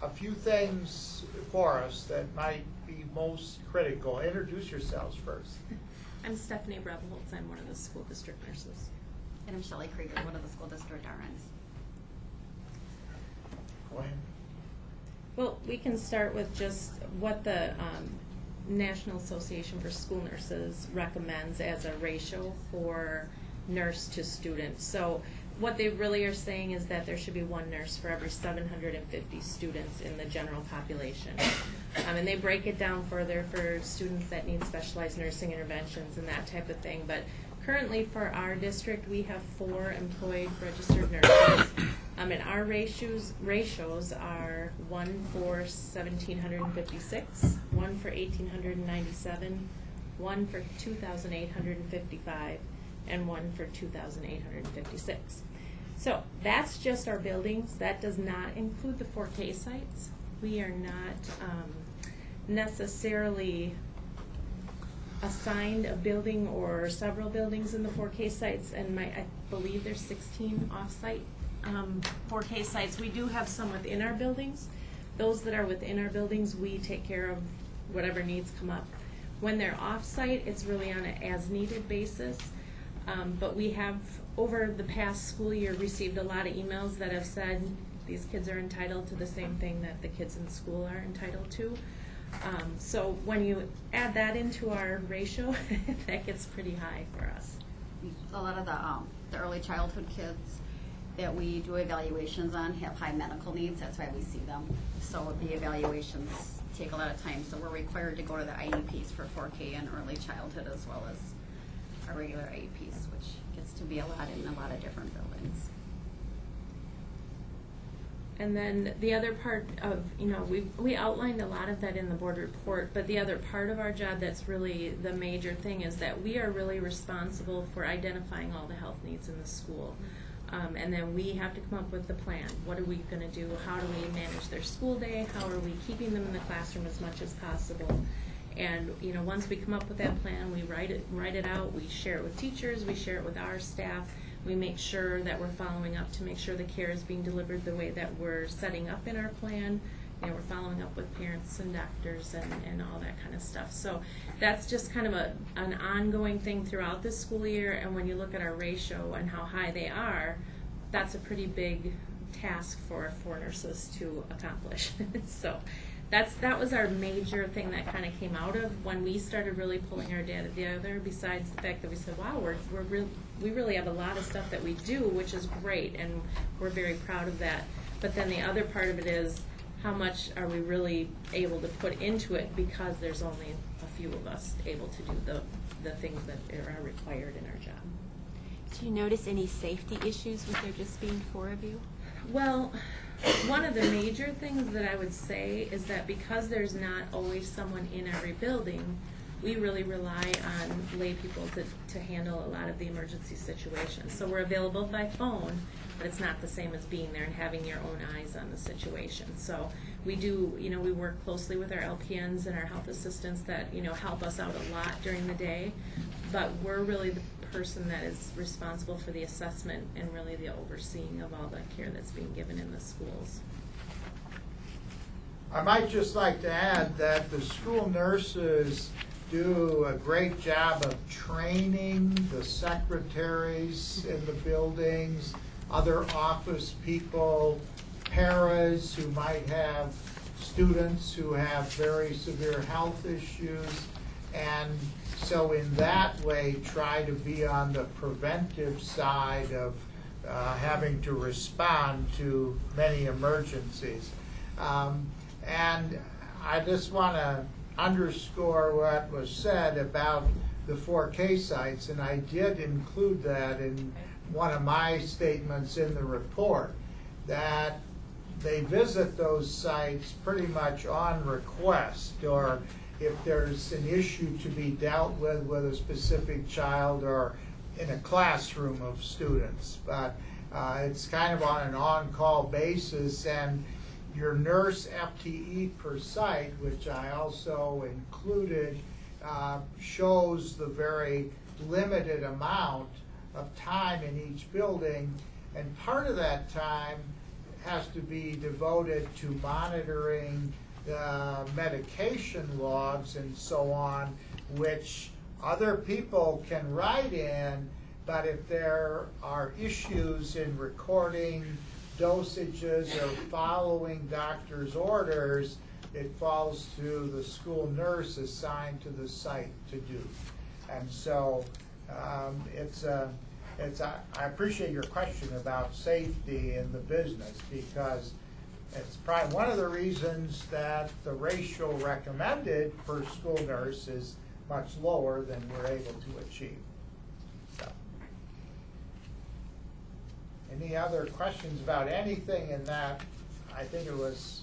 a few things for us that might be most critical. Introduce yourselves first. I'm Stephanie Brebholtz. I'm one of the school district nurses. And I'm Shelley Krieger, one of the school district RNs. Go ahead. Well, we can start with just what the National Association for School Nurses recommends as a ratio for nurse to student. So what they really are saying is that there should be one nurse for every 750 students in the general population. And they break it down further for students that need specialized nursing interventions and that type of thing. But currently for our district, we have 4 employed registered nurses. And our ratios are 1 for 1,756, 1 for 1,897, one for 2,855, and one for 2,856. So that's just our buildings. That does not include the 4K sites. We are not necessarily assigned a building or several buildings in the 4K sites, and I believe there's 16 off-site 4K sites. We do have some within our buildings. Those that are within our buildings, we take care of whatever needs come up. When they're off-site, it's really on an as-needed basis. But we have, over the past school year, received a lot of emails that have said these kids are entitled to the same thing that the kids in school are entitled to. So when you add that into our ratio, that gets pretty high for us. A lot of the early childhood kids that we do evaluations on have high medical needs. That's why we see them. So the evaluations take a lot of time. So we're required to go to the IEPs for 4K and early childhood as well as our regular IEPs, which gets to be a lot in a lot of different buildings. And then the other part of, we outlined a lot of that in the board report, but the other part of our job that's really the major thing is that we are really responsible for identifying all the health needs in the school. And then we have to come up with the plan. What are we going to do? How do we manage their school day? How are we keeping them in the classroom as much as possible? And once we come up with that plan, we write it out. We share it with teachers. We share it with our staff. We make sure that we're following up to make sure the care is being delivered the way that we're setting up in our plan. We're following up with parents and doctors and all that kind of stuff. So that's just kind of an ongoing thing throughout this school year. And when you look at our ratio and how high they are, that's a pretty big task for nurses to accomplish. So that was our major thing that kind of came out of when we started really pulling our data together, besides the fact that we said, wow, we really have a lot of stuff that we do, which is great, and we're very proud of that. But then the other part of it is, how much are we really able to put into it, because there's only a few of us able to do the things that are required in our job. Do you notice any safety issues with there just being 4 of you? Well, one of the major things that I would say is that because there's not always someone in every building, we really rely on lay people to handle a lot of the emergency situations. So we're available by phone, but it's not the same as being there and having your own eyes on the situation. So we do, we work closely with our LPNs and our health assistants that, help us out a lot during the day, but we're really the person that is responsible for the assessment and really the overseeing of all the care that's being given in the schools. I might just like to add that the school nurses do a great job of training the secretaries in the buildings, other office people, paras who might have students who have very severe health issues, and so in that way try to be on the preventive side of having to respond to many emergencies. And I just want to underscore what was said about the 4K sites, and I did include that in one of my statements in the report, that they visit those sites pretty much on request, or if there's an issue to be dealt with a specific child or in a classroom of students. But it's kind of on an on-call basis, and your nurse FTE per site, which I also included, shows the very limited amount of time in each building, and part of that time has to be devoted to monitoring the medication logs and so on, which other people can write in, but if there are issues in recording dosages or following doctor's orders, it falls to the school nurse assigned to the site to do. And so I appreciate your question about safety in the business, because it's probably one of the reasons that the ratio recommended per school nurse is much lower than we're able to achieve. So, any other questions about anything in that? I think it was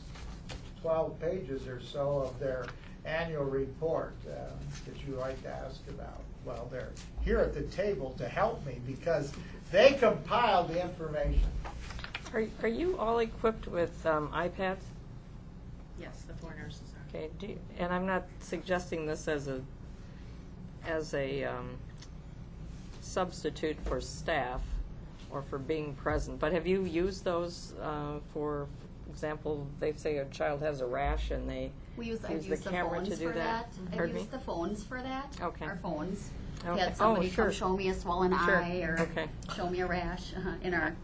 12 pages or so of their annual report that you like to ask about? Well, they're here at the table to help me because they compiled the information. Are you all equipped with iPads? Yes, the 4 nurses are. Okay, and I'm not suggesting this as a substitute for staff or for being present, but have you used those for example, they say a child has a rash and they I've use used the camera phones to do for that? I've Pardon me? used the phones for that. Okay. Our phones. Okay. Had somebody sure. come show me a swollen Sure. eye or Okay. show me a rash on our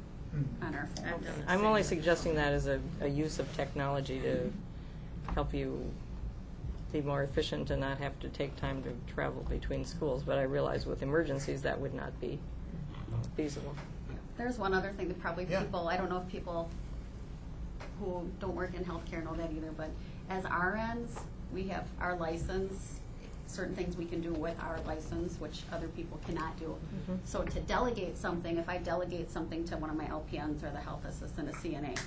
phones. I'm only suggesting that as a use of technology to help you be more efficient and not have to take time to travel between schools. But I realize with emergencies that would not be feasible. There's one other thing that probably Yeah. people, I don't know if people who don't work in healthcare know that either, but as RNs, we have our license, certain things we can do with our license, which other people cannot do. Mm-hmm. So to delegate something, if I delegate something to one of my LPNs or the health assistant, a CNA,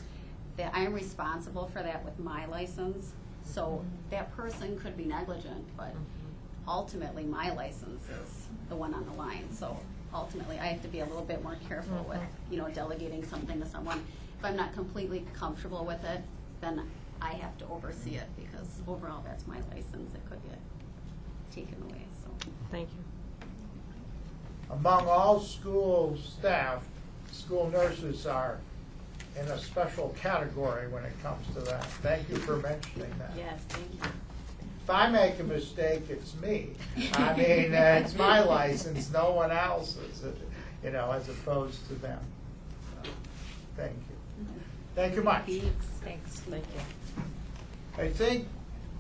that I am responsible for that with my license. So that person could be negligent, but ultimately my license is the one on the line. So ultimately I have to be a little bit more careful with, delegating something to someone. If I'm not completely comfortable with it, then I have to oversee it because overall that's my license. It could get taken away. So Thank you. Among all school staff, school nurses are in a special category when it comes to that. Thank you for mentioning that. Yes, thank you. If I make a mistake, it's me. I mean, it's my license, no one else's, as opposed to them. Thank you. Thank you much. Thanks. Thank you. I think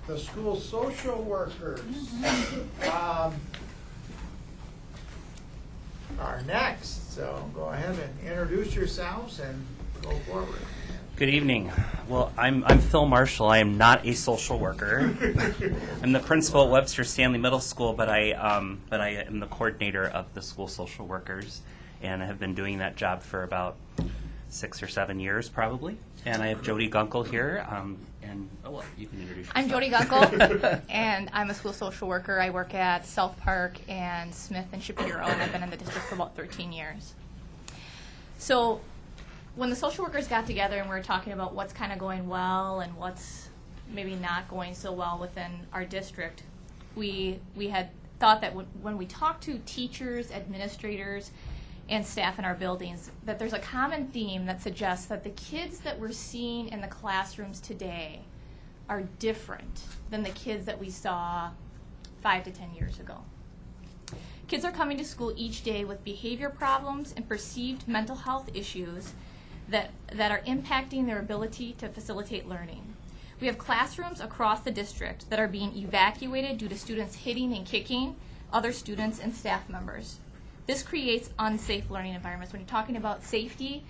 the school social workers are next, so go ahead and introduce yourselves and go forward. Good evening. Well, I'm Phil Marshall. I am not a social worker. I'm the principal at Webster Stanley Middle School, but I am the coordinator of the school social workers, and I have been doing that job for about 6 or 7 years, probably. And I have Jody Gunkel here, you can introduce yourself. I'm Jody Gunkel, and I'm a school social worker. I work at South Park and Smith and Shapiro, and I've been in the district for about 13 years. So when the social workers got together and we were talking about what's kind of going well and what's maybe not going so well within our district, we had thought that when we talk to teachers, administrators, and staff in our buildings, that there's a common theme that suggests that the kids that we're seeing in the classrooms today are different than the kids that we saw 5 to 10 years ago. Kids are coming to school each day with behavior problems and perceived mental health issues that are impacting their ability to facilitate learning. We have classrooms across the district that are being evacuated due to students hitting and kicking other students and staff members. This creates unsafe learning environments. When you're talking about safety,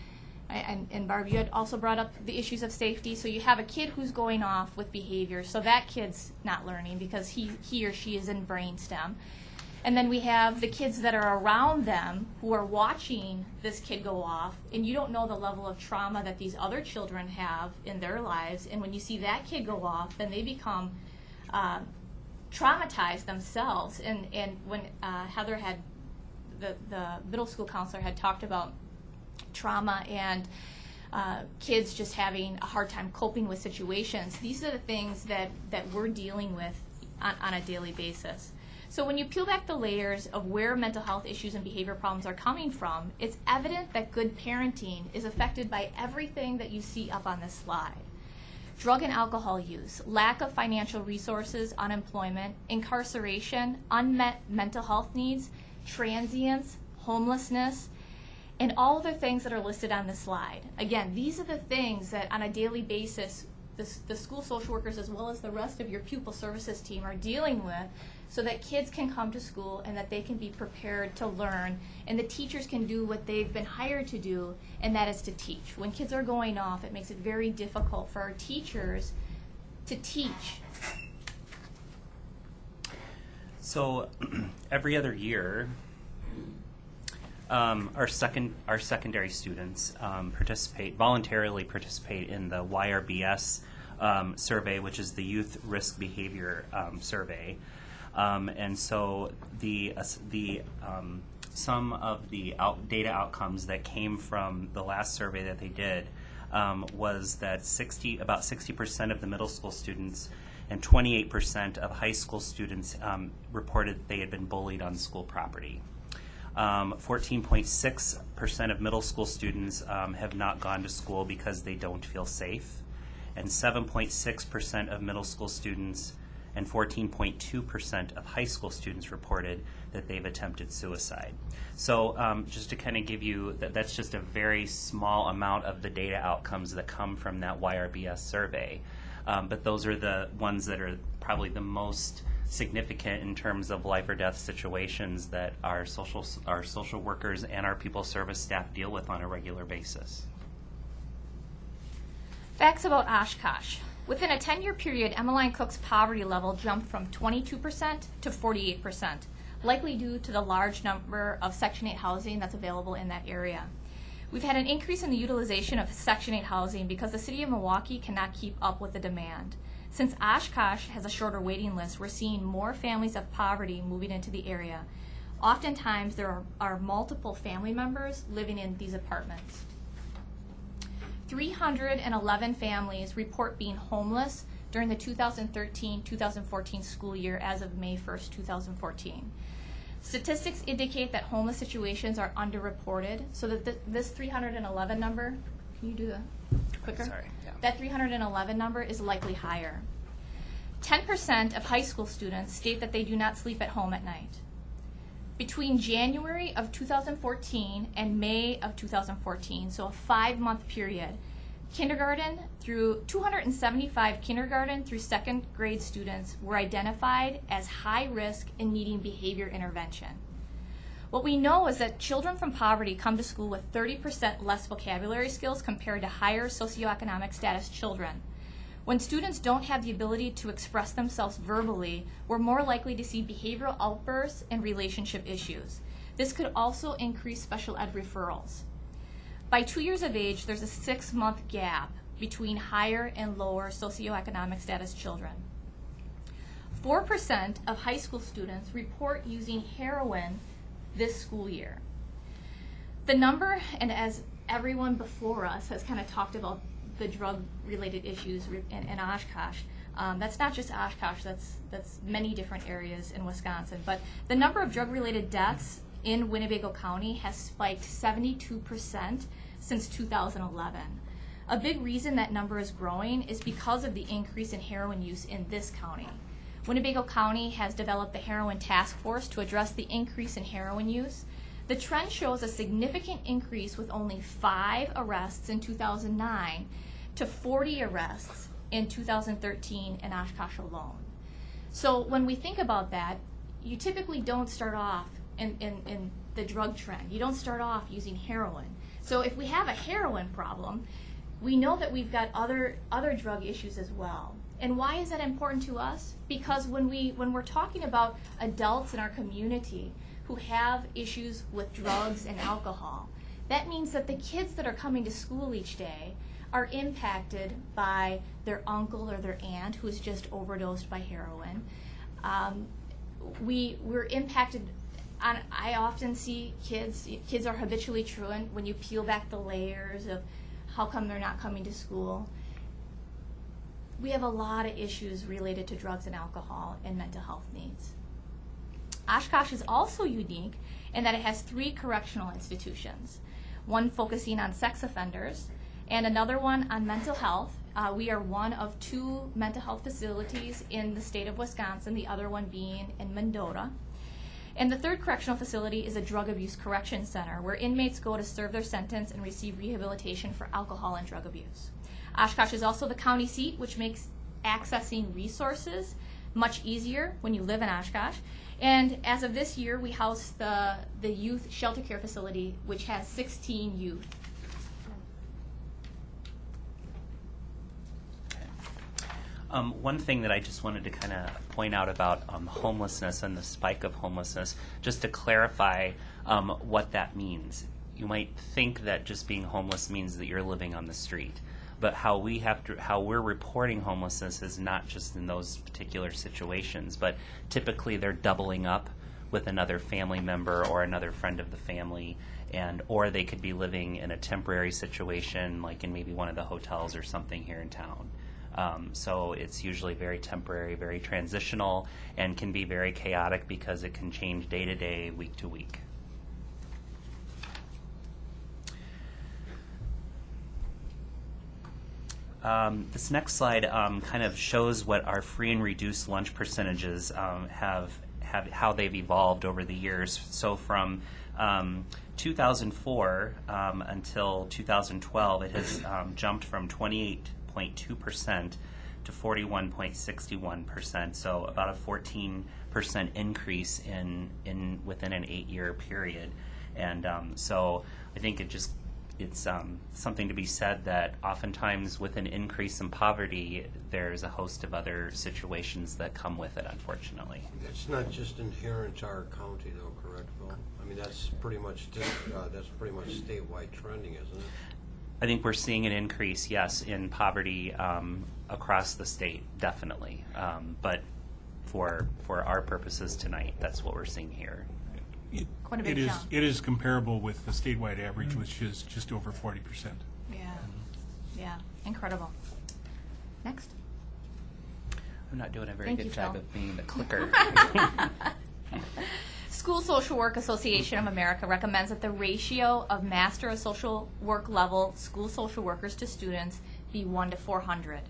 and Barb, you had also brought up the issues of safety. So you have a kid who's going off with behavior, so that kid's not learning because he or she is in brainstem. And then we have the kids that are around them who are watching this kid go off, and you don't know the level of trauma that these other children have in their lives. And when you see that kid go off, then they become traumatized themselves. And when Heather had, the middle school counselor had talked about trauma and kids just having a hard time coping with situations, these are the things that we're dealing with on a daily basis. So when you peel back the layers of where mental health issues and behavior problems are coming from, it's evident that good parenting is affected by everything that you see up on this slide. Drug and alcohol use, lack of financial resources, unemployment, incarceration, unmet mental health needs, transience, homelessness, and all of the things that are listed on the slide. Again, these are the things that on a daily basis the school social workers as well as the rest of your pupil services team are dealing with so that kids can come to school and that they can be prepared to learn and the teachers can do what they've been hired to do, and that is to teach. When kids are going off, it makes it very difficult for our teachers to teach. So every other year, our secondary students voluntarily participate in the YRBS survey, which is the Youth Risk Behavior Survey. And so some of the data outcomes that came from the last survey that they did was that about 60% of the middle school students and 28% of high school students reported they had been bullied on school property. 14.6% of middle school students have not gone to school because they don't feel safe, and 7.6% of middle school students and 14.2% of high school students reported that they've attempted suicide. So just to kind of give you, that's just a very small amount of the data outcomes that come from that YRBS survey. But those are the ones that are probably the most significant in terms of life or death situations that our social workers and our people service staff deal with on a regular basis. Facts about Oshkosh. Within a 10-year period, Emmeline Cook's poverty level jumped from 22% to 48%, likely due to the large number of Section 8 housing that's available in that area. We've had an increase in the utilization of Section 8 housing because the city of Milwaukee cannot keep up with the demand. Since Oshkosh has a shorter waiting list, we're seeing more families of poverty moving into the area. Oftentimes, there are multiple family members living in these apartments. 311 families report being homeless during the 2013-2014 school year as of May 1st, 2014. Statistics indicate that homeless situations are underreported, so that this 311 number, can you do the quicker? Sorry. Yeah. That 311 number is likely higher. 10% of high school students state that they do not sleep at home at night. Between January of 2014 and May of 2014, so a 5-month period, 275 kindergarten through second grade students were identified as high risk in needing behavior intervention. What we know is that children from poverty come to school with 30% less vocabulary skills compared to higher socioeconomic status children. When students don't have the ability to express themselves verbally, we're more likely to see behavioral outbursts and relationship issues. This could also increase special ed referrals. By 2 years of age, there's a 6-month gap between higher and lower socioeconomic status children. 4% of high school students report using heroin this school year. The number, and as everyone before us has kind of talked about the drug-related issues in Oshkosh, that's not just Oshkosh, that's many different areas in Wisconsin, but the number of drug-related deaths in Winnebago County has spiked 72% since 2011. A big reason that number is growing is because of the increase in heroin use in this county. Winnebago County has developed the Heroin Task Force to address the increase in heroin use. The trend shows a significant increase with only 5 arrests in 2009 to 40 arrests in 2013 in Oshkosh alone. So when we think about that, you typically don't start off in the drug trend. You don't start off using heroin. So if we have a heroin problem, we know that we've got other drug issues as well. And why is that important to us? Because when we're talking about adults in our community who have issues with drugs and alcohol, that means that the kids that are coming to school each day are impacted by their uncle or their aunt who is just overdosed by heroin. We're impacted on, I often see kids are habitually truant when you peel back the layers of how come they're not coming to school. We have a lot of issues related to drugs and alcohol and mental health needs. Oshkosh is also unique in that it has 3 correctional institutions, one focusing on sex offenders and another one on mental health. We are one of 2 mental health facilities in the state of Wisconsin, the other one being in Mendota. And the 3rd correctional facility is a drug abuse correction center where inmates go to serve their sentence and receive rehabilitation for alcohol and drug abuse. Oshkosh is also the county seat, which makes accessing resources much easier when you live in Oshkosh. And as of this year, we house the youth shelter care facility, which has 16 youth. One thing that I just wanted to kind of point out about homelessness and the spike of homelessness, just to clarify what that means. You might think that just being homeless means that you're living on the street. But how we're reporting homelessness is not just in those particular situations, but typically they're doubling up with another family member or another friend of the family, or they could be living in a temporary situation, like in maybe one of the hotels or something here in town. So it's usually very temporary, very transitional, and can be very chaotic because it can change day to day, week to week. This next slide kind of shows what our free and reduced lunch percentages have how they've evolved over the years. So from 2004 until 2012, it has jumped from 28.2% to 41.61%. So about a 14% increase in within an 8-year period. And so I think it's something to be said that oftentimes with an increase in poverty, there's a host of other situations that come with it, unfortunately. It's not just inherent to our county, though, correct, Phil? I mean, that's pretty much statewide trending, isn't it? I think we're seeing an increase, yes, in poverty across the state, definitely. But for our purposes tonight, that's what we're seeing here. Quite a big jump. It is comparable with the statewide average, which is just over 40%. Yeah, incredible. Next. I'm not doing a very Thank good you, job Phil. of being the clicker. School Social Work Association of America recommends that the ratio of Master of Social Work level school social workers to students be 1 to 400.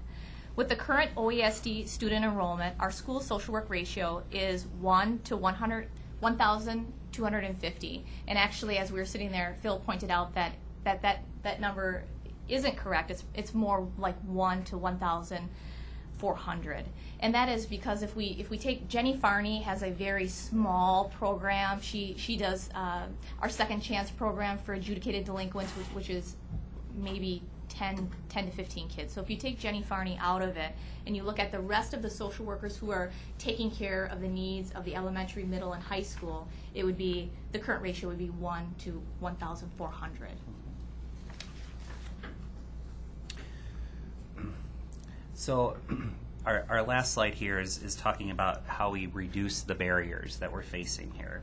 With the current OESD student enrollment, our school social work ratio is 1 to 1,250. And actually, as we were sitting there, Phil pointed out that number isn't correct. It's more like 1 to 1,400. And that is because if we take Jenny Farney has a very small program. She does our Second Chance program for adjudicated delinquents, which is maybe 10 to 15 kids. So if you take Jenny Farney out of it and you look at the rest of the social workers who are taking care of the needs of the elementary, middle, and high school, it would be, the current ratio would be 1 to 1,400. So our last slide here is talking about how we reduce the barriers that we're facing here.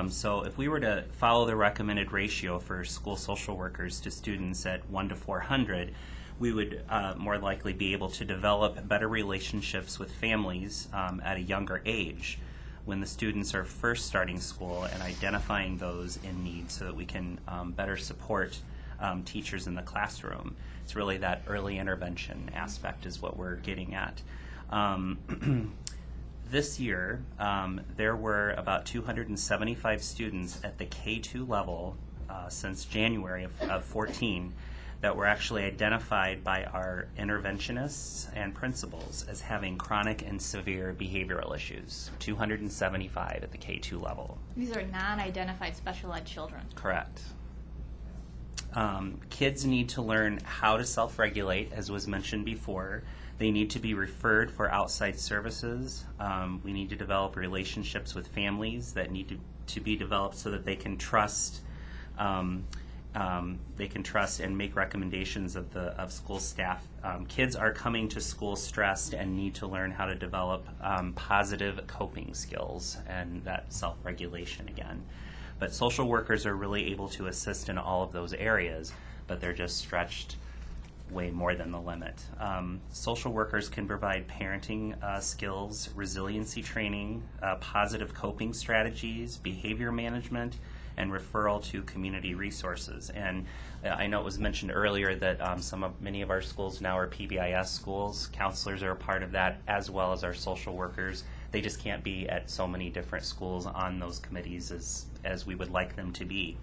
So if we were to follow the recommended ratio for school social workers to students at 1 to 400, we would more likely be able to develop better relationships with families at a younger age when the students are first starting school and identifying those in need so that we can better support teachers in the classroom. It's really that early intervention aspect is what we're getting at. This year, there were about 275 students at the K-2 level since January of 14 that were actually identified by our interventionists and principals as having chronic and severe behavioral issues. 275 at the K-2 level. These are non-identified special ed children. Correct. Kids need to learn how to self-regulate, as was mentioned before. They need to be referred for outside services. We need to develop relationships with families that need to be developed so that they can trust. They can trust and make recommendations of school staff. Kids are coming to school stressed and need to learn how to develop positive coping skills and that self-regulation again. But social workers are really able to assist in all of those areas, but they're just stretched way more than the limit. Social workers can provide parenting skills, resiliency training, positive coping strategies, behavior management, and referral to community resources. And I know it was mentioned earlier that many of our schools now are PBIS schools. Counselors are a part of that, as well as our social workers. They just can't be at so many different schools on those committees as we would like them to be.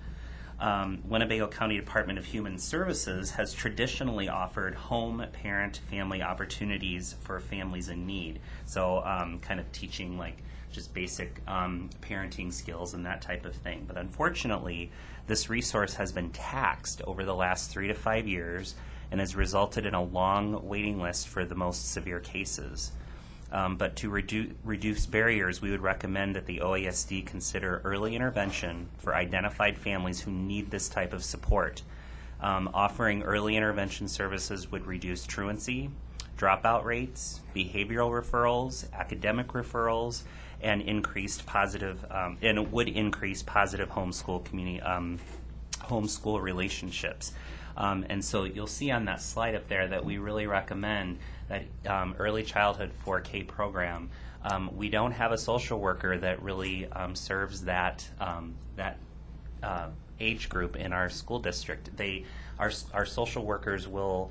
Winnebago County Department of Human Services has traditionally offered home, parent, family opportunities for families in need. So kind of teaching like just basic parenting skills and that type of thing. But unfortunately, this resource has been taxed over the last 3 to 5 years and has resulted in a long waiting list for the most severe cases. But to reduce barriers, we would recommend that the OASD consider early intervention for identified families who need this type of support. Offering early intervention services would reduce truancy, dropout rates, behavioral referrals, academic referrals, and increased positive, and it would increase positive homeschool community, homeschool relationships. And so you'll see on that slide up there that we really recommend that early childhood 4K program. We don't have a social worker that really serves that age group in our school district. Our social workers will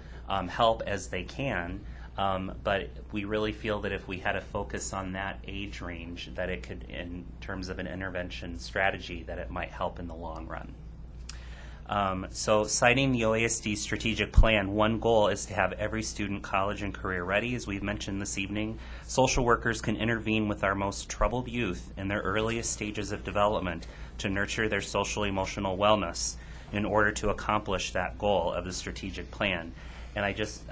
help as they can, but we really feel that if we had a focus on that age range, that it could, in terms of an intervention strategy, that it might help in the long run. So citing the OASD strategic plan, one goal is to have every student college and career ready. As we've mentioned this evening, social workers can intervene with our most troubled youth in their earliest stages of development to nurture their social emotional wellness in order to accomplish that goal of the strategic plan. And I just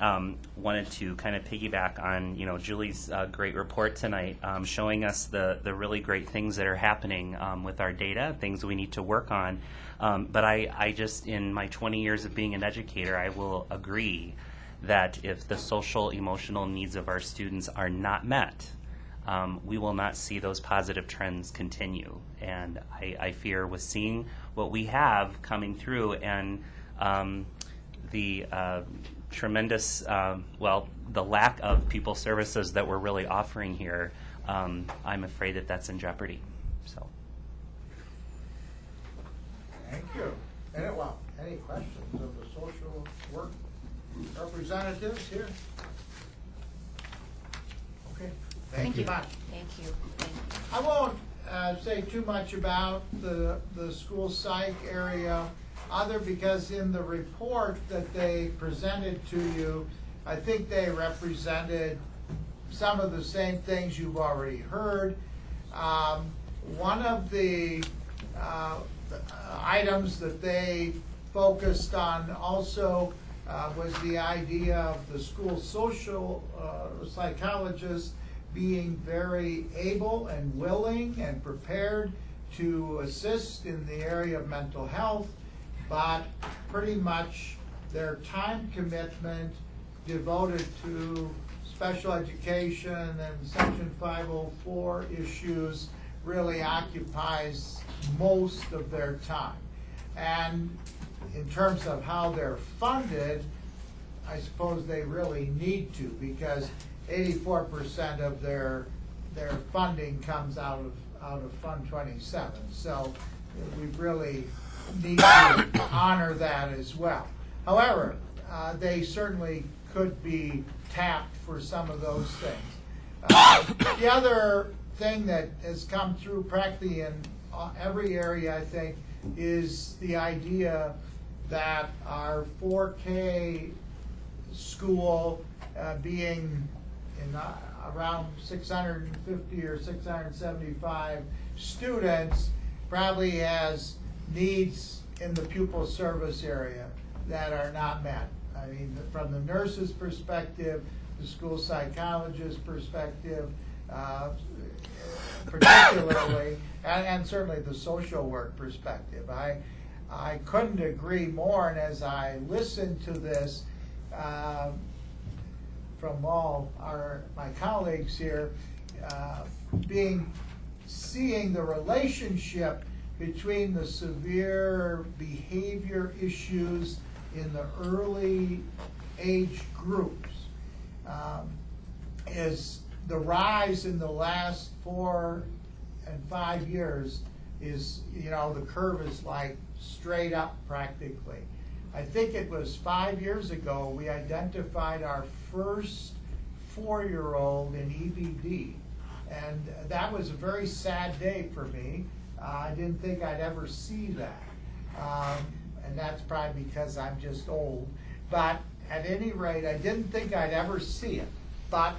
wanted to kind of piggyback on, Julie's great report tonight, showing us the really great things that are happening with our data, things we need to work on. But I just, in my 20 years of being an educator, I will agree that if the social emotional needs of our students are not met, we will not see those positive trends continue. And I fear with seeing what we have coming through and the tremendous, the lack of people services that we're really offering here, I'm afraid that that's in jeopardy. So. Thank you. Any questions of the social work representatives here? Okay. Thank you much. Thank you. I won't say too much about the school psych area, other because in the report that they presented to you, I think they represented some of the same things you've already heard. One of the items that they focused on also was the idea of the school social psychologist being very able and willing and prepared to assist in the area of mental health, but pretty much their time commitment devoted to special education and Section 504 issues really occupies most of their time. And in terms of how they're funded, I suppose they really need to, because 84% of their funding comes out of Fund 27. So we really need to honor that as well. However, they certainly could be tapped for some of those things. The other thing that has come through practically in every area, I think, is the idea that our 4K school being in around 650 or 675 students probably has needs in the pupil service area that are not met. I mean, from the nurse's perspective, the school psychologist's perspective, particularly, and certainly the social work perspective. I couldn't agree more, and as I listened to this from all my colleagues here, seeing the relationship between the severe behavior issues in the early age groups is the rise in the last 4 and 5 years is, the curve is like straight up practically. I think it was 5 years ago we identified our first 4-year-old in EBD, and that was a very sad day for me. I didn't think I'd ever see that, and that's probably because I'm just old, but at any rate, I didn't think I'd ever see it, but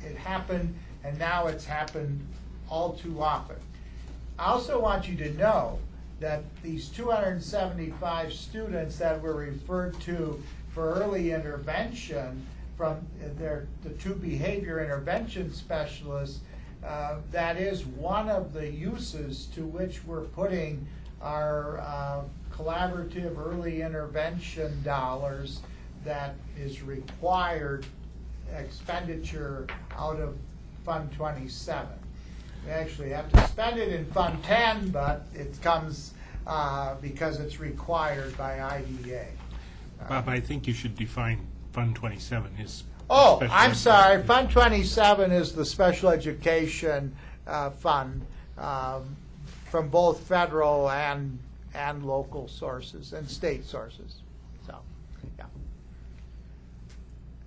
it happened, and now it's happened all too often. I also want you to know that these 275 students that were referred to for early intervention from the 2 behavior intervention specialists, that is one of the uses to which we're putting our collaborative early intervention dollars that is required expenditure out of Fund 27. We actually have to spend it in Fund 10, but it comes because it's required by IDA. Bob, I think you should define Fund 27 as. Oh, special I'm ed. sorry. Fund 27 is the special education fund from both federal and local sources and state sources. So, yeah.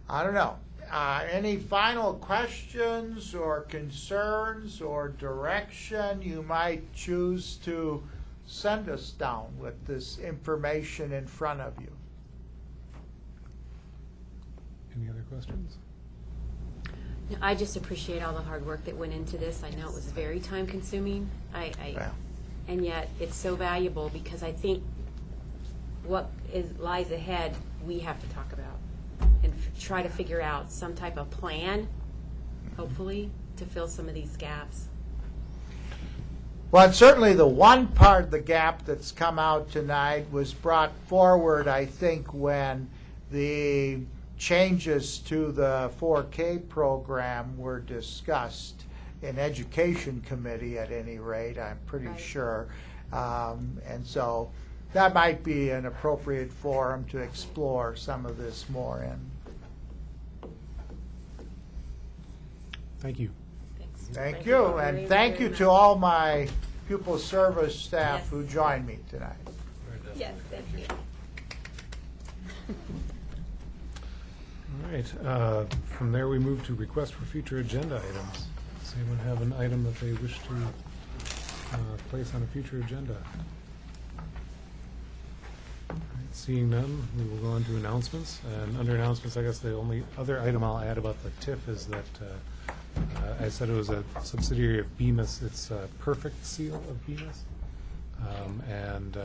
I don't know. Any final questions or concerns or direction you might choose to send us down with this information in front of you? Any other questions? No, I just appreciate all the hard work that went into this. I know it was very time consuming. And yet it's so valuable because I think what lies ahead we have to talk about and try to figure out some type of plan, hopefully, to fill some of these gaps. Well, and certainly the one part of the gap that's come out tonight was brought forward, I think, when the changes to the 4K program were discussed in Education Committee, at any rate, I'm pretty sure. And so that might be an appropriate forum to explore some of this more in. Thank you. Thank you, and thank you to all my pupil service staff who joined me tonight. Yes, thank you. All right. From there, we move to request for future agenda items. Does anyone have an item that they wish to place on a future agenda? All right, seeing none, we will go on to announcements. And under announcements, I guess the only other item I'll add about the TIF is that I said it was a subsidiary of Bemis. It's a Perfect Seal of Bemis. And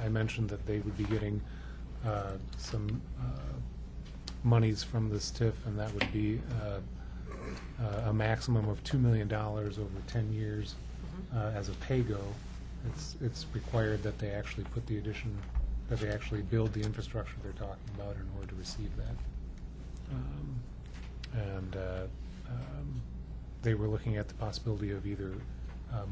I mentioned that they would be getting some monies from this TIF, and that would be a maximum of $2 million over 10 years as a pay-go. It's required that they actually put the addition, that they actually build the infrastructure they're talking about in order to receive that. They were looking at the possibility of either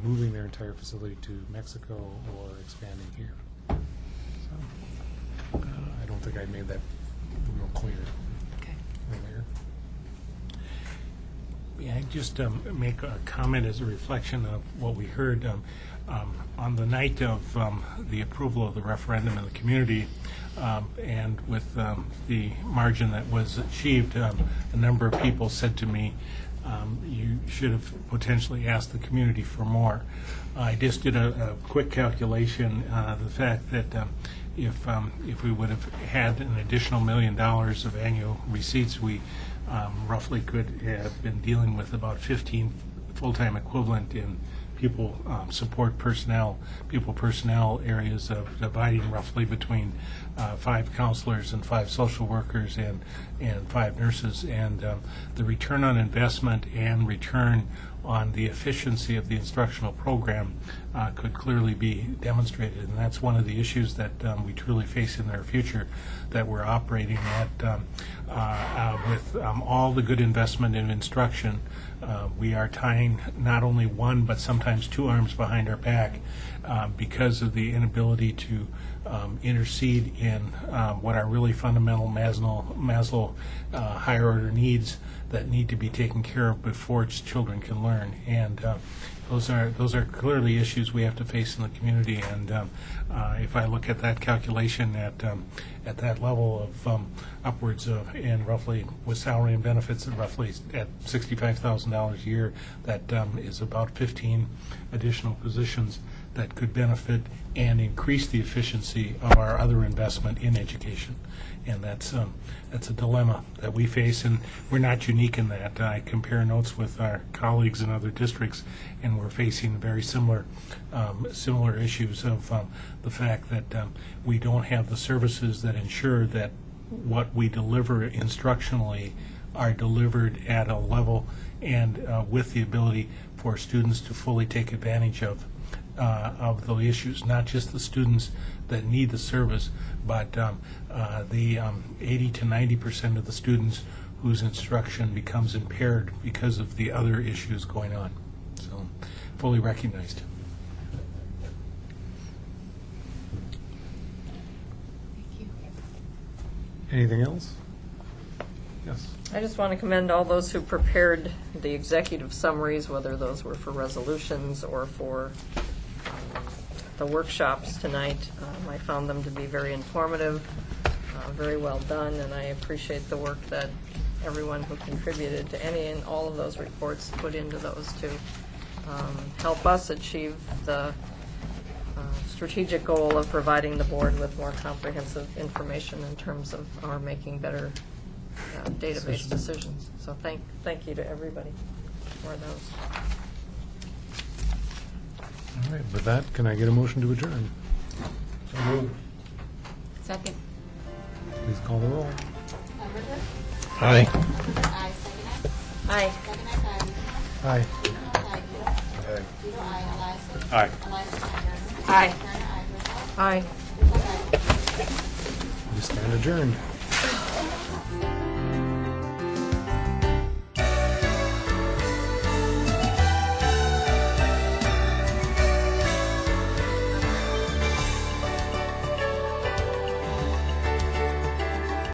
moving their entire facility to Mexico or expanding here. So, I don't think I made that real clear earlier. Yeah, I just make a comment as a reflection of what we heard on the night of the approval of the referendum in the community, and with the margin that was achieved, a number of people said to me, you should have potentially asked the community for more. I just did a quick calculation, the fact that if we would have had an additional $1 million of annual receipts, we roughly could have been dealing with about 15 full-time equivalent in pupil support personnel, pupil personnel areas of dividing roughly between 5 counselors and 5 social workers and 5 nurses. And the return on investment and return on the efficiency of the instructional program could clearly be demonstrated. And that's one of the issues that we truly face in our future, that we're operating at with all the good investment in instruction. We are tying not only one but sometimes 2 arms behind our back because of the inability to intercede in what are really fundamental Maslow higher order needs that need to be taken care of before children can learn. And those are clearly issues we have to face in the community. And if I look at that calculation at that level of upwards of, and roughly with salary and benefits at roughly at $65,000 a year, that is about 15 additional positions that could benefit and increase the efficiency of our other investment in education. And that's a dilemma that we face, and we're not unique in that. I compare notes with our colleagues in other districts, and we're facing very similar issues of the fact that we don't have the services that ensure that what we deliver instructionally are delivered at a level and with the ability for students to fully take advantage of of the issues, not just the students that need the service, but the 80 to 90% of the students whose instruction becomes impaired because of the other issues going on. So, fully recognized. Anything else? Yes. I just want to commend all those who prepared the executive summaries, whether those were for resolutions or for the workshops tonight. I found them to be very informative, very well done, and I appreciate the work that everyone who contributed to any and all of those reports put into those to help us achieve the strategic goal of providing the board with more comprehensive information in terms of our making better database decisions. So thank you to everybody for those. All right, with that, can I get a motion to adjourn? So moved. Second. Please call the roll. Aye. Aye. Aye. Aye. Aye. Aye. We stand adjourned.